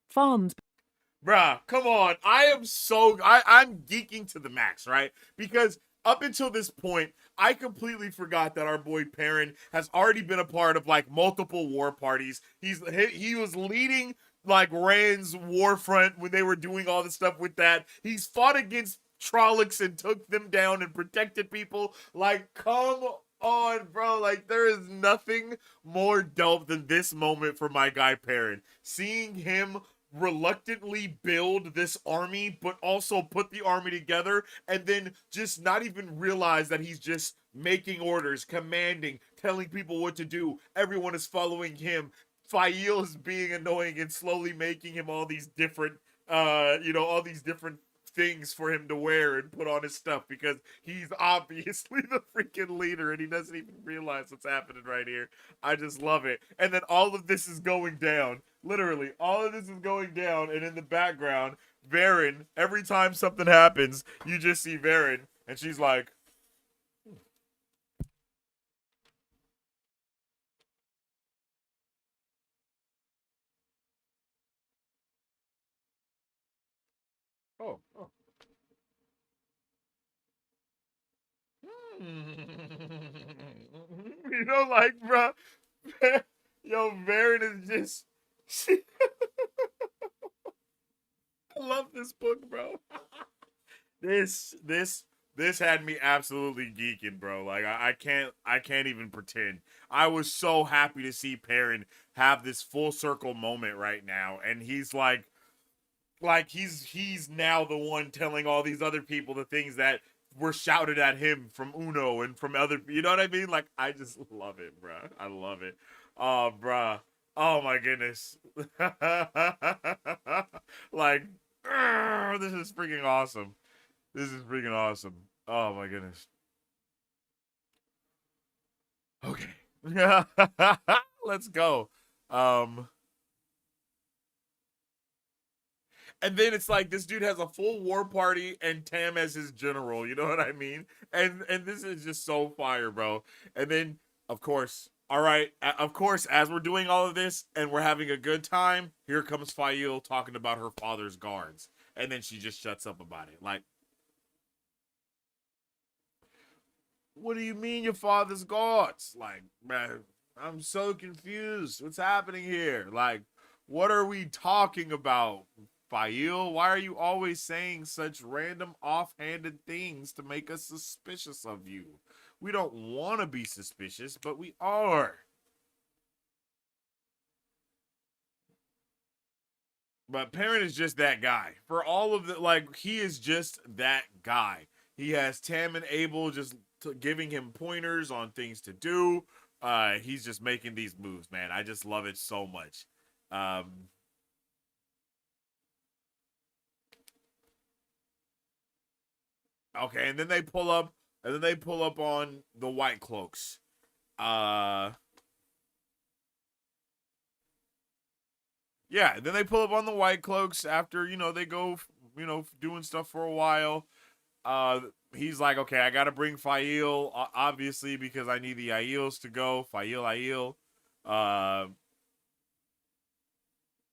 Farms. Bruh, come on. I'm geeking to the max, right? Because up until this point, I completely forgot that our boy Perrin has already been a part of like multiple war parties. He was leading like Rand's war front when they were doing all the stuff with that. He's fought against Trollocs and took them down and protected people. Like, come on, bro. Like, there is nothing more dope than this moment for my guy Perrin. Seeing him reluctantly build this army, but also put the army together, and then just not even realize that he's just making orders, commanding, telling people what to do. Everyone is following him. Fail is being annoying and slowly making him all these different, all these different things for him to wear and put on his stuff because he's obviously the freaking leader and he doesn't even realize what's happening right here. I just love it. And then all of this is going down. Literally, all of this is going down, and in the background, Verin, every time something happens, you just see Verin, and she's like, oh. You know, like, bro, yo, Verin is just, I love this book, bro. This had me absolutely geeking, bro. Like I can't even pretend. I was so happy to see Perrin have this full circle moment right now, and he's like he's now the one telling all these other people the things that were shouted at him from Uno and from other, you know what I mean? Like, I just love it, bro. I love it. Oh, bro. Oh my goodness. Like, this is freaking awesome. This is freaking awesome. Oh my goodness. Okay. Let's go. And then it's like this dude has a full war party and Tam as his general, you know what I mean? And this is just so fire, bro. And then, of course, all right, of course, as we're doing all of this and we're having a good time, here comes Fail talking about her father's guards. And then she just shuts up about it. Like, what do you mean your father's guards? Like, man, I'm so confused. What's happening here? Like, what are we talking about? Fail, why are you always saying such random offhanded things to make us suspicious of you? We don't want to be suspicious, but we are. But Perrin is just that guy. For all of the, like, he is just that guy. He has Tam and Abel just giving him pointers on things to do. He's just making these moves, man. I just love it so much. Okay, and then they pull up, on the White Cloaks. Yeah, then they pull up on the White Cloaks after, they go, doing stuff for a while. He's like, okay, I gotta bring Fail, obviously, because I need the Aiels to go. Fail.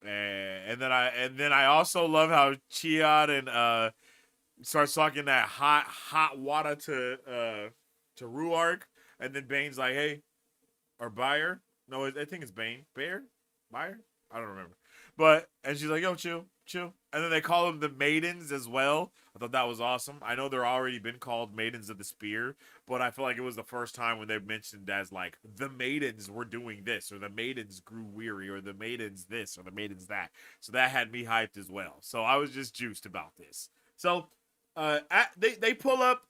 And then I also love how Chiad and starts talking that hot water to Ruark, and then Bane's like, hey, or Bayer? No, I think it's Bane. Bayer? I don't remember. And she's like, yo, chill. chill. And then they call them the Maidens as well. I thought that was awesome. I know they're already been called Maidens of the Spear, but I feel like it was the first time when they mentioned as like the Maidens were doing this, or the Maidens grew weary, or the Maidens this, or the Maidens that. So that had me hyped as well. So I was just juiced about this. So they pull up.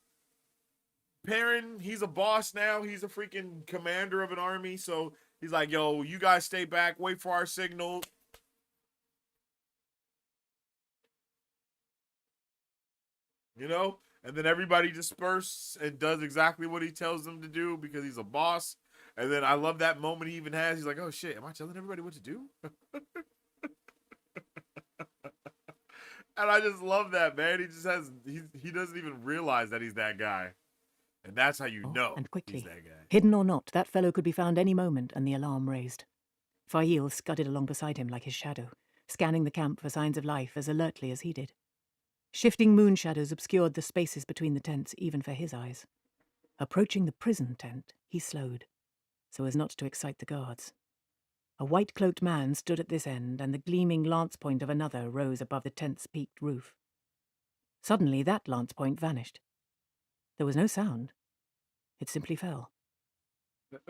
Perrin, he's a boss now. He's a freaking commander of an army. So he's like, yo, you guys stay back, wait for our signal. You know? And then everybody disperses and does exactly what he tells them to do because he's a boss. And then I love that moment he even has. He's like, oh shit, am I telling everybody what to do? And I just love that, man. He just has, he doesn't even realize that he's that guy. And that's how you know and quickly, he's that guy. hidden or not, that fellow could be found any moment and the alarm raised. Fail scudded along beside him like his shadow, scanning the camp for signs of life as alertly as he did. Shifting moon shadows obscured the spaces between the tents even for his eyes. Approaching the prison tent, he slowed, so as not to excite the guards. A white-cloaked man stood at this end, and the gleaming lance point of another rose above the tent's peaked roof. Suddenly that lance point vanished. There was no sound. It simply fell.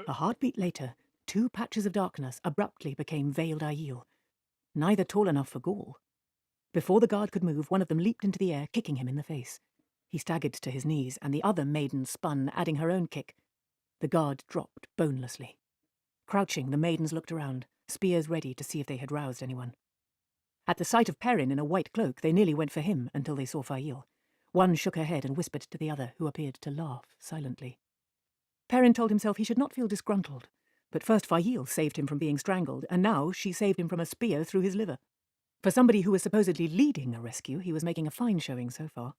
A heartbeat later, two patches of darkness abruptly became veiled Aiel, neither tall enough for Gaul. Before the guard could move, one of them leaped into the air, kicking him in the face. He staggered to his knees, and the other maiden spun, adding her own kick. The guard dropped bonelessly. Crouching, the maidens looked around, spears ready to see if they had roused anyone. At the sight of Perrin in a white cloak, they nearly went for him until they saw Fail. One shook her head and whispered to the other, who appeared to laugh silently. Perrin told himself he should not feel disgruntled, but first Fail saved him from being strangled, and now she saved him from a spear through his liver. For somebody who was supposedly leading a rescue, he was making a fine showing so far.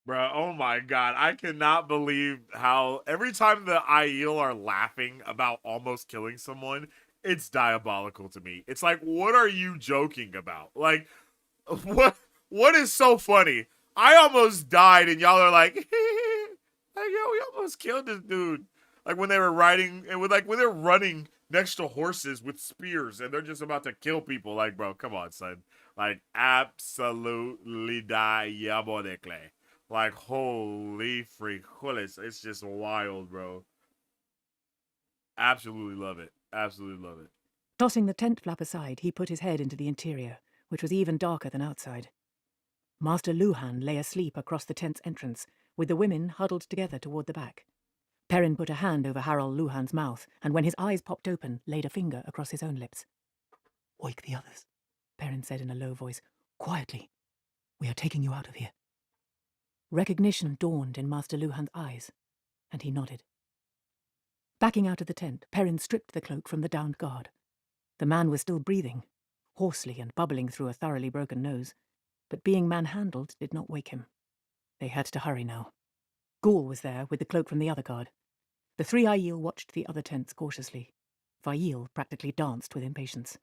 Bro, oh my god, I cannot believe how every time the Aiel are laughing about almost killing someone, it's diabolical to me. It's like, what are you joking about? Like, what is so funny? I almost died and y'all are like, like, yo, we almost killed this dude. Like when they were riding and when they're running next to horses with spears and they're just about to kill people. Like, bro, come on, son. Like, absolutely diabolical. Like, holy frijoles. It's just wild, bro. Absolutely love it. Absolutely love it. Tossing the tent flap aside, he put his head into the interior, which was even darker than outside. Master Luhan lay asleep across the tent's entrance, with the women huddled together toward the back. Perrin put a hand over Harald Luhan's mouth, and when his eyes popped open, laid a finger across his own lips. "Wake the others," Perrin said in a low voice. "Quietly. We are taking you out of here." Recognition dawned in Master Luhan's eyes, and he nodded. Backing out of the tent, Perrin stripped the cloak from the downed guard. The man was still breathing, hoarsely and bubbling through a thoroughly broken nose, but being manhandled did not wake him. They had to hurry now. Gaul was there with the cloak from the other guard. The three Aiel watched the other tents cautiously. Fail practically danced with impatience.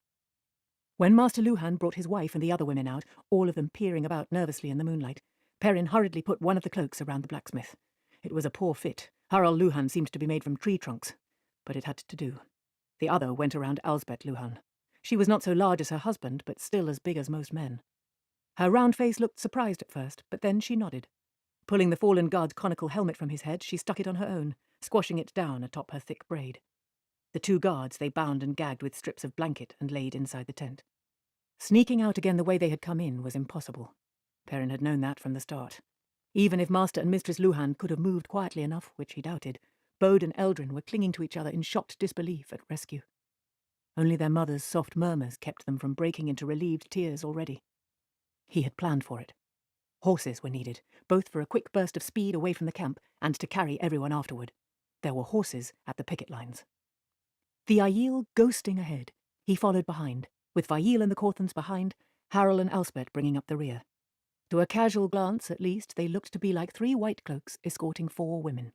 When Master Luhan brought his wife and the other women out, all of them peering about nervously in the moonlight, Perrin hurriedly put one of the cloaks around the blacksmith. It was a poor fit. Harald Luhan seemed to be made from tree trunks, but it had to do. The other went around Elsbeth Luhan. She was not so large as her husband, but still as big as most men. Her round face looked surprised at first, but then she nodded. Pulling the fallen guard's conical helmet from his head, she stuck it on her own, squashing it down atop her thick braid. The two guards they bound and gagged with strips of blanket and laid inside the tent. Sneaking out again the way they had come in was impossible. Perrin had known that from the start. Even if Master and Mistress Luhan could have moved quietly enough, which he doubted, Bode and Eldrin were clinging to each other in shocked disbelief at rescue. Only their mother's soft murmurs kept them from breaking into relieved tears already. He had planned for it. Horses were needed, both for a quick burst of speed away from the camp and to carry everyone afterward. There were horses at the picket lines. The Aiel ghosting ahead, he followed behind, with Fail and the Corthans behind, Harald and Elsbeth bringing up the rear. To a casual glance, at least, they looked to be like three white cloaks escorting four women.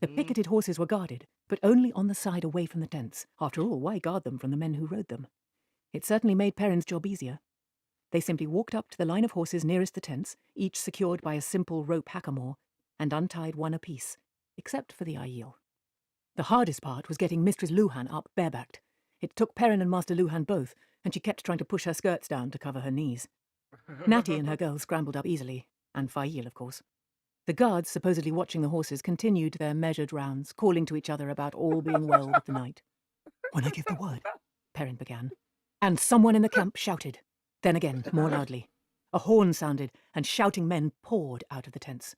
The picketed horses were guarded, but only on the side away from the tents. After all, why guard them from the men who rode them? It certainly made Perrin's job easier. They simply walked up to the line of horses nearest the tents, each secured by a simple rope hackamore, and untied one apiece, except for the Aiel. The hardest part was getting Mistress Luhan up barebacked. It took Perrin and Master Luhan both, and she kept trying to push her skirts down to cover her knees. Natty and her girls scrambled up easily, and Fail, of course. The guards, supposedly watching the horses, continued their measured rounds, calling to each other about all being well with the night. "When I give the word," Perrin began, and someone in the camp shouted. Then again, more loudly. A horn sounded, and shouting men poured out of the tents.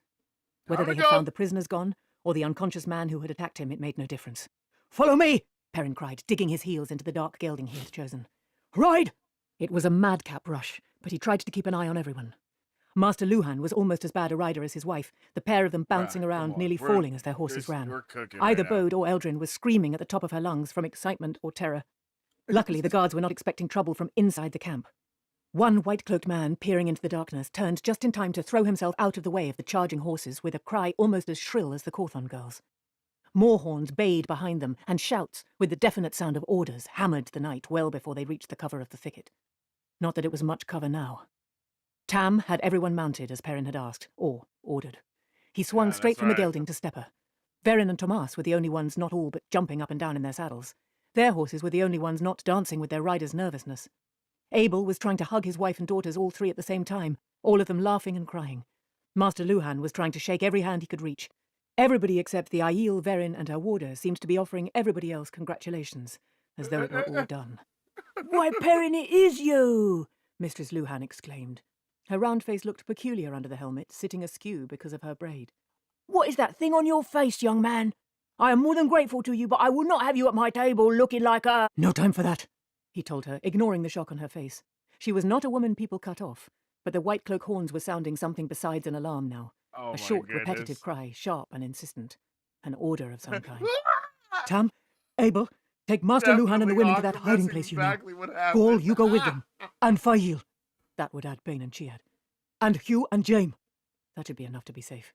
Whether they had found the prisoners gone, or the unconscious man who had attacked him, it made no difference. "Follow me!" Perrin cried, digging his heels into the dark gelding he had chosen. "Ride!" It was a madcap rush, but he tried to keep an eye on everyone. Master Luhan was almost as bad a rider as his wife, the pair of them bouncing around, nearly falling as their horses ran. Either Bode or Eldrin was screaming at the top of her lungs from excitement or terror. Luckily, the guards were not expecting trouble from inside the camp. One white-cloaked man, peering into the darkness, turned just in time to throw himself out of the way of the charging horses with a cry almost as shrill as the Cawthon girls. More horns bayed behind them, and shouts, with the definite sound of orders, hammered the night well before they reached the cover of the thicket. Not that it was much cover now. Tam had everyone mounted as Perrin had asked, or ordered. He swung straight from the gelding to Stepper. Verin and Tomas were the only ones not all but jumping up and down in their saddles. Their horses were the only ones not dancing with their riders' nervousness. Abel was trying to hug his wife and daughters all three at the same time, all of them laughing and crying. Master Luhan was trying to shake every hand he could reach. Everybody except the Aiel, Verin, and her warder seemed to be offering everybody else congratulations, as though it were all done. "Why, Perrin, it is you!" Mistress Luhan exclaimed. Her round face looked peculiar under the helmet, sitting askew because of her braid. "What is that thing on your face, young man? I am more than grateful to you, but I will not have you at my table looking like a—" "No time for that," he told her, ignoring the shock on her face. She was not a woman people cut off, but the white cloak horns were sounding something besides an alarm now. A short, repetitive cry, sharp and insistent. An order of some kind. "Tam, Abel, take Master Luhan and the women to that hiding place you know. Gaul, you go with them. And Fail. That would add Bane and Chiad. And Hugh and Jaime. That should be enough to be safe.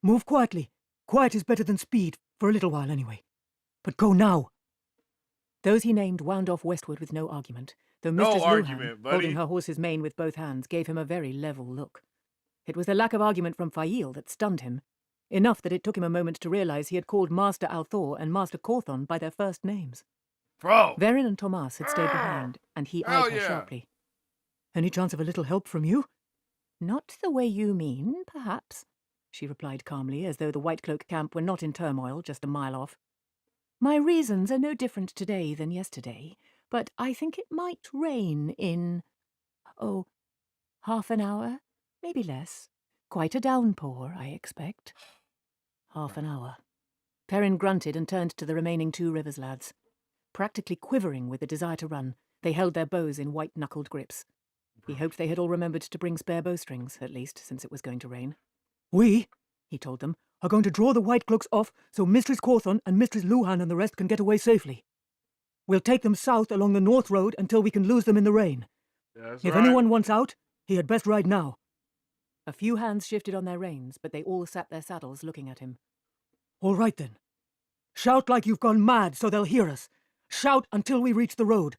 Move quietly. Quiet is better than speed, for a little while anyway. But go now." Those he named wound off westward with no argument, though Mistress Luhan, holding her horse's mane with both hands, gave him a very level look. It was the lack of argument from Fail that stunned him, enough that it took him a moment to realize he had called Master Althor and Master Cawthon by their first names. Bro! Verin and Tomas had stayed behind, and he eyed her sharply. "Any chance of a little help from you?" "Not the way you mean, perhaps," she replied calmly, as though the White Cloak camp were not in turmoil just a mile off. "My reasons are no different today than yesterday, but I think it might rain in, half an hour, maybe less. Quite a downpour, I expect." Half an hour. Perrin grunted and turned to the remaining two Rivers lads. Practically quivering with the desire to run, they held their bows in white-knuckled grips. He hoped they had all remembered to bring spare bowstrings, at least, since it was going to rain. "We," he told them, "are going to draw the White Cloaks off so Mistress Cawthon and Mistress Luhan and the rest can get away safely. We'll take them south along the North Road until we can lose them in the rain. If anyone wants out, he had best ride now." A few hands shifted on their reins, but they all sat their saddles looking at him. "All right, then. Shout like you've gone mad so they'll hear us. Shout until we reach the road."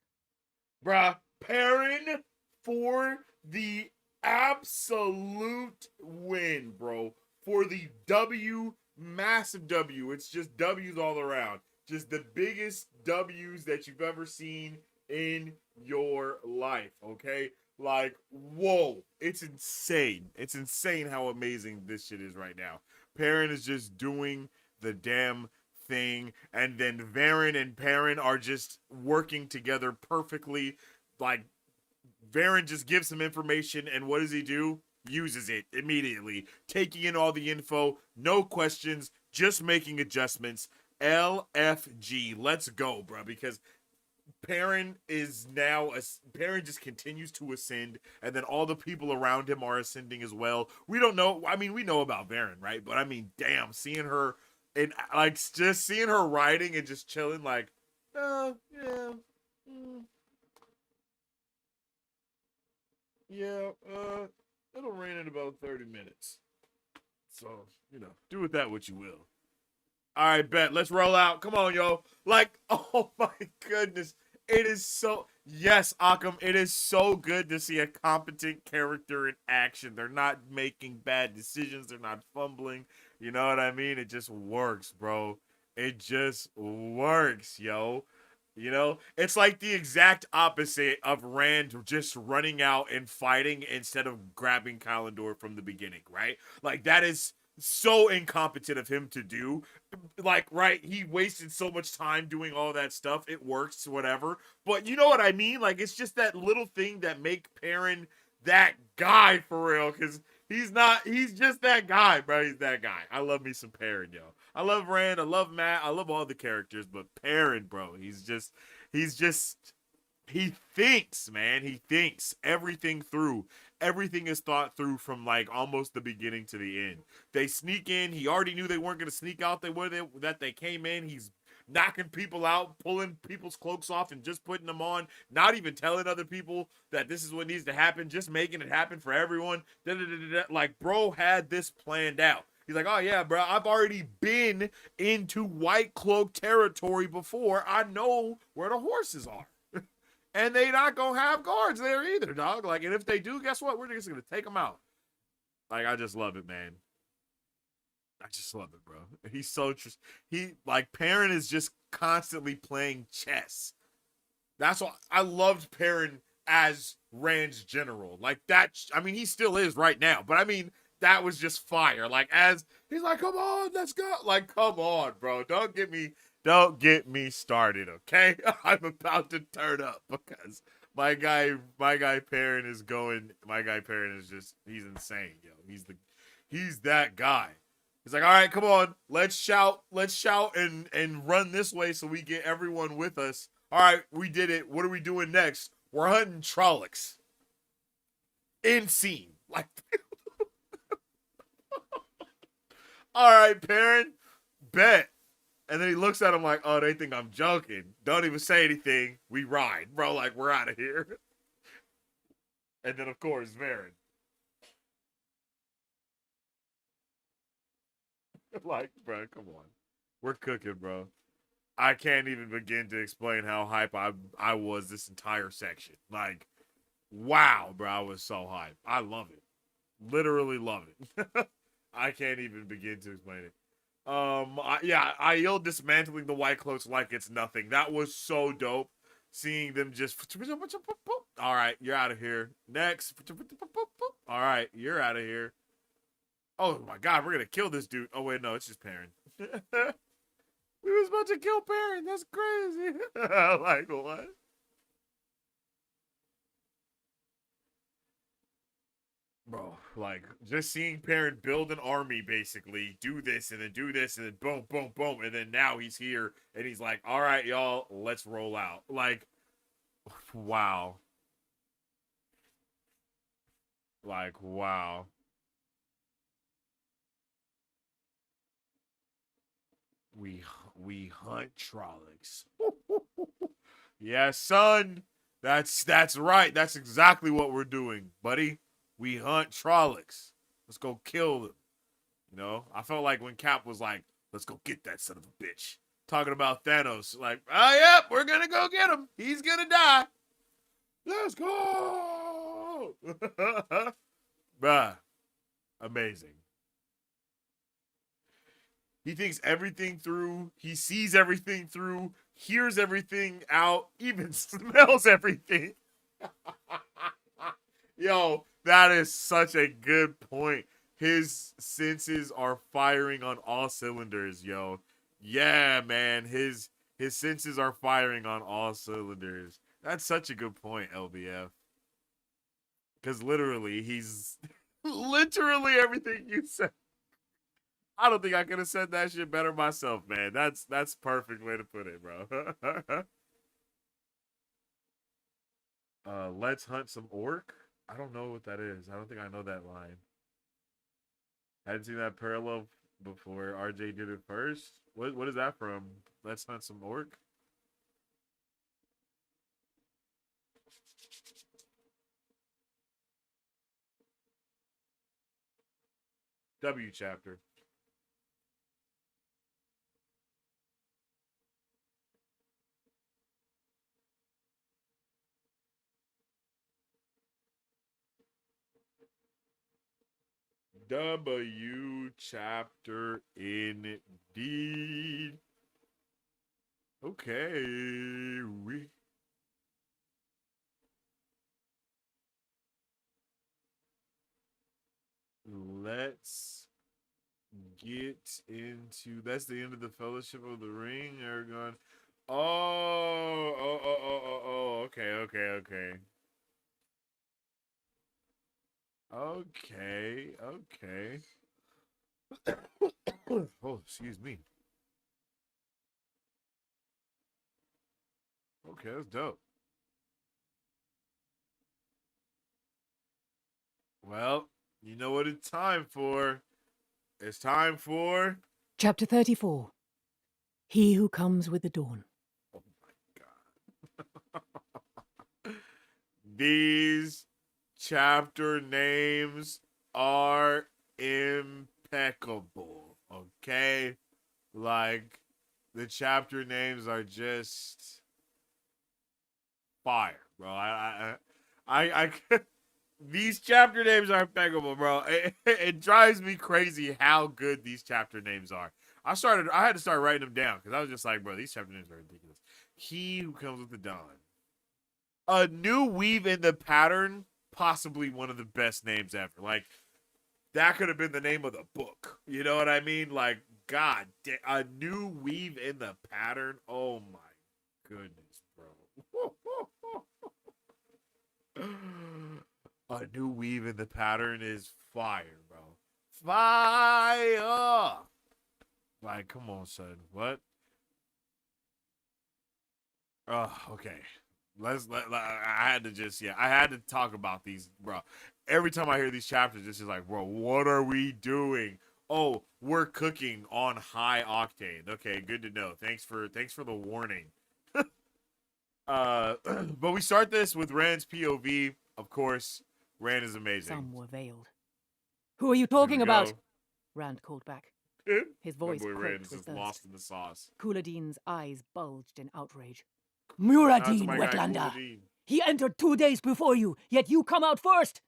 Bruh, Perrin for the absolute win, bro. For the W, massive W. It's just W's all around. Just the biggest W's that you've ever seen in your life, okay? Like, whoa. It's insane. It's insane how amazing this shit is right now. Perrin is just doing the damn thing, and then Verin and Perrin are just working together perfectly. Like, Verin just gives some information, and what does he do? Uses it immediately. Taking in all the info, no questions, just making adjustments. LFG. Let's go, bro, because Perrin is now, Perrin just continues to ascend, and then all the people around him are ascending as well. We don't know, I mean, we know about Verin, right? But I mean, damn, seeing her, and like, just seeing her riding and just chilling, like, it'll rain in about 30 minutes. So, do with that what you will. All right, bet. Let's roll out. Come on, yo. Like, oh my goodness. It is so, yes, Akam, it is so good to see a competent character in action. They're not making bad decisions. They're not fumbling. You know what I mean? It just works, bro. It just works, yo. You know, it's like the exact opposite of Rand just running out and fighting instead of grabbing Kalendor from the beginning, right? Like, that is so incompetent of him to do. Like, right, he wasted so much time doing all that stuff. It works, whatever. But you know what I mean? Like, it's just that little thing that make Perrin that guy for real, because he's just that guy, bro. He's that guy. I love me some Perrin, yo. I love Rand, I love Matt, I love all the characters, but Perrin, bro, he's just he thinks, man. He thinks everything through. Everything is thought through from like almost the beginning to the end. They sneak in. He already knew they weren't gonna sneak out. That they came in. He's knocking people out, pulling people's cloaks off, and just putting them on. Not even telling other people that this is what needs to happen. Just making it happen for everyone. Like, bro had this planned out. He's like, oh yeah, bro, I've already been into White Cloak territory before. I know where the horses are. And they not gonna have guards there either, dog. Like, and if they do, guess what? We're just gonna take them out. Like, I just love it, man. I just love it, bro. He's so like, Perrin is just constantly playing chess. That's why I loved Perrin as Rand's general. Like, that, I mean, he still is right now, but I mean, that was just fire. Like, as he's like, come on, let's go. Like, come on, bro. Don't get me started, okay? I'm about to turn up because my guy Perrin is just, he's insane, yo. He's that guy. He's like, all right, come on, let's shout and run this way so we get everyone with us. All right, we did it. What are we doing next? We're hunting Trollocs. In scene. Like, all right, Perrin, bet. And then he looks at him like, oh, they think I'm joking. Don't even say anything. We ride. Bro, like, we're out of here. And then, of course, Varen. Like, bro, come on. We're cooking, bro. I can't even begin to explain how hype I was this entire section. Like, wow, bro, I was so hype. I love it. Literally love it. I can't even begin to explain it. Aiel dismantling the White Cloaks like it's nothing. That was so dope. Seeing them just, all right, you're out of here. Next, all right, you're out of here. Oh my God, we're gonna kill this dude. Oh wait, no, it's just Perrin. We was about to kill Perrin. That's crazy. Like, what? Bro, like, just seeing Perrin build an army, basically, do this, and then boom, boom, boom, and then now he's here, and he's like, all right, y'all, let's roll out. Like, wow. Like, wow. We hunt Trollocs. Yeah, son. That's right. That's exactly what we're doing, buddy. We hunt Trollocs. Let's go kill them. You know, I felt like when Cap was like, let's go get that son of a bitch. Talking about Thanos, like, oh, yep, we're going to go get him. He's going to die. Let's go. Bruh. Amazing. He thinks everything through. He sees everything through. Hears everything out. Even smells everything. Yo, that is such a good point. His senses are firing on all cylinders, yo. Yeah, man. His senses are firing on all cylinders. That's such a good point, LBF. Because literally, he's literally everything you said. I don't think I could have said that shit better myself, man. That's perfect way to put it, bro. Let's hunt some orc. I don't know what that is. I don't think I know that line. Hadn't seen that parallel before. RJ did it first. What is that from? Let's hunt some orc. W chapter. W chapter indeed. Okay. Let's get into. That's the end of the Fellowship of the Ring. Aragorn. Oh. Okay. Okay. Oh, excuse me. Okay, that's dope. Well, you know what it's time for. It's time for. Chapter 34. He who comes with the dawn. Oh my god. These chapter names are impeccable. Okay? Like, the chapter names are just fire, bro. I these chapter names are impeccable, bro. It drives me crazy how good these chapter names are. I had to start writing them down because I was just like, bro, these chapter names are ridiculous. He who comes with the dawn. A new weave in the pattern, possibly one of the best names ever. Like, that could have been the name of the book. You know what I mean? Like, God, a new weave in the pattern. Oh my goodness, bro. A new weave in the pattern is fire, bro. Fire! Like, come on, son. What? Okay. I had to talk about these, bro. Every time I hear these chapters, it's just like, bro, what are we doing? Oh, we're cooking on high octane. Okay, good to know. Thanks for the warning. But we start this with Rand's POV. Of course, Rand is amazing. Some were veiled. Who are you talking about? Rand called back. His voice My boy Rand is croaked with just thirst. lost in the sauce. Couladin's eyes bulged in outrage. Shout out to Muradin, my guy, Wetlander! Couladin. He entered 2 days before you, yet you come out first!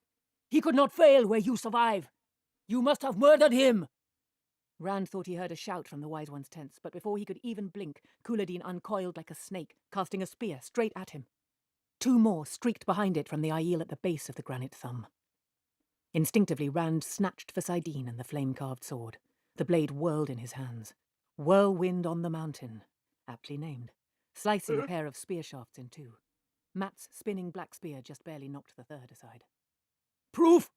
He could not fail where you survive. You must have murdered him! Rand thought he heard a shout from the Wise One's tents, but before he could even blink, Couladin uncoiled like a snake, casting a spear straight at him. 2 more streaked behind it from the Aiel at the base of the granite thumb. Instinctively, Rand snatched for Sidene and the flame-carved sword. The blade whirled in his hands. Whirlwind on the Mountain, aptly named, slicing a pair of spear shafts in 2. Mat's spinning black spear just barely knocked the third aside. Proof!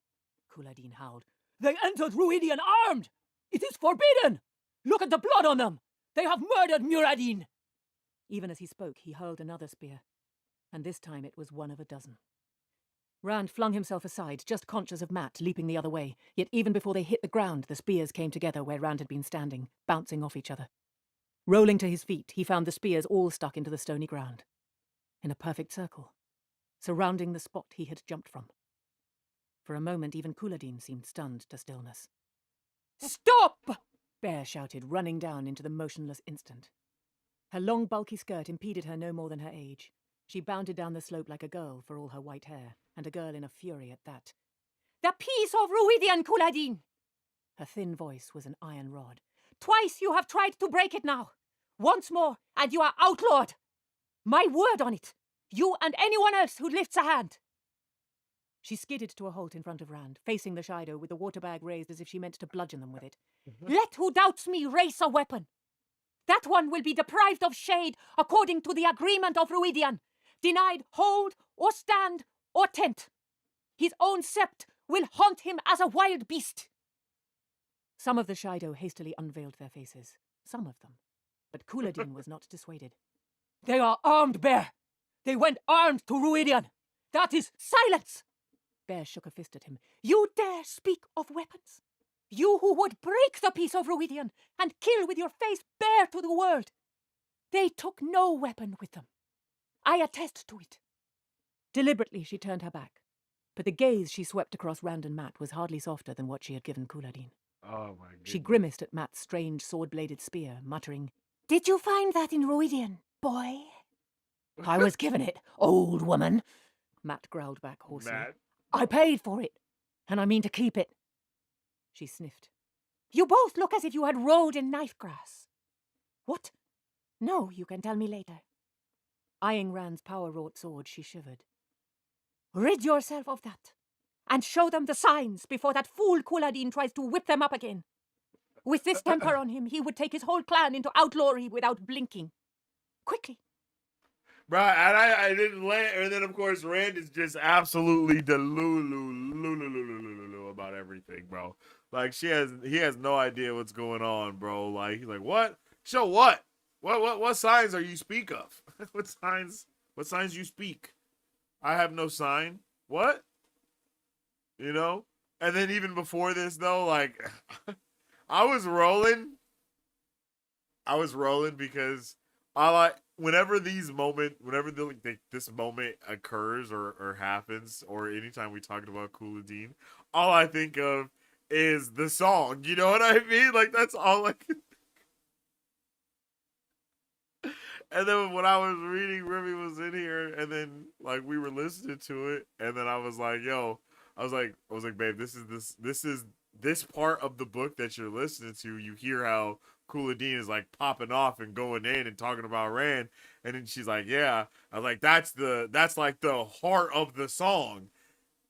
Couladin howled. They entered Ruidian armed! It is forbidden! Look at the blood on them! They have murdered Muradin! Even as he spoke, he hurled another spear, and this time it was one of a dozen. Rand flung himself aside, just conscious of Mat leaping the other way, yet even before they hit the ground, the spears came together where Rand had been standing, bouncing off each other. Rolling to his feet, he found the spears all stuck into the stony ground, in a perfect circle, surrounding the spot he had jumped from. For a moment, even Couladin seemed stunned to stillness. Stop! Bear shouted, running down into the motionless instant. Her long, bulky skirt impeded her no more than her age. She bounded down the slope like a girl for all her white hair, and a girl in a fury at that. The peace of Ruidian, Couladin! Her thin voice was an iron rod. Twice you have tried to break it now. Once more, and you are outlawed. My word on it. You and anyone else who lifts a hand. She skidded to a halt in front of Rand, facing the Shido with the water bag raised as if she meant to bludgeon them with it. Let who doubts me raise a weapon. That one will be deprived of shade according to the agreement of Ruidian, denied hold or stand or tent. His own sept will haunt him as a wild beast. Some of the Shido hastily unveiled their faces. Some of them. But Couladin was not dissuaded. They are armed, Bear! They went armed to Ruidian! That is silence! Bear shook a fist at him. You dare speak of weapons? You who would break the peace of Ruidian and kill with your face bare to the world. They took no weapon with them. I attest to it. Deliberately she turned her back, but the gaze she swept across Rand and Mat was hardly softer than what she had given Couladin. Oh my goodness. She grimaced at Mat's strange sword-bladed spear, muttering, Did you find that in Ruidian, boy? I was given it, old woman, Mat growled back hoarsely. Matt. I paid for it, and I mean to keep it. She sniffed. You both look as if you had rode in knife grass. What? No, you can tell me later. Eyeing Rand's power-wrought sword, she shivered. Rid yourself of that, and show them the signs before that fool Kuladin tries to whip them up again. With this temper on him, he would take his whole clan into outlawry without blinking. Quickly. Right, and I didn't land, and then of course Rand is just absolutely delulu about everything, bro. Like he has no idea what's going on, bro. Like he's like, what? Show what? What signs are you speak of? What signs you speak? I have no sign. What? You know? And then even before this though, like I was rolling because whenever this moment occurs or happens, or anytime we talked about Kuladin, all I think of is the song. You know what I mean? Like that's all I can. And then when I was reading, Remy was in here, and then like we were listening to it, and then I was like, I was like, babe, this is this part of the book that you're listening to. You hear how Kuladin is like popping off and going in and talking about Rand, and then she's like, yeah. I was like, that's like the heart of the song.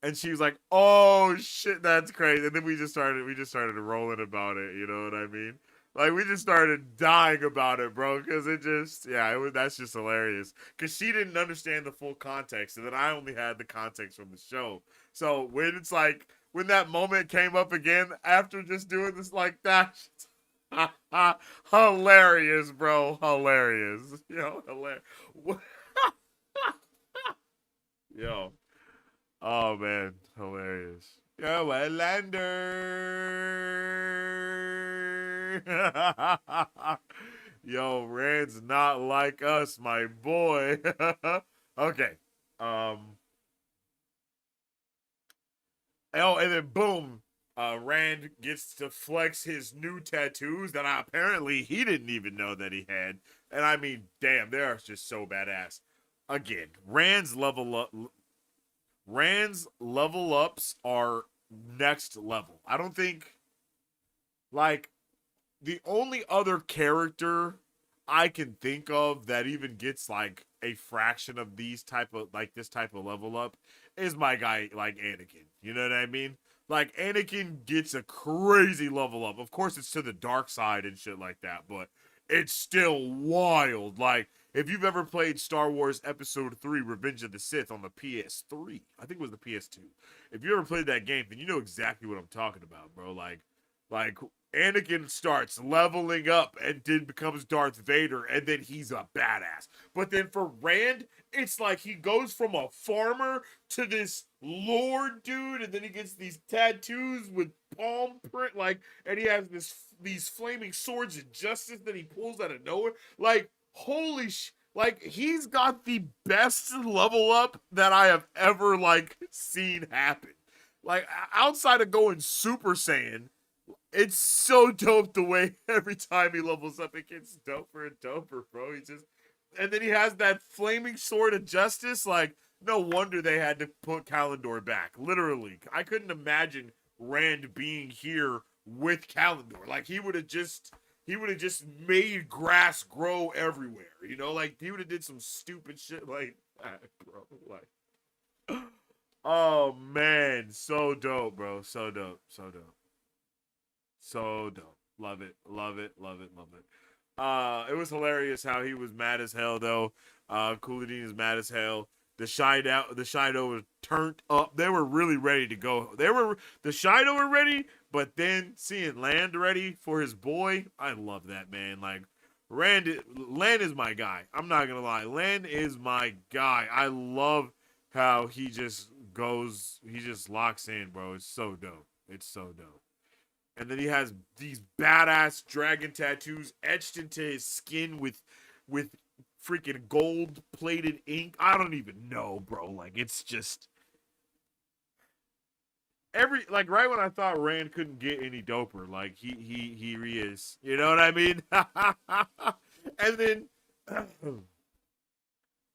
And she was like, oh shit, that's crazy. And then we just started rolling about it, you know what I mean? Like we just started dying about it, bro, because that's just hilarious. Because she didn't understand the full context, and then I only had the context from the show. So when it's like when that moment came up again after just doing this like that, hilarious, bro, hilarious, hilarious. Yo, oh man, hilarious. Yo, Lander. Yo, Rand's not like us, my boy. Okay. Oh, and then boom, Rand gets to flex his new tattoos that apparently he didn't even know that he had. And I mean, damn, they are just so badass. Again, Rand's level ups are next level. I don't think, like, the only other character I can think of that even gets like a fraction of this type of level up is my guy like Anakin. You know what I mean? Like Anakin gets a crazy level up. Of course it's to the dark side and shit like that, but it's still wild. Like if you've ever played Star Wars Episode 3 Revenge of the Sith on the PS3, I think it was the PS2. If you ever played that game, then you know exactly what I'm talking about, bro. Like Anakin starts leveling up and then becomes Darth Vader, and then he's a badass. But then for Rand, it's like he goes from a farmer to this lord dude, and then he gets these tattoos with palm print, and he has these flaming swords of justice that he pulls out of nowhere. Like, holy he's got the best level up that I have ever, seen happen. Like, outside of going Super Saiyan, it's so dope the way every time he levels up, it gets doper and doper, bro. And then he has that flaming sword of justice. Like, no wonder they had to put Kalendor back. Literally, I couldn't imagine Rand being here with Kalendor. Like, he would have just made grass grow everywhere. You know, like he would have did some stupid shit like that, bro. Like, oh man, so dope, bro. So dope. So dope. Love it. It was hilarious how he was mad as hell though. Kuladin is mad as hell. The Shido was turned up. They were really ready to go. The Shido were ready, but then seeing Land ready for his boy, I love that, man. Like Land is my guy. I'm not gonna lie. Land is my guy. I love how he just locks in, bro. It's so dope. And then he has these badass dragon tattoos etched into his skin with freaking gold-plated ink. I don't even know, bro. Like, it's just right when I thought Rand couldn't get any doper, like he is. You know what I mean? And then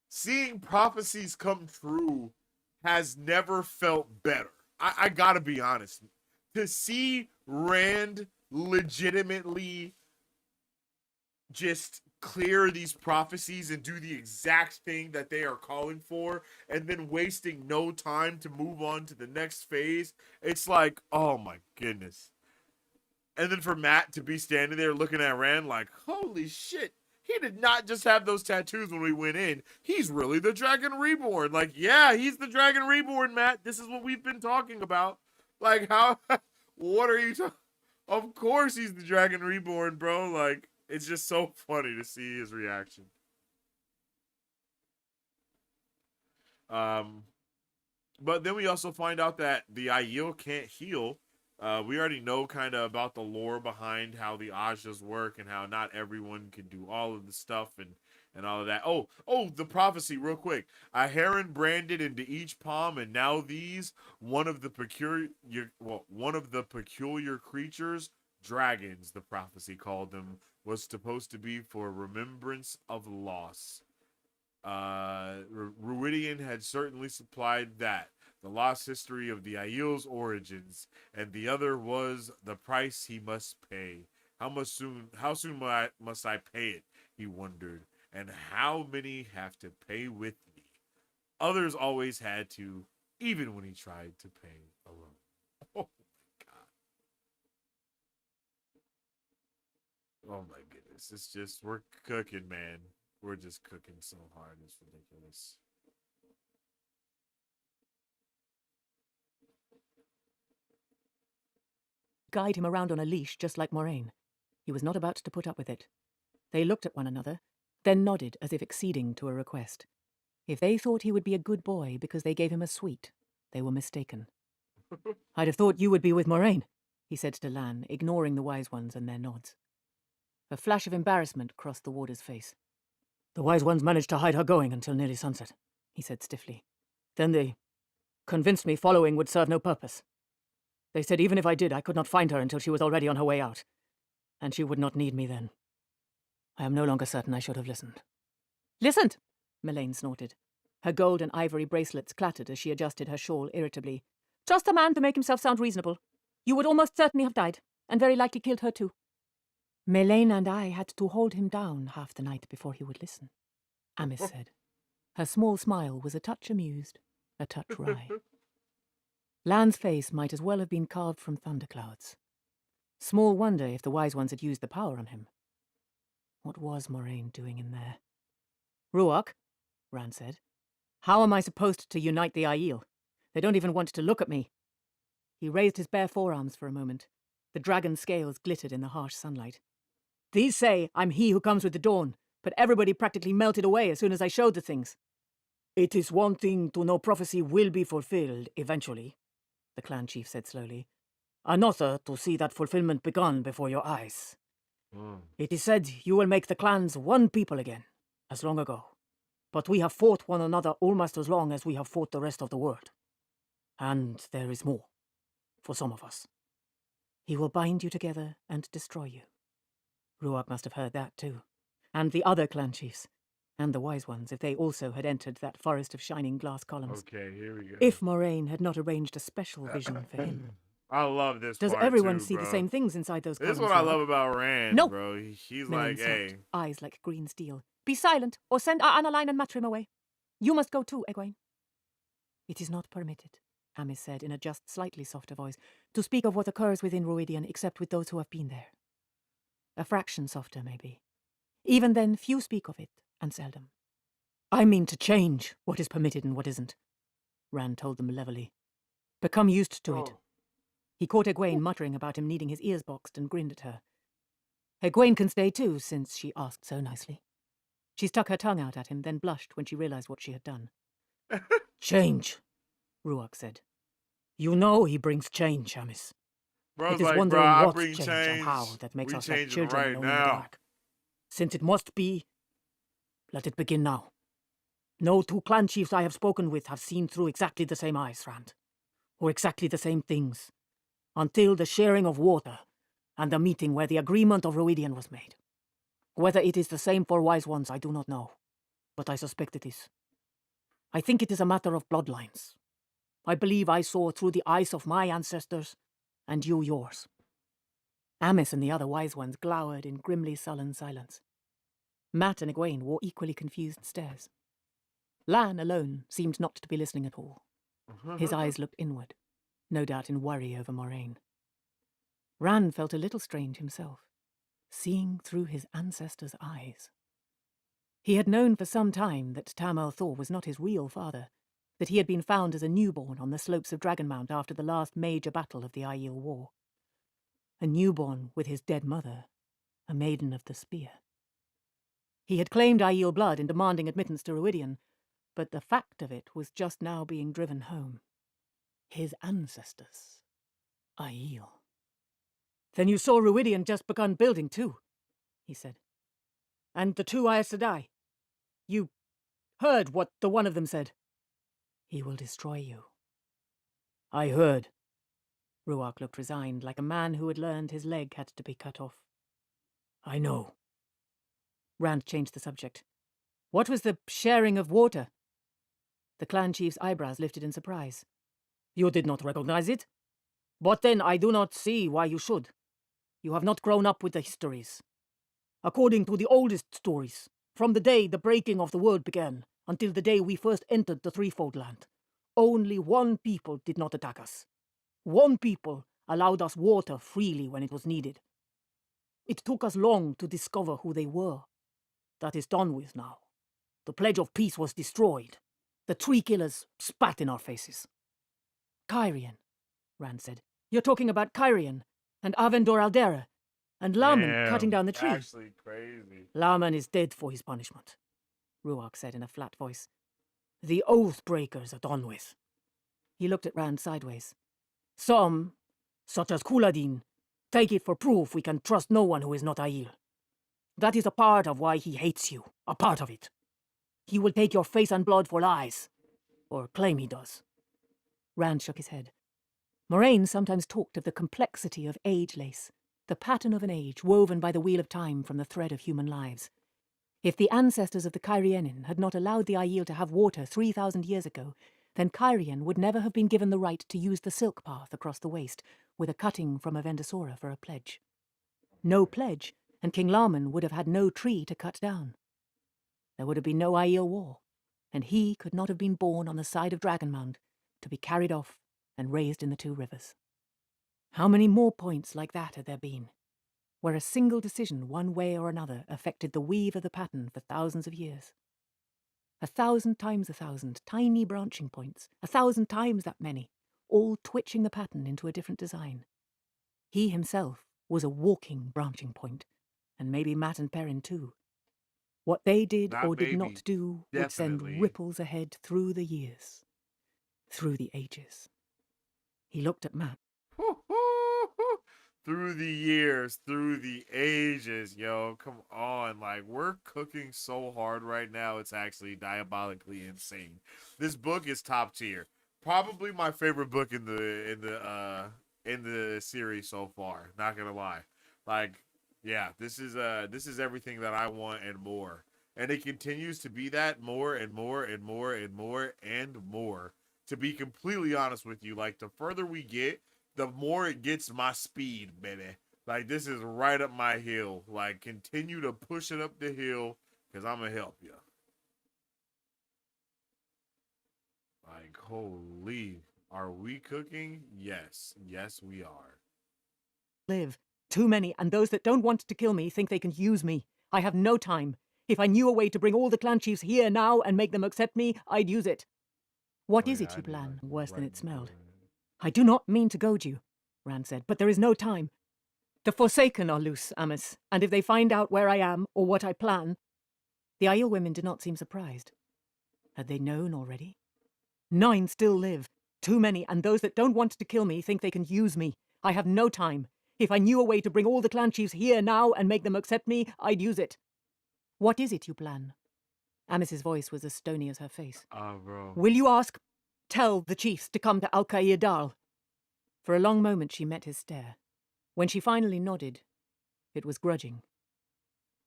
seeing prophecies come true has never felt better. I gotta be honest. To see Rand legitimately just clear these prophecies and do the exact thing that they are calling for, and then wasting no time to move on to the next phase. It's like, oh my goodness. And then for Matt to be standing there looking at Rand like, holy shit, he did not just have those tattoos when we went in. He's really the Dragon Reborn. Like, yeah, he's the Dragon Reborn, Matt. This is what we've been talking about. Like, how, what are you talking? Of course he's the Dragon Reborn, bro. Like, it's just so funny to see his reaction. But then we also find out that the Aiel can't heal. We already know kind of about the lore behind how the Ajas work and how not everyone can do all of the stuff and all of that. Oh, the prophecy, real quick. A heron branded into each palm, and now these one of the peculiar creatures, dragons, the prophecy called them, was supposed to be for remembrance of loss. Ruidian had certainly supplied that. The lost history of the Aiel's origins, and the other was the price he must pay. How soon must I pay it? He wondered. And how many have to pay with me? Others always had to, even when he tried to pay alone. Oh my god. Oh my goodness. It's just, we're cooking, man. We're just cooking so hard. It's ridiculous. Guide him around on a leash just like Moraine. He was not about to put up with it. They looked at one another, then nodded as if acceding to a request. If they thought he would be a good boy because they gave him a sweet, they were mistaken. I'd have thought you would be with Moraine, he said to Lan, ignoring the wise ones and their nods. A flash of embarrassment crossed the warder's face. The wise ones managed to hide her going until nearly sunset, he said stiffly. Then they convinced me following would serve no purpose. They said even if I did, I could not find her until she was already on her way out. And she would not need me then. I am no longer certain I should have listened. Listened! Melaine snorted. Her gold and ivory bracelets clattered as she adjusted her shawl irritably. Trust a man to make himself sound reasonable. You would almost certainly have died, and very likely killed her too. Melaine and I had to hold him down half the night before he would listen, Amis said. Her small smile was a touch amused, a touch wry. Lan's face might as well have been carved from thunderclouds. Small wonder if the wise ones had used the power on him. What was Moraine doing in there? Ruach, Rand said. How am I supposed to unite the Aiel? They don't even want to look at me. He raised his bare forearms for a moment. The dragon's scales glittered in the harsh sunlight. These say I'm he who comes with the dawn, but everybody practically melted away as soon as I showed the things. It is one thing to know prophecy will be fulfilled eventually, the clan chief said slowly. Another to see that fulfillment begun before your eyes. It is said you will make the clans one people again, as long ago. But we have fought one another almost as long as we have fought the rest of the world. And there is more, for some of us. He will bind you together and destroy you. Ruach must have heard that too. And the other clan chiefs. And the wise ones, if they also had entered that forest of shining glass columns. Okay, here we go. If Moraine had not arranged a special vision for him. I love this Does part everyone too, see bro. the same things inside those columns? This is what I love about Rand, No. bro. He's Melaine like, hey. sobbed, eyes like green steel. Be silent, or send Annaline and Matrim away. You must go too, Egwene. It is not permitted, Amis said in a just slightly softer voice, to speak of what occurs within Ruidian except with those who have been there. A fraction softer, maybe. Even then, few speak of it, and seldom. I mean to change what is permitted and what isn't, Rand told them levelly. Become used to it. He caught Egwene muttering about him needing his ears boxed and grinned at her. Egwene can stay too, since she asked so nicely. She stuck her tongue out at him, then blushed when she realized what she had done. Change, Ruach said. You know he brings change, Amis. Bro's It is like, wondering bro, I what bring change change. and how that makes We us like changing children right alone in the now. dark. Since it must be, let it begin now. No two clan chiefs I have spoken with have seen through exactly the same eyes, Rand, or exactly the same things, until the sharing of water and the meeting where the agreement of Ruidian was made. Whether it is the same for wise ones, I do not know, but I suspect it is. I think it is a matter of bloodlines. I believe I saw through the eyes of my ancestors, and you yours. Amis and the other wise ones glowered in grimly sullen silence. Matt and Egwene wore equally confused stares. Lan alone seemed not to be listening at all. His eyes looked inward, no doubt in worry over Moraine. Rand felt a little strange himself, seeing through his ancestors' eyes. He had known for some time that Tam Thor was not his real father, that he had been found as a newborn on the slopes of Dragonmount after the last major battle of the Aiel War. A newborn with his dead mother, a maiden of the spear. He had claimed Aiel blood in demanding admittance to Ruidian, but the fact of it was just now being driven home. His ancestors. Aiel. "Then you saw Ruidian just begun building too," he said. "And the two Aes Sedai. You heard what the one of them said." "He will destroy you." "I heard." Ruark looked resigned, like a man who had learned his leg had to be cut off. "I know." Rand changed the subject. "What was the sharing of water?" The clan chief's eyebrows lifted in surprise. "You did not recognize it? But then I do not see why you should. You have not grown up with the histories. According to the oldest stories, from the day the breaking of the world began until the day we first entered the Threefold Land, only one people did not attack us. One people allowed us water freely when it was needed. It took us long to discover who they were. That is done with now. The Pledge of Peace was destroyed. The tree killers spat in our faces." "Kyrian," Rand said. "You're talking about Kyrian and Avendor Aldera and Laman cutting down the tree." Actually crazy. "Laman is dead for his punishment," Ruark said in a flat voice. "The oath breakers are done with." He looked at Rand sideways. "Some, such as Kuladin, take it for proof we can trust no one who is not Aiel. That is a part of why he hates you, a part of it. He will take your face and blood for lies, or claim he does." Rand shook his head. Moraine sometimes talked of the complexity of age lace, the pattern of an age woven by the wheel of time from the thread of human lives. If the ancestors of the Kyrianin had not allowed the Aiel to have water 3,000 years ago, then Kyrian would never have been given the right to use the silk path across the waste, with a cutting from a Vendosora for a pledge. No pledge, and King Laman would have had no tree to cut down. There would have been no Aiel War, and he could not have been born on the side of Dragonmount to be carried off and raised in the Two Rivers. How many more points like that had there been, where a single decision one way or another affected the weave of the pattern for thousands of years? 1,000 times 1,000 tiny branching points, 1,000 times that many, all twitching the pattern into a different design. He himself was a walking branching point, and maybe Matt and Perrin too. What they did Not or did maybe, not do would send definitely. ripples ahead through the years, through the ages. He looked at Matt. Through the years, through the ages, yo, come on. Like, we're cooking so hard right now, it's actually diabolically insane. This book is top tier. Probably my favorite book in the series so far, not gonna lie. Like, yeah, this is everything that I want and more. And it continues to be that more and more and more and more and more. To be completely honest with you, like, the further we get, the more it gets my speed, baby. Like, this is right up my hill. Like, continue to push it up the hill, because I'm going to help you. Like, holy. Are we cooking? Yes. Yes, we are. Live. Too many, and those that don't want to kill me think they can use me. I have no time. If I knew a way to bring all the clan chiefs here now and make them accept me, I'd use it. What is it you plan, worse than it smelled? I do not mean to goad you, Rand said, but there is no time. The Forsaken are loose, Amos, and if they find out where I am or what I plan... The Aiel women did not seem surprised. Had they known already? 9 still live. Too many, and those that don't want to kill me think they can use me. I have no time. If I knew a way to bring all the clan chiefs here now and make them accept me, I'd use it. What is it you plan? Amis's voice was as stony as her face. Bro. Will you ask? Tell the chiefs to come to Al-Qair Dal. For a long moment she met his stare. When she finally nodded, it was grudging.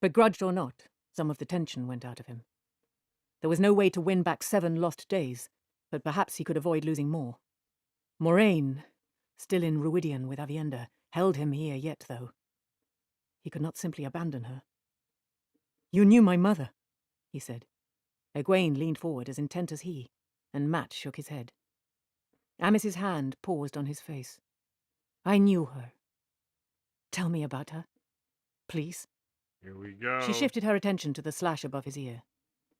Begrudged or not, some of the tension went out of him. There was no way to win back 7 lost days, but perhaps he could avoid losing more. Moraine, still in Ruidian with Avienda, held him here yet, though. He could not simply abandon her. You knew my mother, he said. Egwene leaned forward as intent as he, and Matt shook his head. Amis's hand paused on his face. I knew her. Tell me about her, please. Here we go. She shifted her attention to the slash above his ear.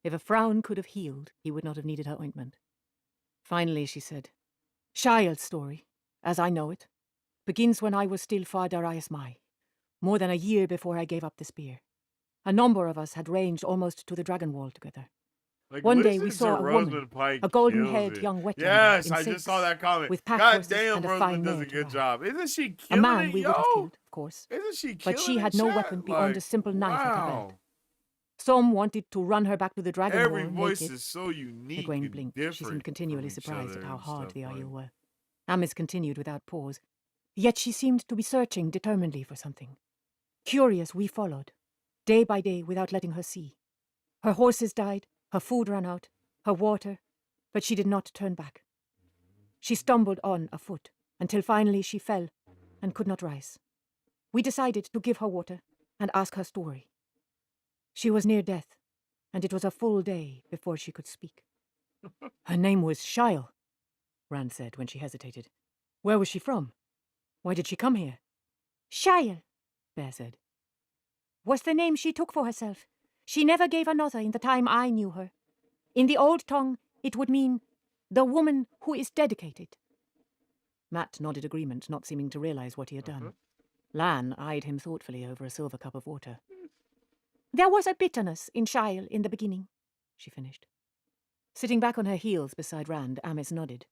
If a frown could have healed, he would not have needed her ointment. Finally, she said, Shiel's story, as I know it, begins when I was still Father Mai, more than a year before I gave up the spear. A number of us had ranged almost to the Dragon Wall together. Like, One day we listen saw to a Rosamund woman, Pike a golden-haired kills it. young Wetlander Yes, in I just silks, saw that comment. with pack God horses damn, and a Rosamund fine does a mare to good ride. job. Isn't she A killing man it, we yo? would have killed, of course, Isn't she killing but she had it, no chat? weapon beyond a Like, simple knife at her wow. belt. Some wanted to run her back to the Dragon Every Wall voice naked. is so unique Egwene and blinked. different She seemed continually from each surprised other at how and hard stuff, the like- Aiel were. Amis continued without pause. Yet she seemed to be searching determinedly for something. Curious, we followed, day by day without letting her see. Her horses died, her food ran out, her water, but she did not turn back. She stumbled on afoot, until finally she fell and could not rise. We decided to give her water and ask her story. She was near death, and it was a full day before she could speak. Her name was Shiel, Rand said when she hesitated. Where was she from? Why did she come here? Shiel, Bear said. was the name she took for herself. She never gave another in the time I knew her. In the old tongue, it would mean the woman who is dedicated. Matt nodded agreement, not seeming to realize what he had done. Lan eyed him thoughtfully over a silver cup of water. There was a bitterness in Shiel in the beginning, She finished. Sitting back on her heels beside Rand, Amis nodded.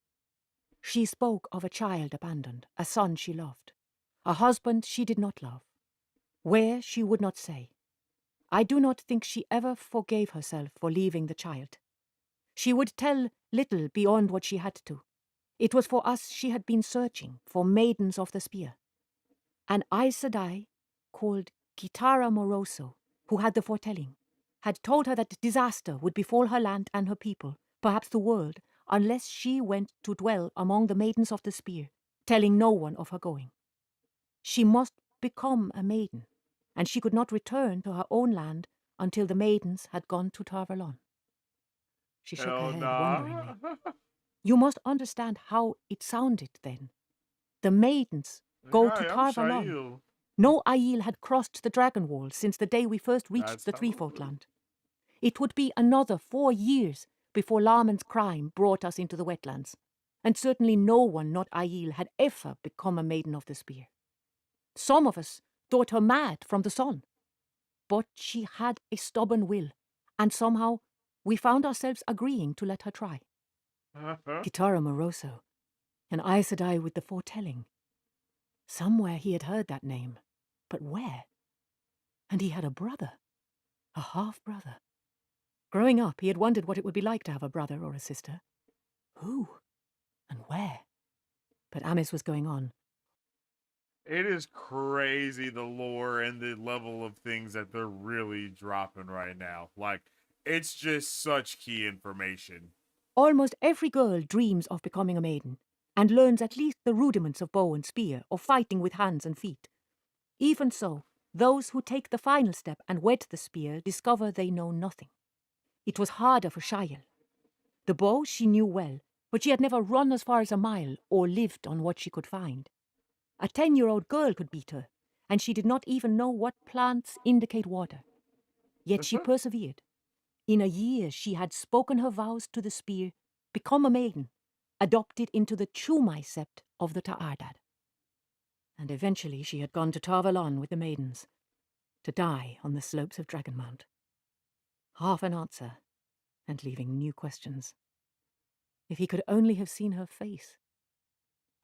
She spoke of a child abandoned, a son she loved, a husband she did not love. Where she would not say. I do not think she ever forgave herself for leaving the child. She would tell little beyond what she had to. It was for us she had been searching, for maidens of the spear. An Aes Sedai called Kitara Moroso, who had the foretelling, had told her that disaster would befall her land and her people, perhaps the world, unless she went to dwell among the maidens of the spear, telling no one of her going. She must become a maiden, and she could not return to her own land until the maidens had gone to Tarvalon. She shook Hell her head nah. wonderingly. You must understand how it sounded then. The maidens go to Hi, I'm Tarvalon. Shail. No Aiel had crossed the Dragon Wall since the day we first reached That's the how it Threefold was. Land. It would be another 4 years before Larman's crime brought us into the wetlands, and certainly no one not Aiel had ever become a maiden of the spear. Some of us thought her mad from the sun, but she had a stubborn will, and somehow we found ourselves agreeing to let her try. Kitara Moroso, an Aes Sedai with the foretelling. Somewhere he had heard that name, but where? And he had a brother, a half-brother. Growing up, he had wondered what it would be like to have a brother or a sister. Who? And where? But Amis was going on. It is crazy, the lore and the level of things that they're really dropping right now. Like, it's just such key information. Almost every girl dreams of becoming a maiden, and learns at least the rudiments of bow and spear, or fighting with hands and feet. Even so, those who take the final step and wed the spear discover they know nothing. It was harder for Shiel. The bow she knew well, but she had never run as far as a mile or lived on what she could find. A 10-year-old girl could beat her, and she did not even know what plants indicate water. Yet she persevered. In a year she had spoken her vows to the spear, become a maiden, adopted into the Chumai sept of the Ta'ardad. And eventually she had gone to Tarvalon with the maidens, to die on the slopes of Dragonmount. Half an answer, and leaving new questions. If he could only have seen her face.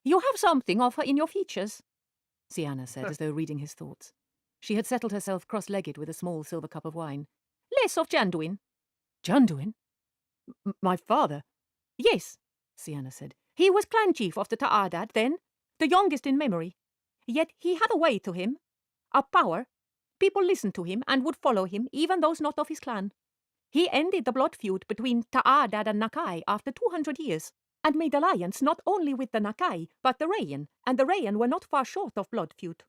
You have something of her in your features. Sienna said, as though reading his thoughts. She had settled herself cross-legged with a small silver cup of wine. Less of Janduin. Janduin? My father? Yes, Sienna said. he was clan chief of the Ta'ardad then, the youngest in memory. Yet he had a way to him, a power. People listened to him and would follow him, even those not of his clan. He ended the blood feud between Ta'ardad and Nakai after 200 years, and made alliance not only with the Nakai, but the Rayan, and the Rayan were not far short of blood feud.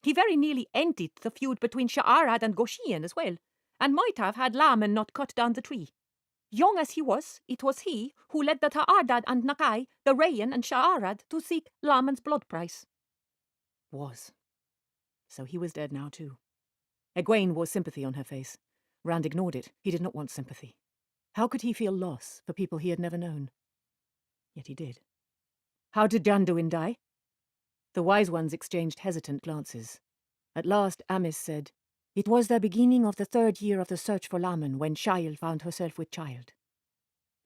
He very nearly ended the feud between Sha'arad and Goshian as well, and might have had Laman not cut down the tree. Young as he was, it was he who led the Ta'ardad and Nakai, the Rayan and Sha'arad, to seek Laman's blood price. Was. So he was dead now too. Egwene wore sympathy on her face. Rand ignored it. He did not want sympathy. How could he feel loss for people he had never known? Yet he did. How did Janduin die? The wise ones exchanged hesitant glances. At last Amis said, "It was the beginning of the 3rd year of the search for Laman when Shail found herself with child.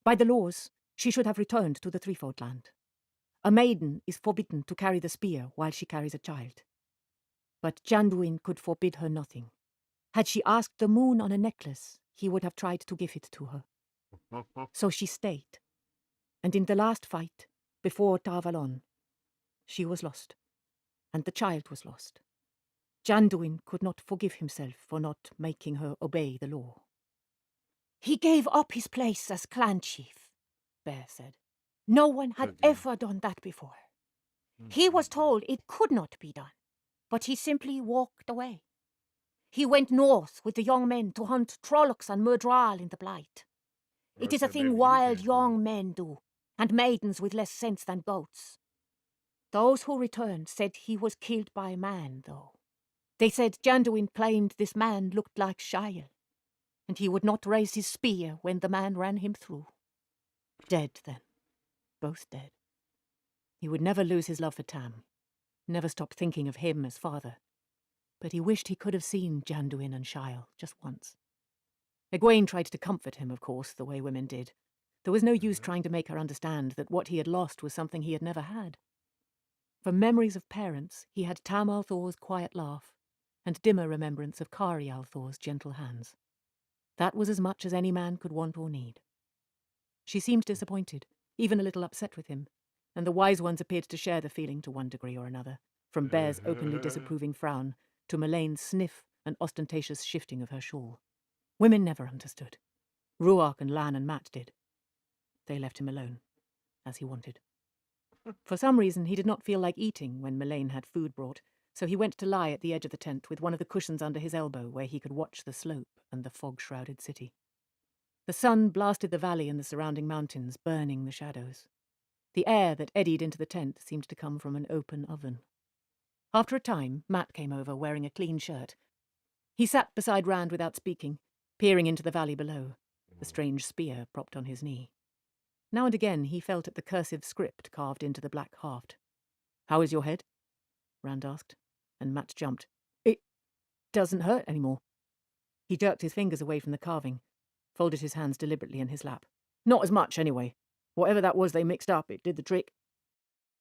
By the laws, she should have returned to the Threefold Land. A maiden is forbidden to carry the spear while she carries a child. But Janduin could forbid her nothing. Had she asked the moon on a necklace, he would have tried to give it to her. So she stayed. And in the last fight, before Tavalon, she was lost. And the child was lost. Janduin could not forgive himself for not making her obey the law." He gave up his place as clan chief, Bear said. No one had ever done that before. He was told it could not be done, but he simply walked away. He went north with the young men to hunt trollocs and murdral in the Blight. It is a thing wild young men do, and maidens with less sense than goats. Those who returned said he was killed by a man, though. They said Janduin claimed this man looked like Shail, and he would not raise his spear when the man ran him through. Dead, then. Both dead. He would never lose his love for Tam, never stop thinking of him as father. But he wished he could have seen Janduin and Shail just once. Egwene tried to comfort him, of course, the way women did. There was no use trying to make her understand that what he had lost was something he had never had. For memories of parents, he had Tam Althor's quiet laugh, and dimmer remembrance of Kari Althor's gentle hands. That was as much as any man could want or need. She seemed disappointed, even a little upset with him, and the wise ones appeared to share the feeling to one degree or another, from Bear's openly disapproving frown to Melene's sniff and ostentatious shifting of her shawl. Women never understood. Ruark and Lan and Mat did. They left him alone, as he wanted. For some reason, he did not feel like eating when Melane had food brought, so he went to lie at the edge of the tent with one of the cushions under his elbow where he could watch the slope and the fog-shrouded city. The sun blasted the valley and the surrounding mountains, burning the shadows. The air that eddied into the tent seemed to come from an open oven. After a time, Matt came over wearing a clean shirt. He sat beside Rand without speaking, peering into the valley below, the strange spear propped on his knee. Now and again he felt at the cursive script carved into the black haft. "How is your head?" Rand asked, and Matt jumped. "It doesn't hurt anymore." He jerked his fingers away from the carving, folded his hands deliberately in his lap. "Not as much, anyway. Whatever that was they mixed up, it did the trick."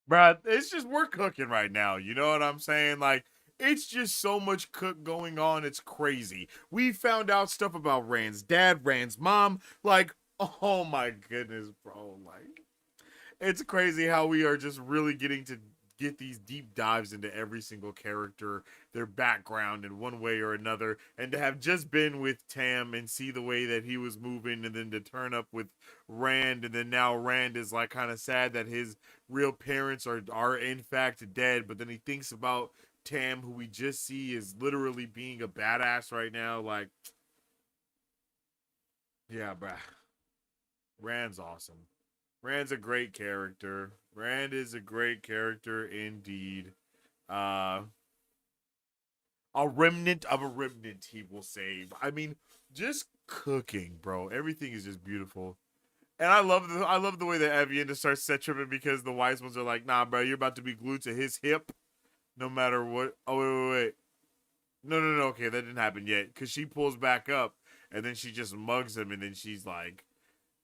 Bruh, it's just, we're cooking right now. You know what I'm saying? Like, it's just so much cook going on. It's crazy. We found out stuff about Rand's dad, Rand's mom. Like, oh my goodness, bro. Like, it's crazy how we are just really getting to get these deep dives into every single character, their background in one way or another, and to have just been with Tam and see the way that he was moving, and then to turn up with Rand, and then now Rand is like kind of sad that his real parents are in fact dead, but then he thinks about Tam, who we just see is literally being a badass right now. Like, yeah, bruh. Rand's awesome. Rand's a great character. Rand is a great character indeed. A remnant of a remnant he will save. I mean, just cooking, bro. Everything is just beautiful. And I love the way that Evian just starts set tripping because the wise ones are like, nah, bro, you're about to be glued to his hip no matter what. Oh, wait. No, okay, that didn't happen yet. Because she pulls back up and then she just mugs him and then she's like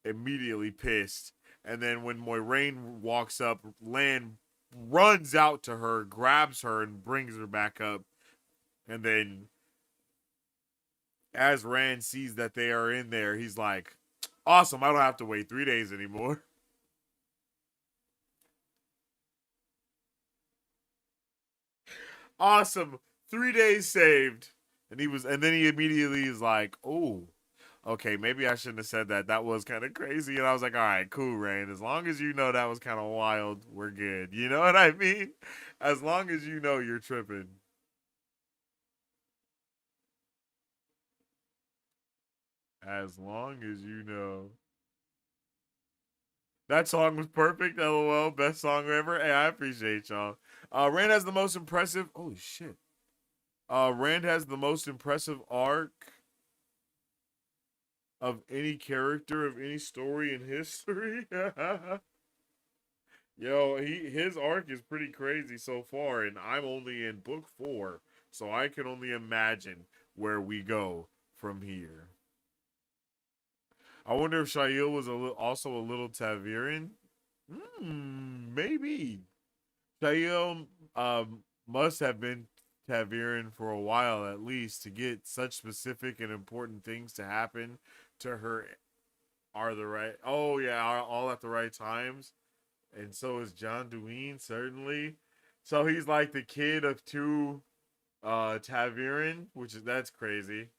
immediately pissed. And then when Moiraine walks up, Lan runs out to her, grabs her, and brings her back up. And then as Rand sees that they are in there, he's like, awesome, I don't have to wait 3 days anymore. Awesome. 3 days saved. And then he immediately is like, oh, okay, maybe I shouldn't have said that. That was kind of crazy. And I was like, all right, cool, Rain. As long as you know that was kind of wild, we're good. You know what I mean? As long as you know you're tripping. As long as you know. That song was perfect. LOL. Best song ever. Hey, I appreciate y'all. Rand has the most impressive. Holy shit. Rand has the most impressive arc of any character of any story in history. Yo, his arc is pretty crazy so far, and I'm only in book 4, so I can only imagine where we go from here. I wonder if Shail was also a little Taviran. Maybe. Shail must have been Taviran for a while at least to get such specific and important things to happen to her. Are the right? Oh yeah, all at the right times. And so is John Deween, certainly. So he's like the kid of two Taviran, that's crazy.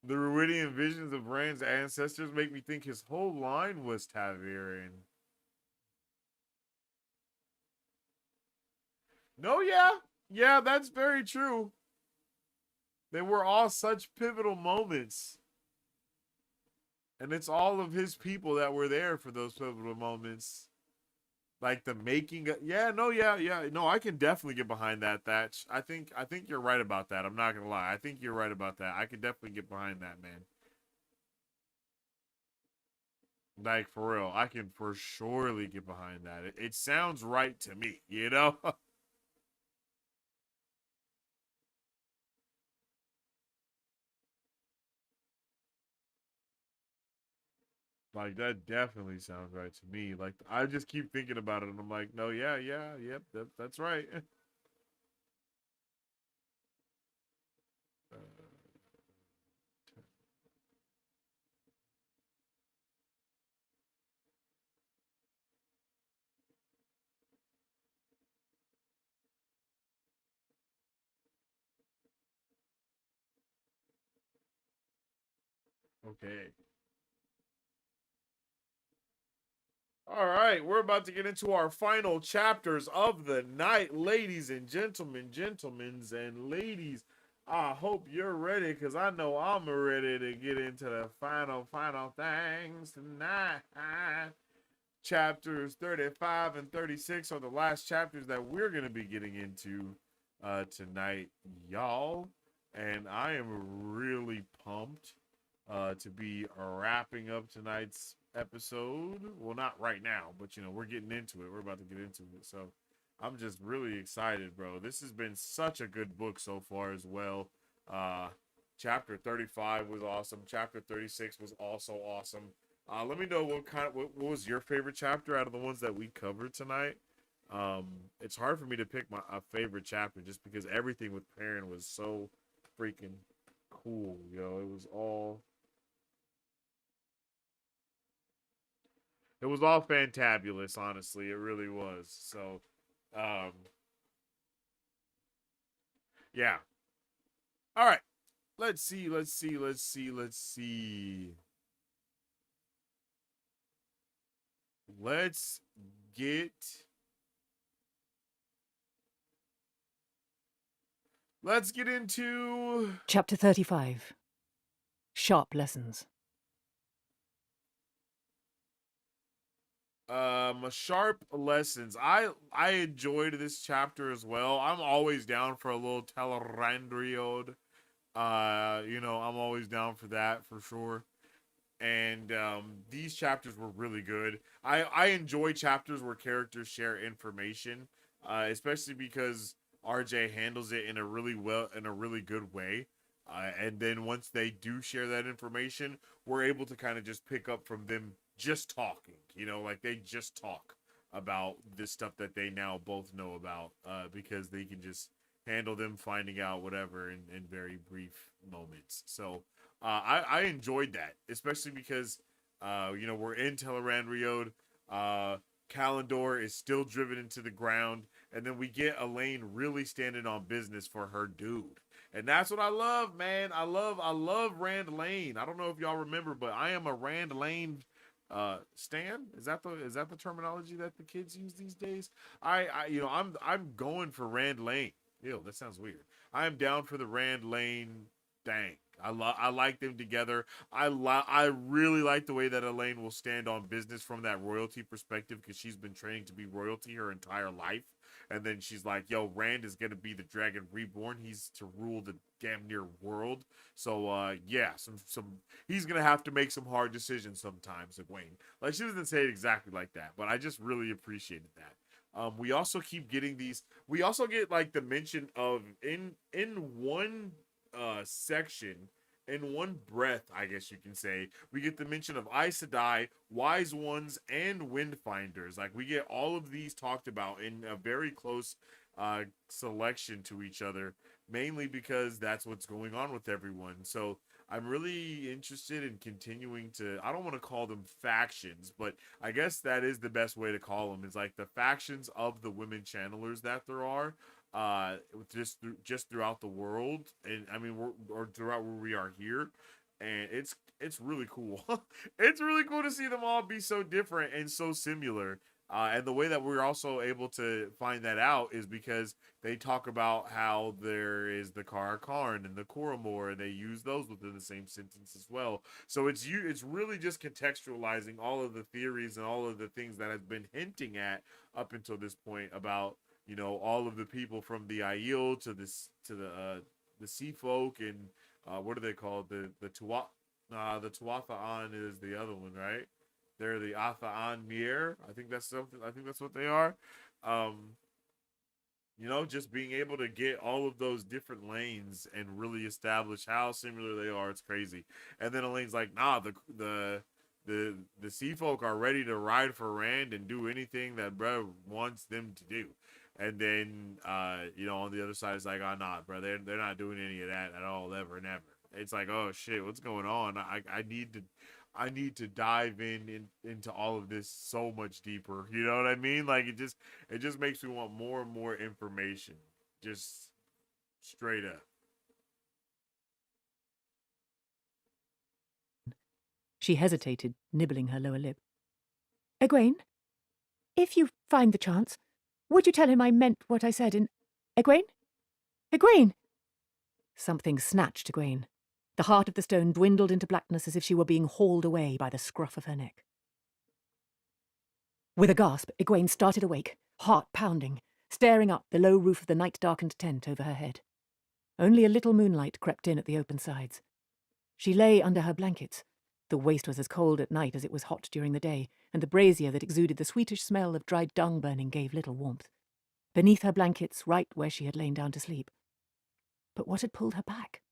The Ruidian visions of Rand's ancestors make me think his whole line was Taviran. No, yeah. Yeah, that's very true. They were all such pivotal moments. And it's all of his people that were there for those pivotal moments. Like the making of, yeah, no, I can definitely get behind that, Thatch. I think you're right about that. I'm not gonna lie. I think you're right about that. I can definitely get behind that, man. Like for real, I can for surely get behind that. It sounds right to me, you know? Like that definitely sounds right to me. Like I just keep thinking about it, and I'm like, no, yep, that's right. Okay. All right, we're about to get into our final chapters of the night, ladies and gentlemen, gentlemen's and ladies. I hope you're ready, because I know I'm ready to get into the final things tonight. Chapters 35 and 36 are the last chapters that we're going to be getting into tonight, y'all. And I am really pumped to be wrapping up tonight's episode. Well, not right now, but we're getting into it. We're about to get into it. So I'm just really excited, bro. This has been such a good book so far as well. Chapter 35 was awesome. Chapter 36 was also awesome. Let me know what was your favorite chapter out of the ones that we covered tonight. It's hard for me to pick a favorite chapter just because everything with Perrin was so freaking cool. It was all fantabulous, honestly. It really was. So, yeah. All right. Let's see. Let's get into Chapter 35. Sharp Lessons. Sharp lessons. I enjoyed this chapter as well. I'm always down for a little Tel'Randriod. I'm always down for that for sure. And these chapters were really good. I enjoy chapters where characters share information, especially because RJ handles it in a really good way. And then once they do share that information, we're able to kind of just pick up from them just talking. Like they just talk about this stuff that they now both know about, because they can just handle them finding out whatever in very brief moments. So I enjoyed that, especially because we're in Tel'Randriod. Kalendor is still driven into the ground, and then we get Elaine really standing on business for her dude, and that's what I love, man. I love Rand Lane. I don't know if y'all remember, but I am a Rand Lane stan. Is that the terminology that the kids use these days? I'm going for Rand Lane. Ew, that sounds weird. I am down for the Rand Lane thing. I like them together. I really like the way that Elaine will stand on business from that royalty perspective because she's been training to be royalty her entire life. And then she's like, "Yo, Rand is gonna be the Dragon Reborn. He's to rule the damn near world." So, yeah, some he's gonna have to make some hard decisions sometimes, Egwene. Like she doesn't say it exactly like that, but I just really appreciated that. We also keep getting these. We also get like the mention of in one section, in one breath, I guess you can say, we get the mention of Aes Sedai, Wise Ones, and Windfinders. Like we get all of these talked about in a very close selection to each other, mainly because that's what's going on with everyone. So I'm really interested in continuing to. I don't want to call them factions, but I guess that is the best way to call them. Is like the factions of the women channelers that there are, just throughout the world, and I mean, or throughout where we are here, and it's really cool. It's really cool to see them all be so different and so similar. And the way that we're also able to find that out is because they talk about how there is the Kara Karn and the Koromor, and they use those within the same sentence as well. So it's really just contextualizing all of the theories and all of the things that have been hinting at up until this point about all of the people from the Aiel to the Sea Folk and what are they called, the Tuatha is the other one, right? They're the Athaan Mir. I think that's something. I think that's what they are. Um, just being able to get all of those different lanes and really establish how similar they are, it's crazy. And then Elaine's like, nah, the Sea Folk are ready to ride for Rand and do anything that bro wants them to do. And then on the other side it's like, oh nah, bro, they're not doing any of that at all, ever and ever. It's like, oh shit, what's going on? I need to dive into all of this so much deeper. You know what I mean? Like it just makes me want more and more information. Just straight up. She hesitated, nibbling her lower lip. Egwene, if you find the chance, would you tell him I meant what I said in... Egwene? Egwene! Something snatched Egwene. The heart of the stone dwindled into blackness as if she were being hauled away by the scruff of her neck. With a gasp, Egwene started awake, heart pounding, staring up the low roof of the night-darkened tent over her head. Only a little moonlight crept in at the open sides. She lay under her blankets. The waste was as cold at night as it was hot during the day, and the brazier that exuded the sweetish smell of dried dung burning gave little warmth. Beneath her blankets, right where she had lain down to sleep. But what had pulled her back?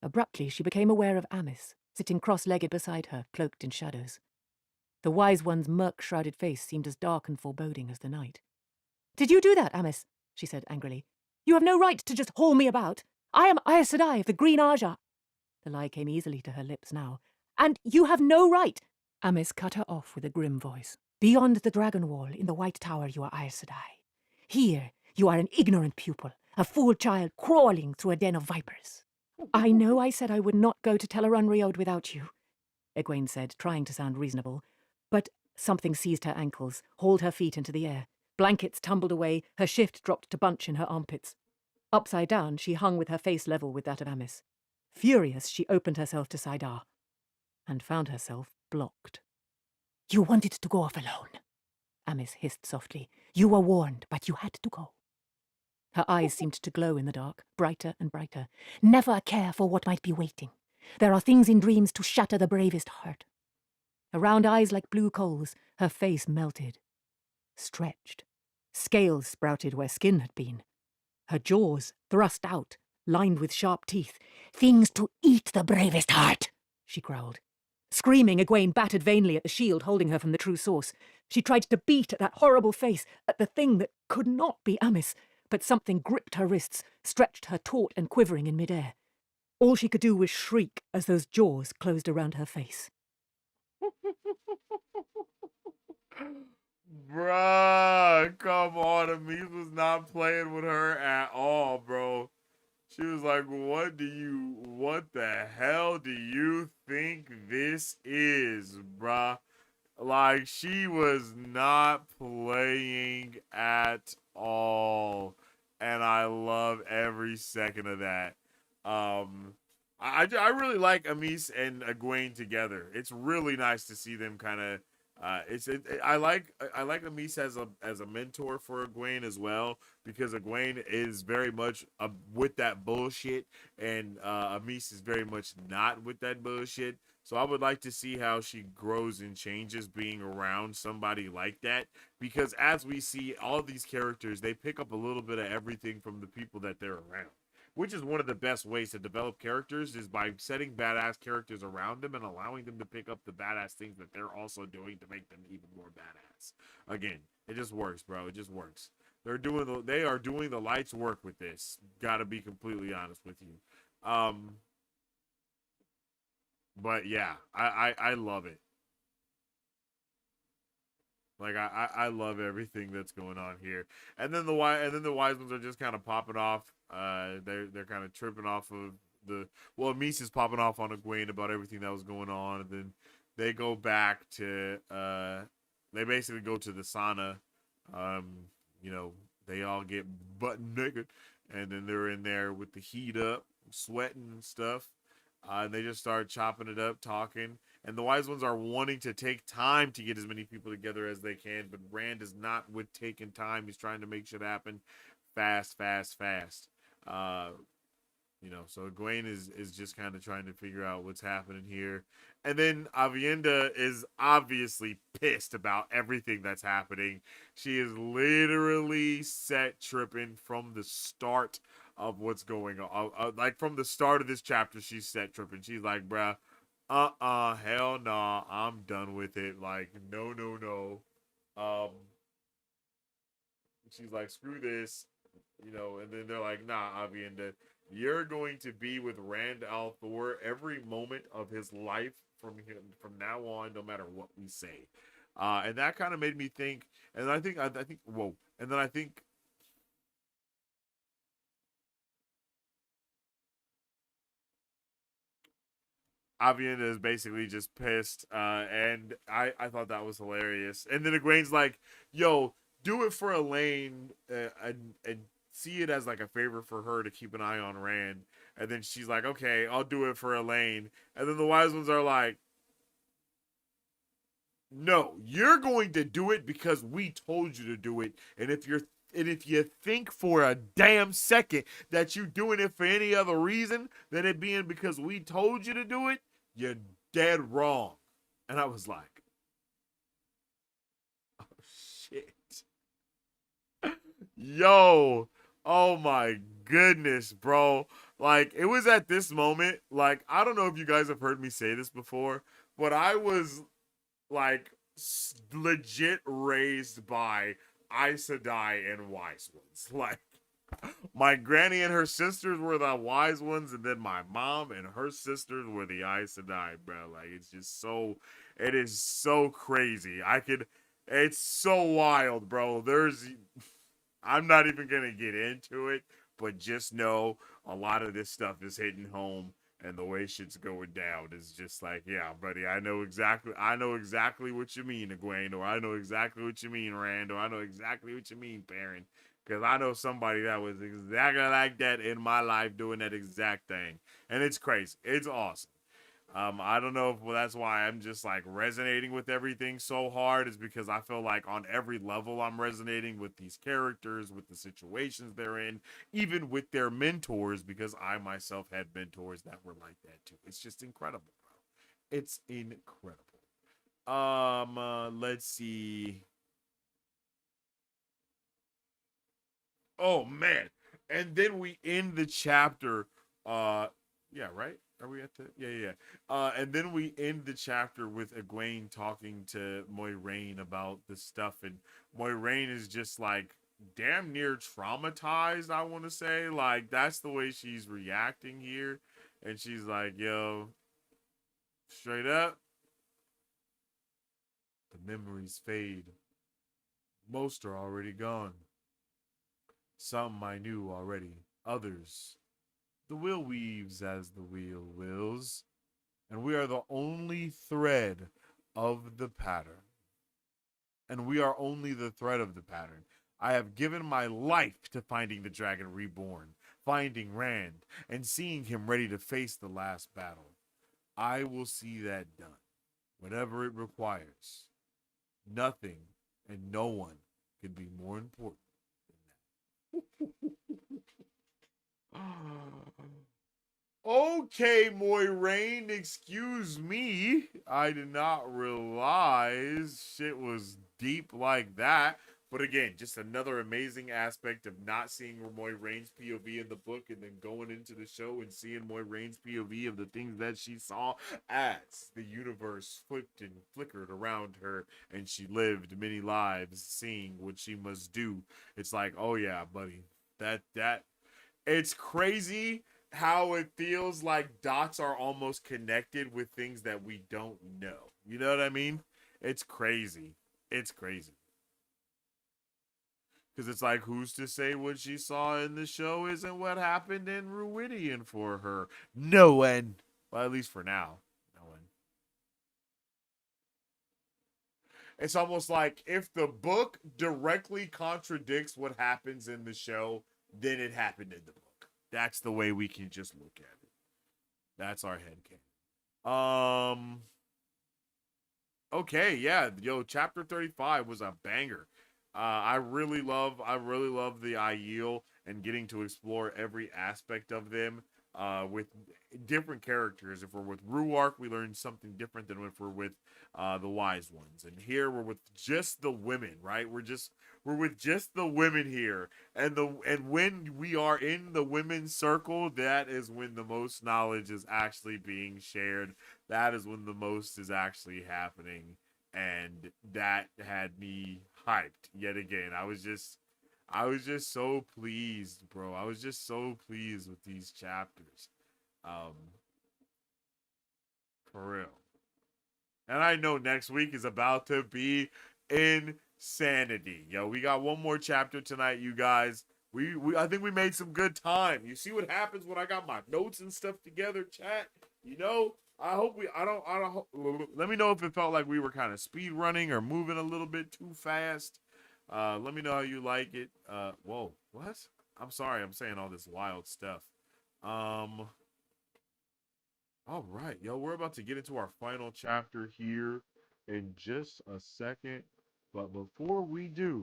Abruptly, she became aware of Amice, sitting cross-legged beside her, cloaked in shadows. The Wise One's murk-shrouded face seemed as dark and foreboding as the night. "Did you do that, Amice?" she said angrily. "You have no right to just haul me about. I am Aes Sedai of the Green Aja." The lie came easily to her lips now. "And you have no right—" Amice cut her off with a grim voice. "Beyond the dragon wall in the White Tower you are Aes Sedai. Here you are an ignorant pupil, a fool child crawling through a den of vipers." "I know I said I would not go to Tel'aran'rhiod without you," Egwene said, trying to sound reasonable. But something seized her ankles, hauled her feet into the air. Blankets tumbled away, her shift dropped to bunch in her armpits. Upside down, she hung with her face level with that of Amice. Furious, she opened herself to Saidar, and found herself blocked. "You wanted to go off alone," Amice hissed softly. "You were warned, but you had to go." Her eyes seemed to glow in the dark, brighter and brighter. "Never care for what might be waiting. There are things in dreams to shatter the bravest heart." Her round eyes like blue coals, her face melted, stretched. Scales sprouted where skin had been. Her jaws thrust out, lined with sharp teeth. "Things to eat the bravest heart," she growled. Screaming, Egwene battered vainly at the shield holding her from the true source. She tried to beat at that horrible face, at the thing that could not be Amice, but something gripped her wrists, stretched her taut and quivering in midair. All she could do was shriek as those jaws closed around her face. Bruh, come on. Amise was not playing with her at all, bro. She was like, what the hell do you think this is, bruh? Like, she was not playing at all. and I love every second of that. I really like Amis and Egwene together. It's really nice to see them kind of. I like Amis as a mentor for Egwene as well, because Egwene is very much with that bullshit, and Amis is very much not with that bullshit. So I would like to see how she grows and changes being around somebody like that, because as we see all these characters, they pick up a little bit of everything from the people that they're around, which is one of the best ways to develop characters, is by setting badass characters around them and allowing them to pick up the badass things that they're also doing to make them even more badass. Again, it just works, bro. It just works. They are doing the lights work with this. Gotta be completely honest with you. But yeah, I love it. Like I love everything that's going on here. And then the wise ones are just kind of popping off. They're kind of tripping off of Mies is popping off on Egwene about everything that was going on, and then they go back to they basically go to the sauna. You know, they all get butt naked, and then they're in there with the heat up, sweating and stuff. And they just start chopping it up, talking. And the wise ones are wanting to take time to get as many people together as they can, but Rand is not with taking time. He's trying to make shit happen fast, fast, fast. You know, so Egwene is just kind of trying to figure out what's happening here. And then Avienda is obviously pissed about everything that's happening. She is literally set tripping from the start of what's going on. Like, from the start of this chapter, she's set tripping. She's like, bruh, hell nah, I'm done with it. Like, no, no, no. She's like, screw this, you know. And then they're like, nah, Avienda, you're going to be with Rand al'Thor every moment of his life from now on, no matter what we say. And that kind of made me think. And I think whoa. And then I think Avienda is basically just pissed, and I thought that was hilarious. And then Egwene's like, "Yo, do it for Elaine, and see it as like a favor for her to keep an eye on Rand." And then she's like, "Okay, I'll do it for Elaine." And then the wise ones are like, "No, you're going to do it because we told you to do it. And if you think for a damn second that you're doing it for any other reason than it being because we told you to do it, you're dead wrong." And I was like, oh shit. Yo, oh my goodness, bro. Like, it was at this moment, like, I don't know if you guys have heard me say this before, but I was like legit raised by Aes Sedai and wise ones. Like, my granny and her sisters were the wise ones, and then my mom and her sisters were the Aes Sedai, bro. Like, it's just so, it is so crazy. It's so wild, bro. I'm not even gonna get into it, but just know a lot of this stuff is hitting home, and the way shit's going down is just like, yeah, buddy, I know exactly what you mean, Egwene, or I know exactly what you mean, Rand, or I know exactly what you mean, Perrin, because I know somebody that was exactly like that in my life doing that exact thing, and it's crazy, it's awesome. I don't know if that's why I'm just like resonating with everything so hard, is because I feel like on every level I'm resonating with these characters, with the situations they're in, even with their mentors, because I myself had mentors that were like that too. It's just incredible, bro. It's incredible. Let's see. Oh man. And then we end the chapter. Yeah, right? Are we at the yeah. And then we end the chapter with Egwene talking to Moiraine about this stuff, and Moiraine is just like damn near traumatized, I want to say. Like, that's the way she's reacting here. And she's like, yo, straight up, the memories fade. Most are already gone. Some I knew already. Others, the wheel weaves as the wheel wills, and we are the only thread of the pattern. And we are only the thread of the pattern. I have given my life to finding the Dragon Reborn, finding Rand, and seeing him ready to face the last battle. I will see that done, whatever it requires. Nothing and no one can be more important than that. Okay, Moiraine, excuse me. I did not realize shit was deep like that. But again, just another amazing aspect of not seeing Moiraine's POV in the book and then going into the show and seeing Moiraine's POV of the things that she saw as the universe flipped and flickered around her and she lived many lives seeing what she must do. It's like, oh yeah, buddy. That it's crazy how it feels like dots are almost connected with things that we don't know. You know what I mean? It's crazy. It's crazy. Because it's like, who's to say what she saw in the show isn't what happened in Ruidian for her? No one. Well, at least for now. No one. It's almost like if the book directly contradicts what happens in the show, then it happened in the book. That's the way we can just look at it. That's our headcanon. Okay, yeah, yo, chapter 35 was a banger. I really love the Aiel and getting to explore every aspect of them with different characters. If we're with Ruark, we learn something different than if we're with the Wise Ones. And here we're with just the women, right? We're with just the women here. And when we are in the women's circle, that is when the most knowledge is actually being shared. That is when the most is actually happening. And that had me hyped yet again. I was just so pleased, bro. I was just so pleased with these chapters. For real. And I know next week is about to be insanity. Yo, we got one more chapter tonight, you guys. I think we made some good time. You see what happens when I got my notes and stuff together, chat? You know, let me know if it felt like we were kind of speed running or moving a little bit too fast. Let me know how you like it. Whoa, what? I'm sorry, I'm saying all this wild stuff. All right, yo, we're about to get into our final chapter here in just a second. But before we do,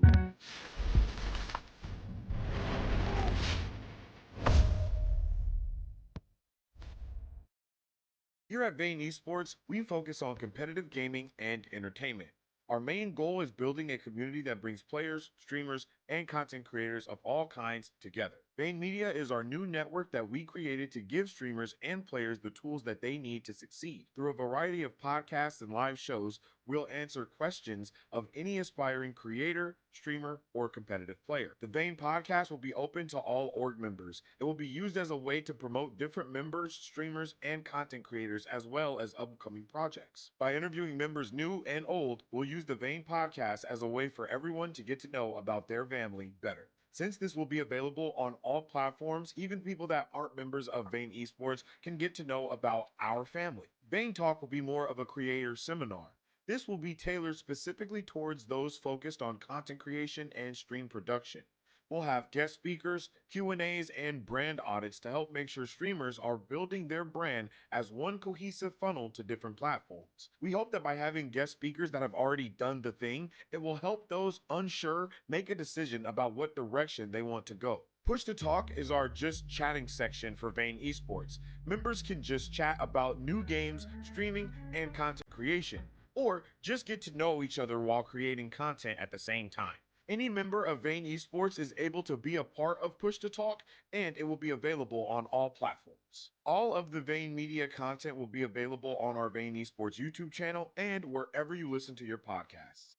here at Vane Esports, we focus on competitive gaming and entertainment. Our main goal is building a community that brings players, streamers, and content creators of all kinds together. Vane Media is our new network that we created to give streamers and players the tools that they need to succeed. Through a variety of podcasts and live shows, we'll answer questions of any aspiring creator, streamer, or competitive player. The Vane podcast will be open to all org members. It will be used as a way to promote different members, streamers, and content creators, as well as upcoming projects. By interviewing members new and old, we'll use the Vane podcast as a way for everyone to get to know about their family better. Since this will be available on all platforms, even people that aren't members of Vane Esports can get to know about our family. Vane Talk will be more of a creator seminar. This will be tailored specifically towards those focused on content creation and stream production. We'll have guest speakers, Q&As, and brand audits to help make sure streamers are building their brand as one cohesive funnel to different platforms. We hope that by having guest speakers that have already done the thing, it will help those unsure make a decision about what direction they want to go. Push to Talk is our just chatting section for Vane Esports. Members can just chat about new games, streaming, and content creation, or just get to know each other while creating content at the same time. Any member of Vane Esports is able to be a part of Push to Talk, and it will be available on all platforms. All of the Vane Media content will be available on our Vane Esports YouTube channel and wherever you listen to your podcasts.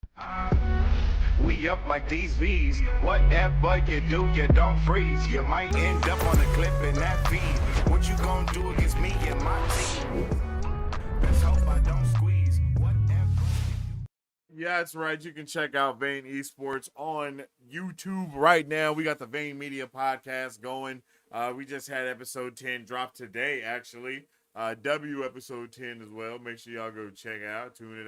We up like these V's. Whatever you do, you don't freeze. You might end up on a clip in that feed. What you gonna do against me and my team? Let's hope I don't squeeze. Yeah, that's right. You can check out Vane Esports on YouTube right now. We got the Vane Media podcast going. We just had episode 10 drop today, actually. W episode 10 as well. Make sure y'all go check it out, tune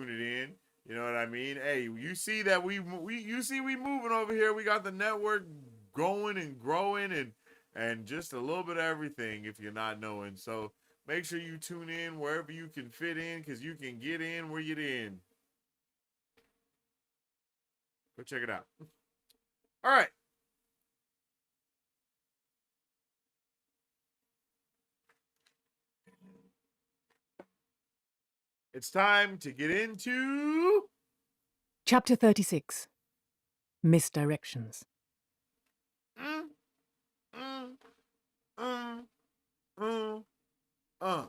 it in. You know what I mean? Hey, you see that we moving over here. We got the network going and growing and just a little bit of everything if you're not knowing. So make sure you tune in wherever you can fit in, because you can get in where you're in. Go check it out. All right. It's time to get into Chapter 36. Misdirections. mm, mm, mm, mm, uh.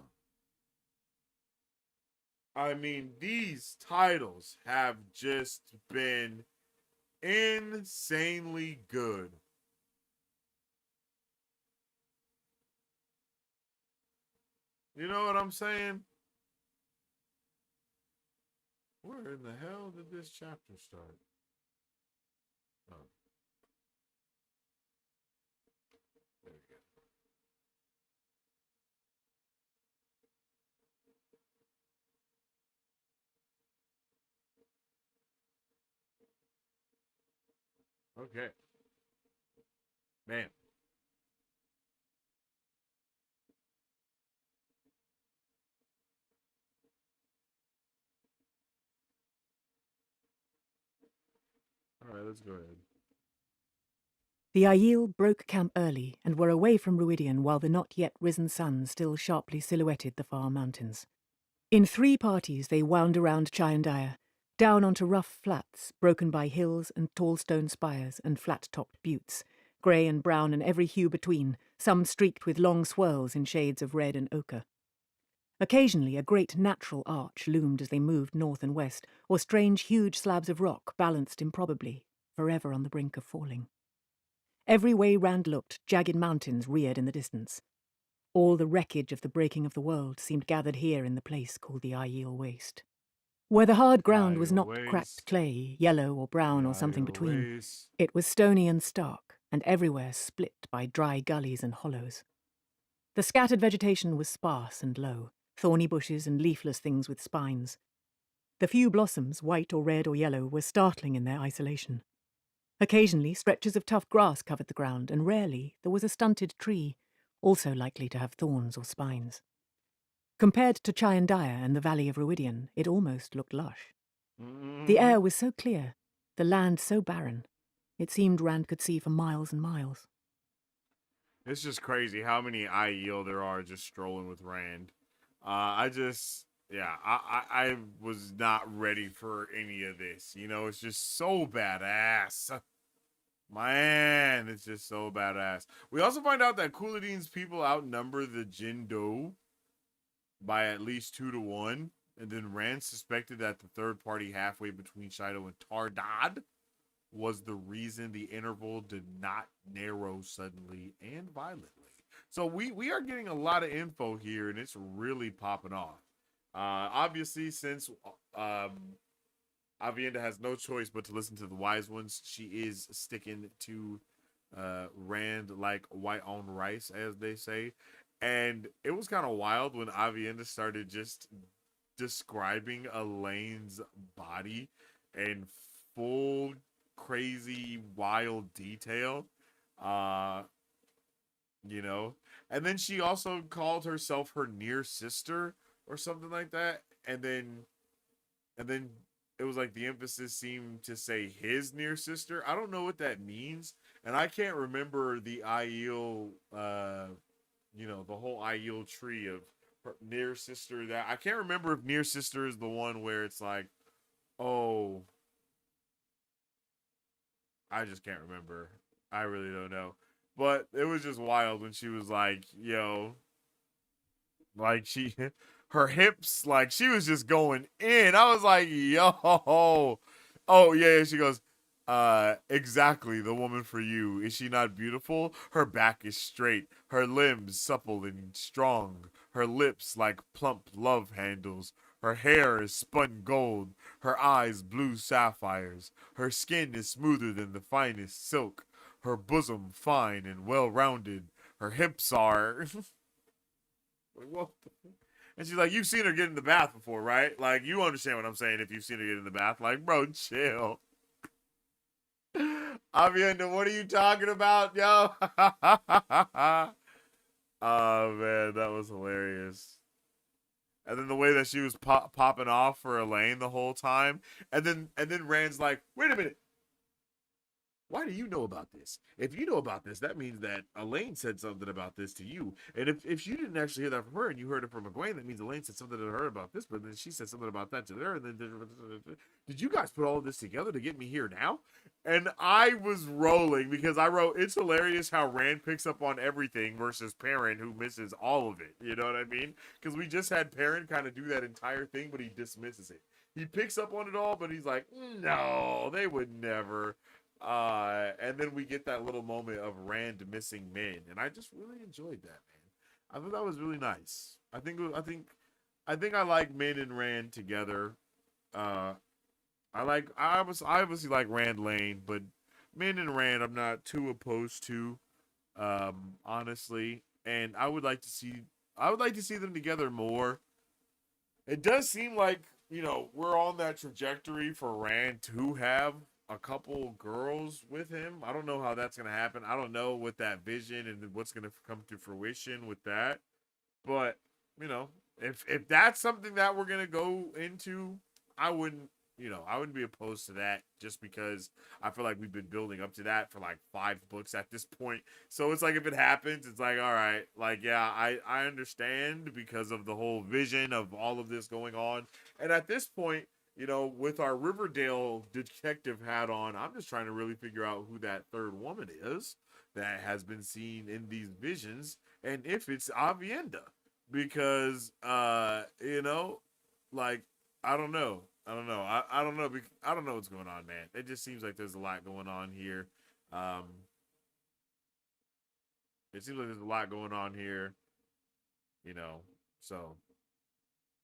I mean, these titles have just been insanely good. You know what I'm saying? Where in the hell did this chapter start? Oh. There we go. Okay. Man. All right, let's go ahead. The Aiel broke camp early and were away from Ruidian while the not yet risen sun still sharply silhouetted the far mountains. In 3 parties they wound around Chiandaya, down onto rough flats broken by hills and tall stone spires and flat-topped buttes, grey and brown and every hue between, some streaked with long swirls in shades of red and ochre. Occasionally a great natural arch loomed as they moved north and west, or strange huge slabs of rock balanced improbably, forever on the brink of falling. Every way Rand looked, jagged mountains reared in the distance. All the wreckage of the breaking of the world seemed gathered here in the place called the Aiel Waste. Where the hard ground was Aiel not Waste. cracked clay, yellow or brown or something between, it was stony and stark, and everywhere split by dry gullies and hollows. The scattered vegetation was sparse and low, thorny bushes and leafless things with spines. The few blossoms, white or red or yellow, were startling in their isolation. Occasionally, stretches of tough grass covered the ground, and rarely there was a stunted tree, also likely to have thorns or spines. Compared to Chiandaya and the Valley of Ruidian, it almost looked lush. The air was so clear, the land so barren, it seemed Rand could see for miles and miles. It's just crazy how many Aiel there are just strolling with Rand. I was not ready for any of this. You know, it's just so badass. Man, it's just so badass. We also find out that Couladin's people outnumber the Jindo by at least 2-1. And then Rand suspected that the third party halfway between Shido and Tardad was the reason the interval did not narrow suddenly and violently. So we are getting a lot of info here, and it's really popping off. Obviously, since Avienda has no choice but to listen to the wise ones, she is sticking to Rand like white on rice, as they say. And it was kind of wild when Avienda started just describing Elaine's body in full crazy wild detail. You know, and then she also called herself her near sister or something like that, and then it was like the emphasis seemed to say his near sister. I don't know what that means, and I can't remember the Aiel, the whole Aiel tree of her near sister. That I can't remember if near sister is the one where it's like, oh, I just can't remember. I really don't know. But it was just wild when she was like, yo, like her hips, like she was just going in. I was like, yo, oh yeah. She goes, exactly the woman for you. Is she not beautiful? Her back is straight, her limbs supple and strong, her lips like plump love handles. Her hair is spun gold, her eyes blue sapphires, her skin is smoother than the finest silk, her bosom fine and well-rounded, her hips are... And she's like, you've seen her get in the bath before, right? Like, you understand what I'm saying if you've seen her get in the bath. Like, bro, chill. Avienda, what are you talking about, yo? Oh, man, that was hilarious. And then the way that she was popping off for Elaine the whole time. And then Rand's like, wait a minute. Why do you know about this? If you know about this, that means that Elaine said something about this to you. And if you didn't actually hear that from her and you heard it from Egwene, that means Elaine said something to her about this, but then she said something about that to her. And then did you guys put all of this together to get me here now? And I was rolling because I wrote, it's hilarious how Rand picks up on everything versus Perrin, who misses all of it. You know what I mean? Because we just had Perrin kind of do that entire thing, but he dismisses it. He picks up on it all, but he's like, no, they would never. And then we get that little moment of Rand missing Min, and I just really enjoyed that, man. I thought that was really nice. I think I like Min and Rand together. I obviously like Rand Lane, but Min and Rand I'm not too opposed to, honestly. And I would like to see them together more. It does seem like, you know, we're on that trajectory for Rand to have a couple girls with him. I don't know how that's going to happen. I don't know what that vision and what's going to come to fruition with that. But, you know, if that's something that we're going to go into, I wouldn't be opposed to that, just because I feel like we've been building up to that for like 5 books at this point. So it's like, if it happens, it's like, all right, like, yeah, I understand because of the whole vision of all of this going on. And at this point, you know, with our Riverdale detective hat on, I'm just trying to really figure out who that third woman is that has been seen in these visions, and if it's Avienda, because, you know, like, I don't know. I don't know. I don't know. I don't know what's going on, man. It just seems like there's a lot going on here. It seems like there's a lot going on here, you know, so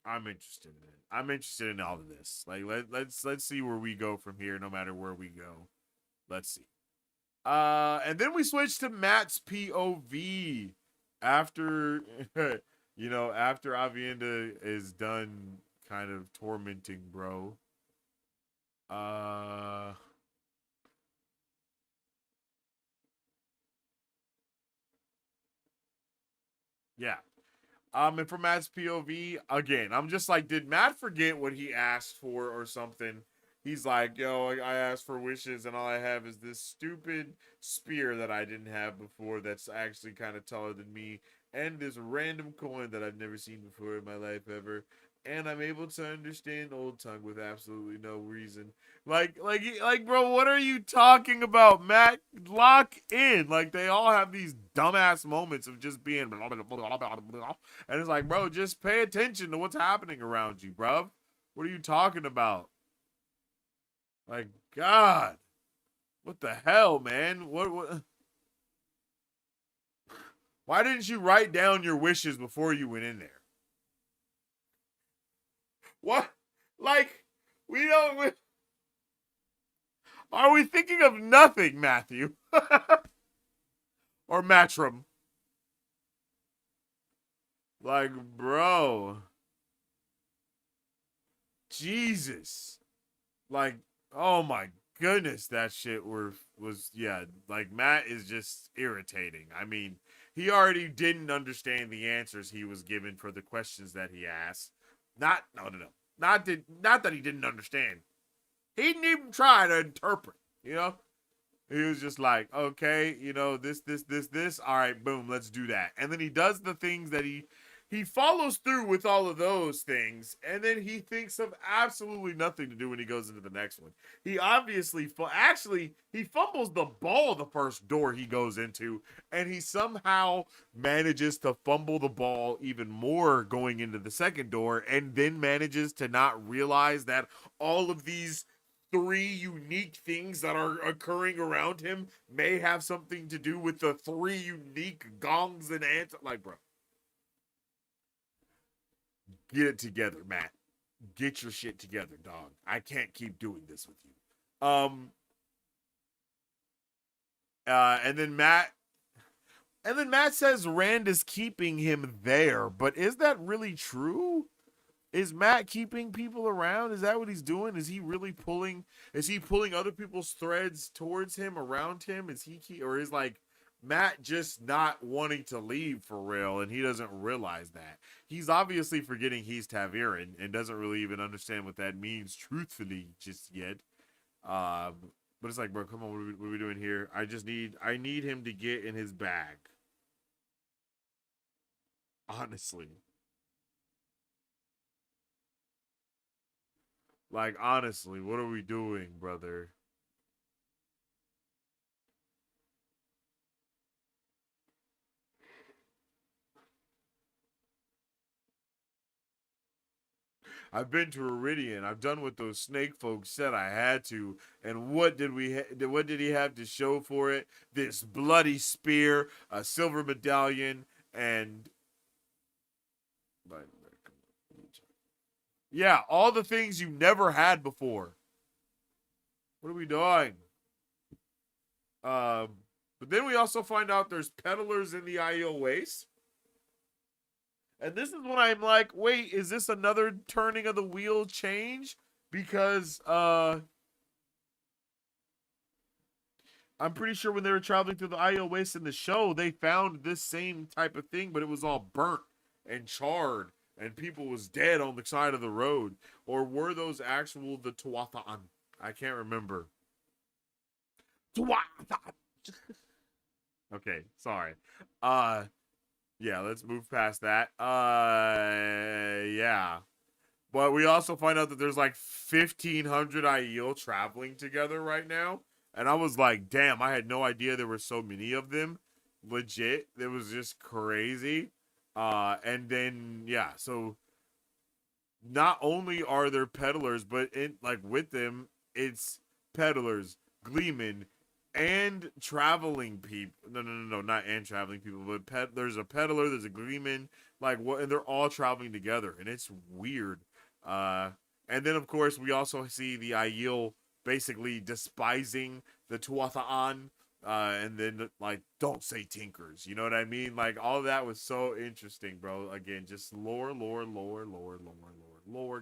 I'm interested in it. I'm interested in all of this. Like, let's see where we go from here, no matter where we go. Let's see. And then we switch to Matt's POV after, you know, after Avienda is done kind of tormenting bro. Yeah. And for Matt's POV, again, I'm just like, did Matt forget what he asked for or something? He's like, yo, I asked for wishes and all I have is this stupid spear that I didn't have before that's actually kind of taller than me, and this random coin that I've never seen before in my life ever. And I'm able to understand Old Tongue with absolutely no reason. Like, bro, what are you talking about, Matt? Lock in. Like, they all have these dumbass moments of just being blah, blah, blah, blah, blah. And it's like, bro, just pay attention to what's happening around you, bro. What are you talking about? Like, God. What the hell, man? What? Why didn't you write down your wishes before you went in there? What? Like, we don't... Are we thinking of nothing, Matthew? Or Matrim? Like, bro. Jesus. Like, oh my goodness, that shit was, yeah, like, Matt is just irritating. I mean, he already didn't understand the answers he was given for the questions that he asked. No. Not that he didn't understand. He didn't even try to interpret, you know? He was just like, okay, you know, this. All right, boom, let's do that. And then he does the things that he follows through with all of those things. And then he thinks of absolutely nothing to do when he goes into the next one. He obviously, he fumbles the ball the first door he goes into. And he somehow manages to fumble the ball even more going into the second door. And then manages to not realize that all of these 3 unique things that are occurring around him may have something to do with the 3 unique gongs and ants. Like, bro, get it together, Matt. Get your shit together, dog. I can't keep doing this with you. And then Matt, And then Matt says Rand is keeping him there, but is that really true? Is Matt keeping people around? Is that what he's doing? Is he really pulling? Is he pulling other people's threads towards him, around him? Is he, or is like Matt just not wanting to leave for real, and he doesn't realize that? He's obviously forgetting he's Taviran and doesn't really even understand what that means truthfully just yet. But it's like, bro, come on, what are we doing here? I need him to get in his bag. Honestly. Like, honestly, what are we doing, brother? I've been to Iridian. I've done what those snake folks said I had to. And what did what did he have to show for it? This bloody spear, a silver medallion, and yeah, all the things you never had before. What are we doing? But then we also find out there's peddlers in the Aiel Waste. And this is when I'm like, wait, is this another turning of the wheel change? Because I'm pretty sure when they were traveling through the Aiel Waste in the show, they found this same type of thing, but it was all burnt and charred, and people was dead on the side of the road. Or were those actual the Tuathaan? I can't remember. Tuathaan. Okay, sorry. Yeah, let's move past that. Yeah. But we also find out that there's like 1,500 Aiel traveling together right now. And I was like, damn, I had no idea there were so many of them. Legit. It was just crazy. And then, yeah, so not only are there peddlers, but with them, it's peddlers, gleemen, and traveling people. No, not and traveling people, but there's a peddler, there's a gleeman, and they're all traveling together, and it's weird. And then of course we also see the Aiel basically despising the Tuathaan, and then don't say tinkers, you know what I mean? Like, all that was so interesting, bro. Again, just lore.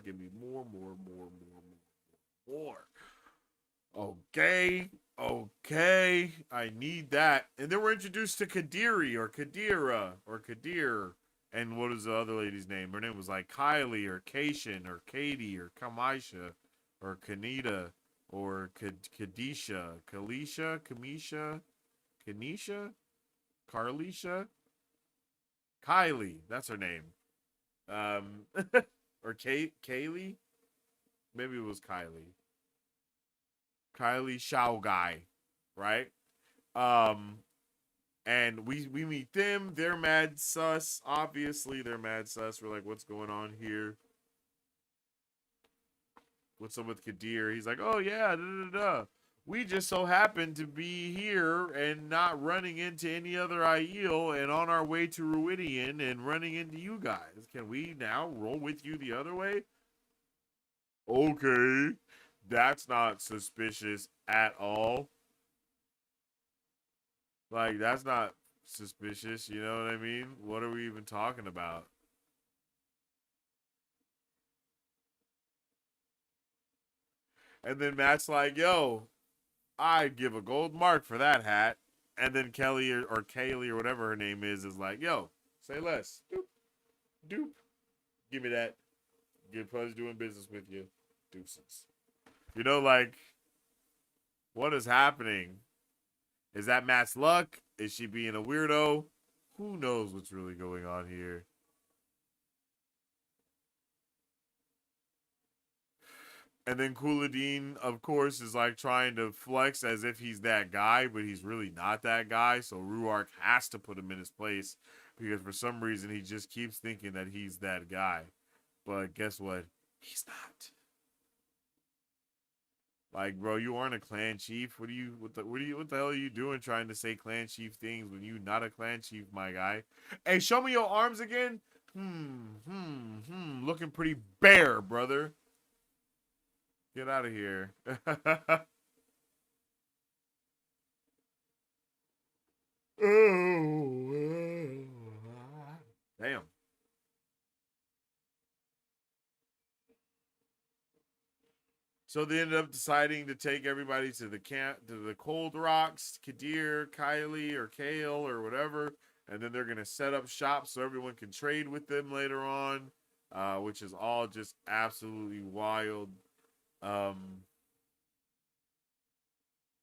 Give me more. Okay, I need that. And then we're introduced to Kadiri or Kadira or Kadir. And what is the other lady's name? Her name was like Kylie or Kaishan or Katie or Kamisha or Kanita or Kadisha, Kalisha, Kamisha, Kanisha, Carlisha, Kylie. That's her name. Or Kaylee. Maybe it was Kylie. Kylie Shao Guy, right? And we meet them. They're mad sus. Obviously, they're mad sus. We're like, what's going on here? What's up with Kadir? He's like, oh yeah, we just so happen to be here and not running into any other Aiel and on our way to Ruidian and running into you guys. Can we now roll with you the other way? Okay. That's not suspicious at all. Like, that's not suspicious, you know what I mean? What are we even talking about? And then Matt's like, yo, I'd give a gold mark for that hat. And then Kelly or Kaylee or whatever her name is like, yo, say less. Doop. Give me that. Good pleasure doing business with you. Deuces. You know, like, what is happening? Is that Matt's luck? Is she being a weirdo? Who knows what's really going on here? And then Kuladin, of course, is like trying to flex as if he's that guy, but he's really not that guy. So Ruark has to put him in his place because for some reason he just keeps thinking that he's that guy. But guess what? He's not. Like, bro, you aren't a clan chief. What the hell are you doing trying to say clan chief things when you not a clan chief, my guy? Hey, show me your arms again. Looking pretty bare, brother. Get out of here. Oh, So they ended up deciding to take everybody to the camp, to the Cold Rocks, Kadir, Kylie, or Kale, or whatever, and then they're gonna set up shop so everyone can trade with them later on, which is all just absolutely wild.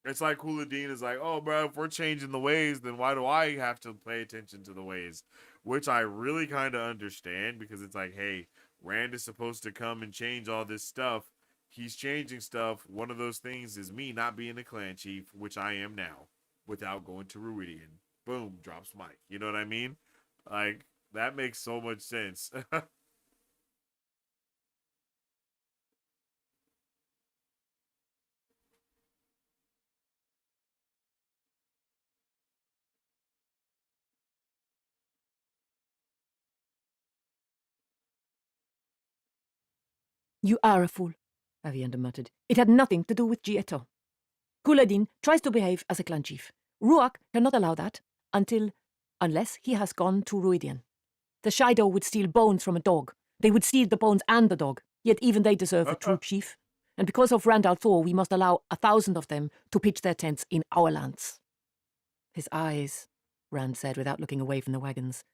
It's like Huladin is like, oh, bro, if we're changing the ways, then why do I have to pay attention to the ways? Which I really kind of understand, because it's like, hey, Rand is supposed to come and change all this stuff. He's changing stuff. One of those things is me not being a clan chief, which I am now, without going to Ruidian. Boom, drops mic. You know what I mean? Like, that makes so much sense. You are a fool, Avienda muttered. It had nothing to do with Gietto. Kuladin tries to behave as a clan chief. Ruach cannot allow that unless he has gone to Ruidian. The Shido would steal bones from a dog. They would steal the bones and the dog, yet even they deserve a true chief. And because of Rand al'Thor, we must allow 1,000 of them to pitch their tents in our lands. His eyes, Rand said without looking away from the wagons.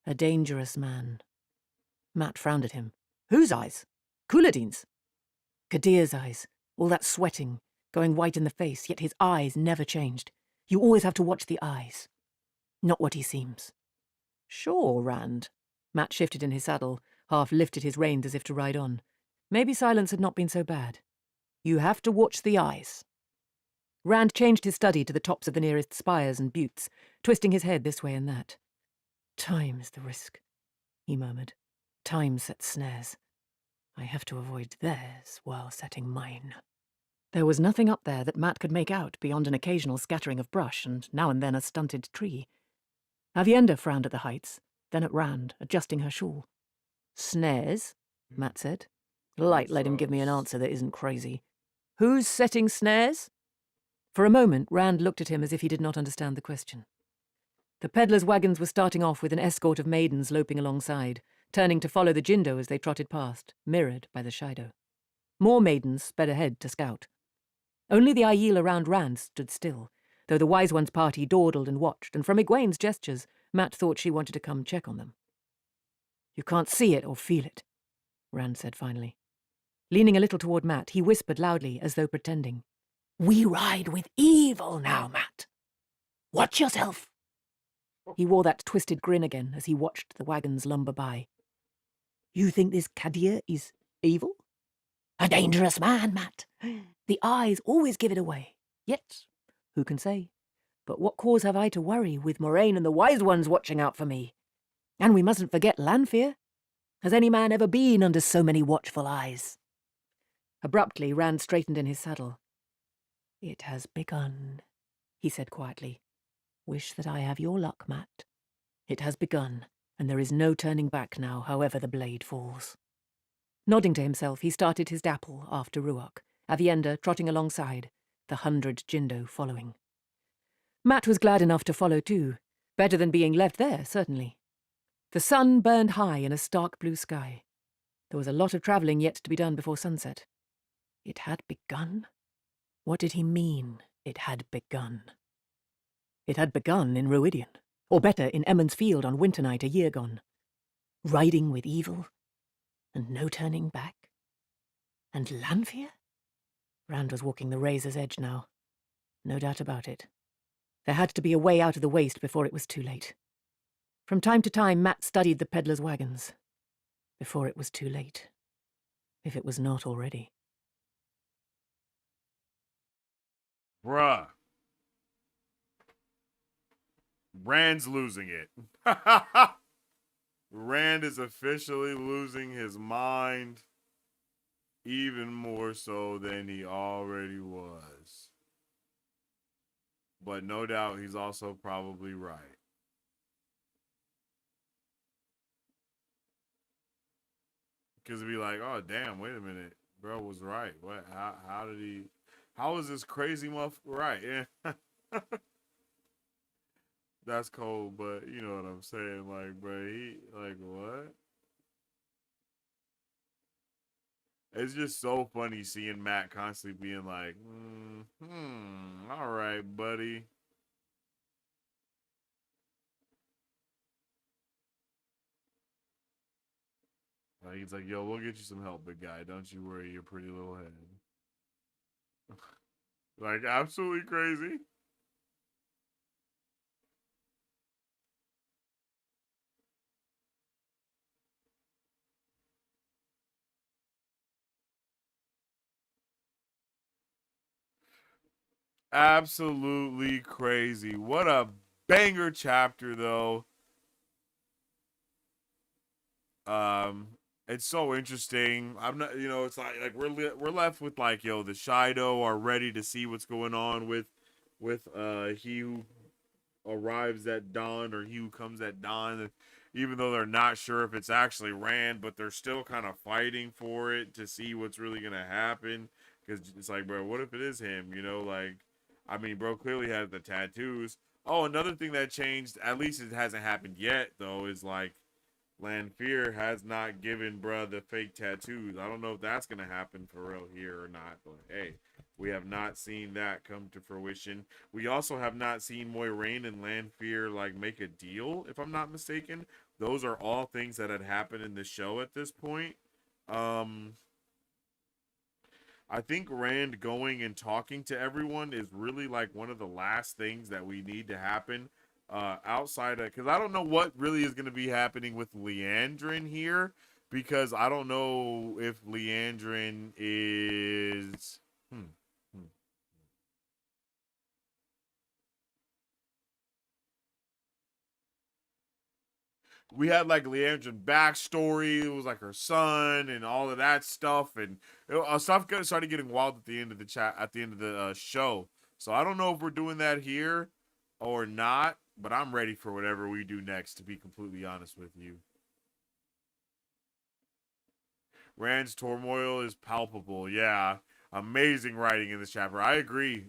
A dangerous man. Matt frowned at him. Whose eyes? Kuladin's. Kadir's eyes. All that sweating, going white in the face, yet his eyes never changed. You always have to watch the eyes, not what he seems. Sure, Rand. Matt shifted in his saddle, half lifted his reins as if to ride on. Maybe silence had not been so bad. You have to watch the eyes. Rand changed his study to the tops of the nearest spires and buttes, twisting his head this way and that. Time is the risk, he murmured. Time sets snares. I have to avoid theirs while setting mine. There was nothing up there that Matt could make out beyond an occasional scattering of brush and now and then a stunted tree. Avienda frowned at the heights, then at Rand, adjusting her shawl. Snares, Matt said. Light let him give me an answer that isn't crazy. Who's setting snares? For a moment, Rand looked at him as if he did not understand the question. The peddlers' wagons were starting off with an escort of maidens loping alongside, turning to follow the Jindo as they trotted past, mirrored by the Shido. More maidens sped ahead to scout. Only the Aiel around Rand stood still, though the Wise One's party dawdled and watched, and from Egwene's gestures, Matt thought she wanted to come check on them. You can't see it or feel it, Rand said finally. Leaning a little toward Matt, he whispered loudly, as though pretending. We ride with evil now, Matt. Watch yourself. He wore that twisted grin again as he watched the wagons lumber by. You think this Kadir is evil? A dangerous man, Matt. The eyes always give it away. Yet, who can say? But what cause have I to worry with Moraine and the Wise Ones watching out for me? And we mustn't forget Lanfear. Has any man ever been under so many watchful eyes? Abruptly, Rand straightened in his saddle. It has begun, he said quietly. Wish that I have your luck, Matt. It has begun, and there is no turning back now, however the blade falls. Nodding to himself, he started his dapple after Ruach, Avienda trotting alongside, the 100 Jindo following. Matt was glad enough to follow too, better than being left there, certainly. The sun burned high in a stark blue sky. There was a lot of travelling yet to be done before sunset. It had begun? What did he mean, it had begun? It had begun in Ruidian, or better, in Emond's Field on winter night a year gone. Riding with evil, and no turning back. And Lanfear? Rand was walking the razor's edge now. No doubt about it. There had to be a way out of the waste before it was too late. From time to time, Matt studied the peddlers' wagons. Before it was too late. If it was not already. Bruh. Rand's losing it. Rand is officially losing his mind, even more so than he already was. But no doubt he's also probably right. Because it'd be like, oh, damn, wait a minute. Bro was right. What? How is this crazy motherfucker right? Yeah. That's cold, but you know what I'm saying. Like, bro, what? It's just so funny seeing Matt constantly being like, all right, buddy. Like, he's like, yo, we'll get you some help, big guy. Don't you worry your pretty little head. Like, absolutely crazy. Absolutely crazy. What a banger chapter, though. It's so interesting. I'm not, it's like we're left with like, yo, the Shido are ready to see what's going on with he who arrives at dawn or he who comes at dawn, even though they're not sure if it's actually Rand, but they're still kind of fighting for it to see what's really gonna happen. Because it's like, bro, what if it is him? Like, I mean, bro clearly has the tattoos. Oh, another thing that changed, at least it hasn't happened yet, though, is like Lanfear has not given bruh the fake tattoos. I don't know if that's gonna happen for real here or not, but hey, we have not seen that come to fruition. We also have not seen Moiraine and Lanfear like make a deal, if I'm not mistaken. Those are all things that had happened in the show at this point. I think Rand going and talking to everyone is really like one of the last things that we need to happen. Outside of, because I don't know what really is going to be happening with Leandrin here, because I don't know if Leandrin is we had like Leandrin backstory. It was like her son and all of that stuff, and stuff started getting wild at the end of the show. So I don't know if we're doing that here or not, but I'm ready for whatever we do next, to be completely honest with you. Rand's turmoil is palpable. Yeah. Amazing writing in this chapter. I agree.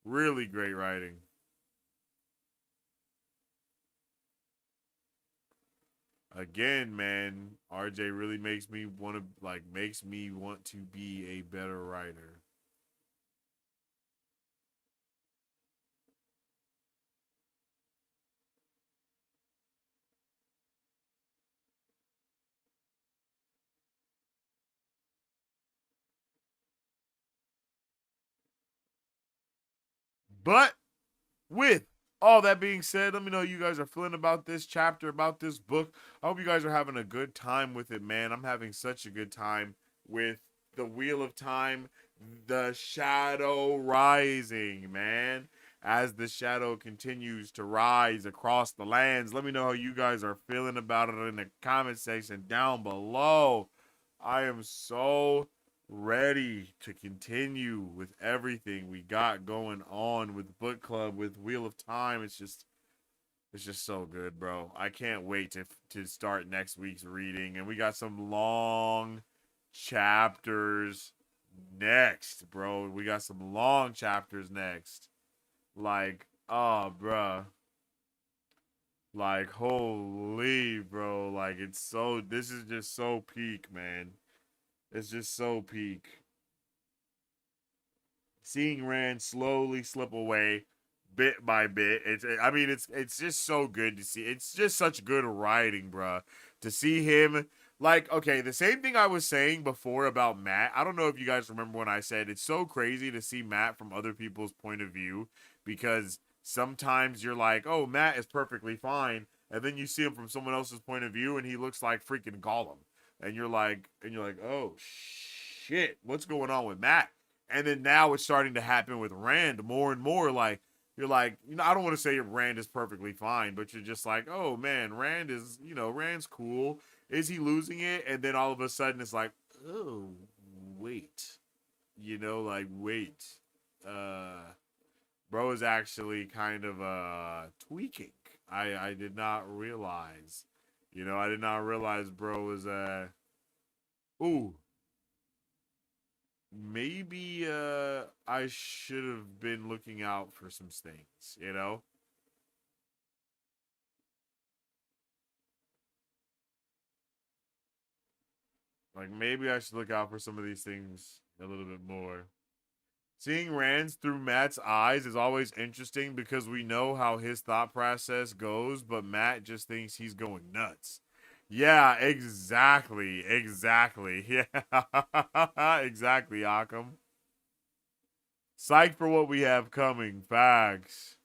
Really great writing. Again, man, RJ really makes me want to be a better writer. But with all that being said, let me know how you guys are feeling about this chapter, about this book. I hope you guys are having a good time with it, man. I'm having such a good time with the Wheel of Time, the Shadow Rising, man. As the shadow continues to rise across the lands, let me know how you guys are feeling about it in the comment section down below. I am so ready to continue with everything we got going on with book club, with Wheel of Time. It's just so good, bro. I can't wait to start next week's reading, and we got some long chapters next, bro. We got some long chapters next. Like, oh, bro. Like, holy, bro. Like, this is just so peak, man. It's just so peak. Seeing Rand slowly slip away, bit by bit. It's just so good to see. It's just such good writing, bruh. To see him, like, okay, the same thing I was saying before about Matt. I don't know if you guys remember when I said it's so crazy to see Matt from other people's point of view, because sometimes you're like, oh, Matt is perfectly fine, and then you see him from someone else's point of view, and he looks like freaking Gollum. And you're like, oh shit, what's going on with Matt? And then now it's starting to happen with Rand more and more. Like, you're like, I don't want to say Rand is perfectly fine, but you're just like, oh man, Rand's cool. Is he losing it? And then all of a sudden it's like, oh, wait. Wait. Bro is actually kind of tweaking. I did not realize. I did not realize bro was ooh. Maybe I should have been looking out for some things, Like, maybe I should look out for some of these things a little bit more. Seeing Rand's through Matt's eyes is always interesting because we know how his thought process goes, but Matt just thinks he's going nuts. Yeah, exactly. Exactly. Yeah, exactly, Occam. Psych for what we have coming. Facts.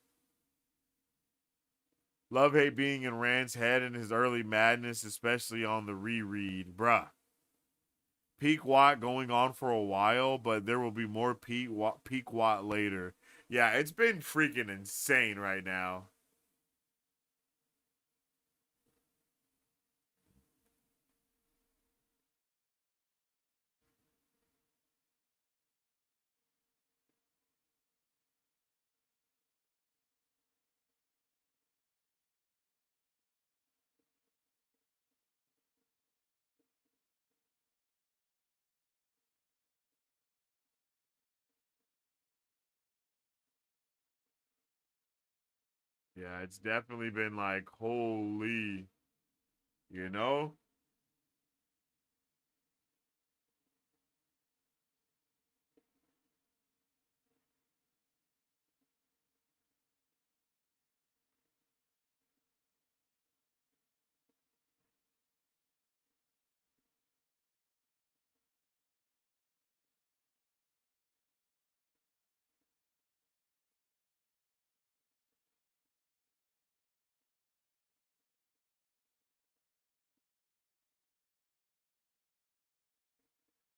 Love hate being in Rand's head in his early madness, especially on the reread. Bruh. Peak Watt going on for a while, but there will be more peak Watt later. Yeah, it's been freaking insane right now. Yeah, it's definitely been like, holy, you know?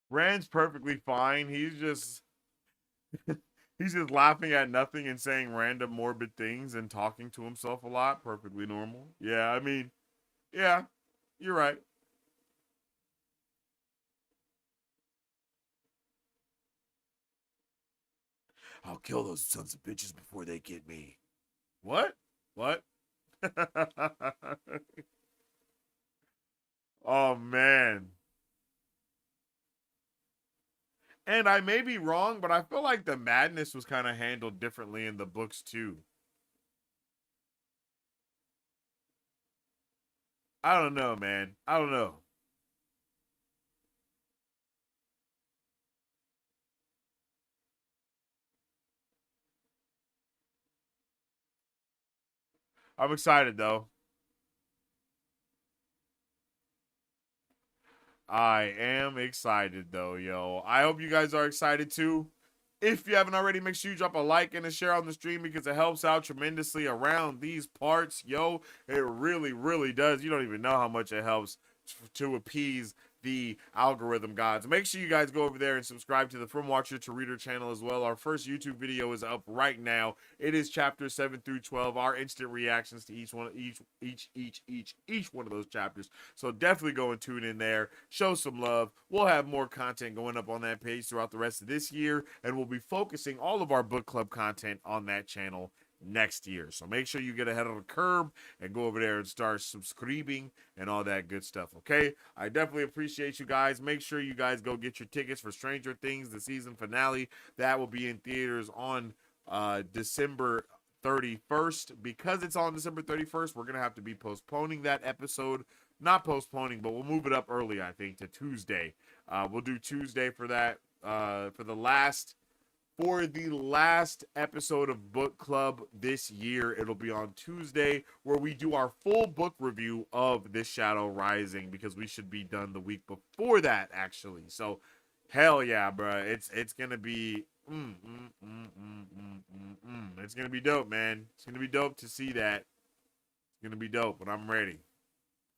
Rand's perfectly fine. He's just laughing at nothing and saying random morbid things and talking to himself a lot. Perfectly normal. Yeah, I mean, yeah, you're right. I'll kill those sons of bitches before they get me. What? What? Oh man. And I may be wrong, but I feel like the madness was kind of handled differently in the books too. I don't know, man. I don't know. I'm excited though. I am excited though, yo. I hope you guys are excited too. If you haven't already, make sure you drop a like and a share on the stream because it helps out tremendously around these parts, yo. It really, really does. You don't even know how much it helps to appease the algorithm gods. Make sure you guys go over there and subscribe to the From Watcher to Reader channel as well. Our first YouTube video is up right now. It is chapters 7 through 12. Our instant reactions to each one of those chapters. So definitely go and tune in there. Show some love. We'll have more content going up on that page throughout the rest of this year, and we'll be focusing all of our book club content on that channel next year. So make sure you get ahead of the curve and go over there and start subscribing and all that good stuff. Okay, I definitely appreciate you guys. Make sure you guys go get your tickets for Stranger Things, the season finale. That will be in theaters on December 31st. Because it's on December 31st, we're gonna have to be postponing that episode. Not postponing, but we'll move it up early, I think, to Tuesday. We'll do Tuesday for that, for the last episode of book club this year. It'll be on Tuesday, where we do our full book review of This Shadow Rising, because we should be done the week before that, actually. So hell yeah, bro. It's gonna be it's gonna be dope, man. It's gonna be dope to see that. It's gonna be dope, but I'm ready.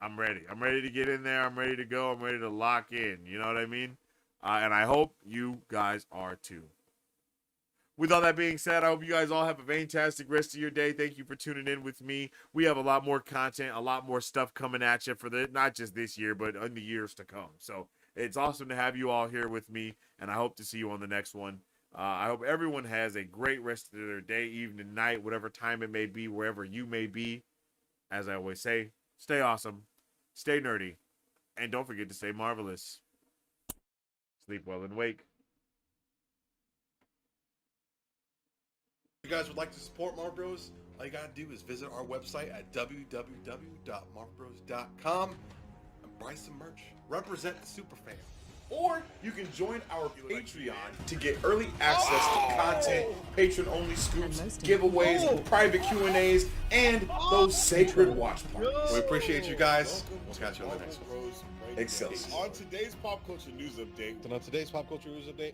I'm ready to get in there. I'm ready to go. I'm ready to lock in. You know what I mean? And I hope you guys are too. With all that being said, I hope you guys all have a fantastic rest of your day. Thank you for tuning in with me. We have a lot more content, a lot more stuff coming at you for not just this year, but in the years to come. So it's awesome to have you all here with me, and I hope to see you on the next one. I hope everyone has a great rest of their day, evening, night, whatever time it may be, wherever you may be. As I always say, stay awesome, stay nerdy, and don't forget to stay marvelous. Sleep well and wake. If you guys would like to support Marv Bros, all you gotta do is visit our website at www.marvbros.com. buy some merch, represent the superfan. Or you can join our Patreon to get early access to content, patron-only scoops, giveaways, private Q&As, and those sacred watch parties. We appreciate you guys. We'll catch you on the next one. Excelsior. On today's pop culture news update. And on today's pop culture news update,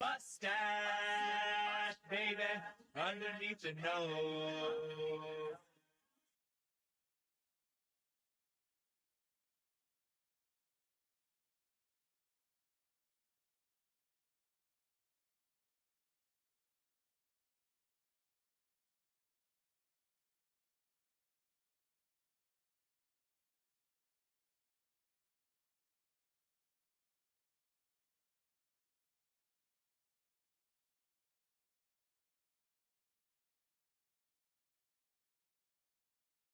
Mustache, baby, underneath the nose.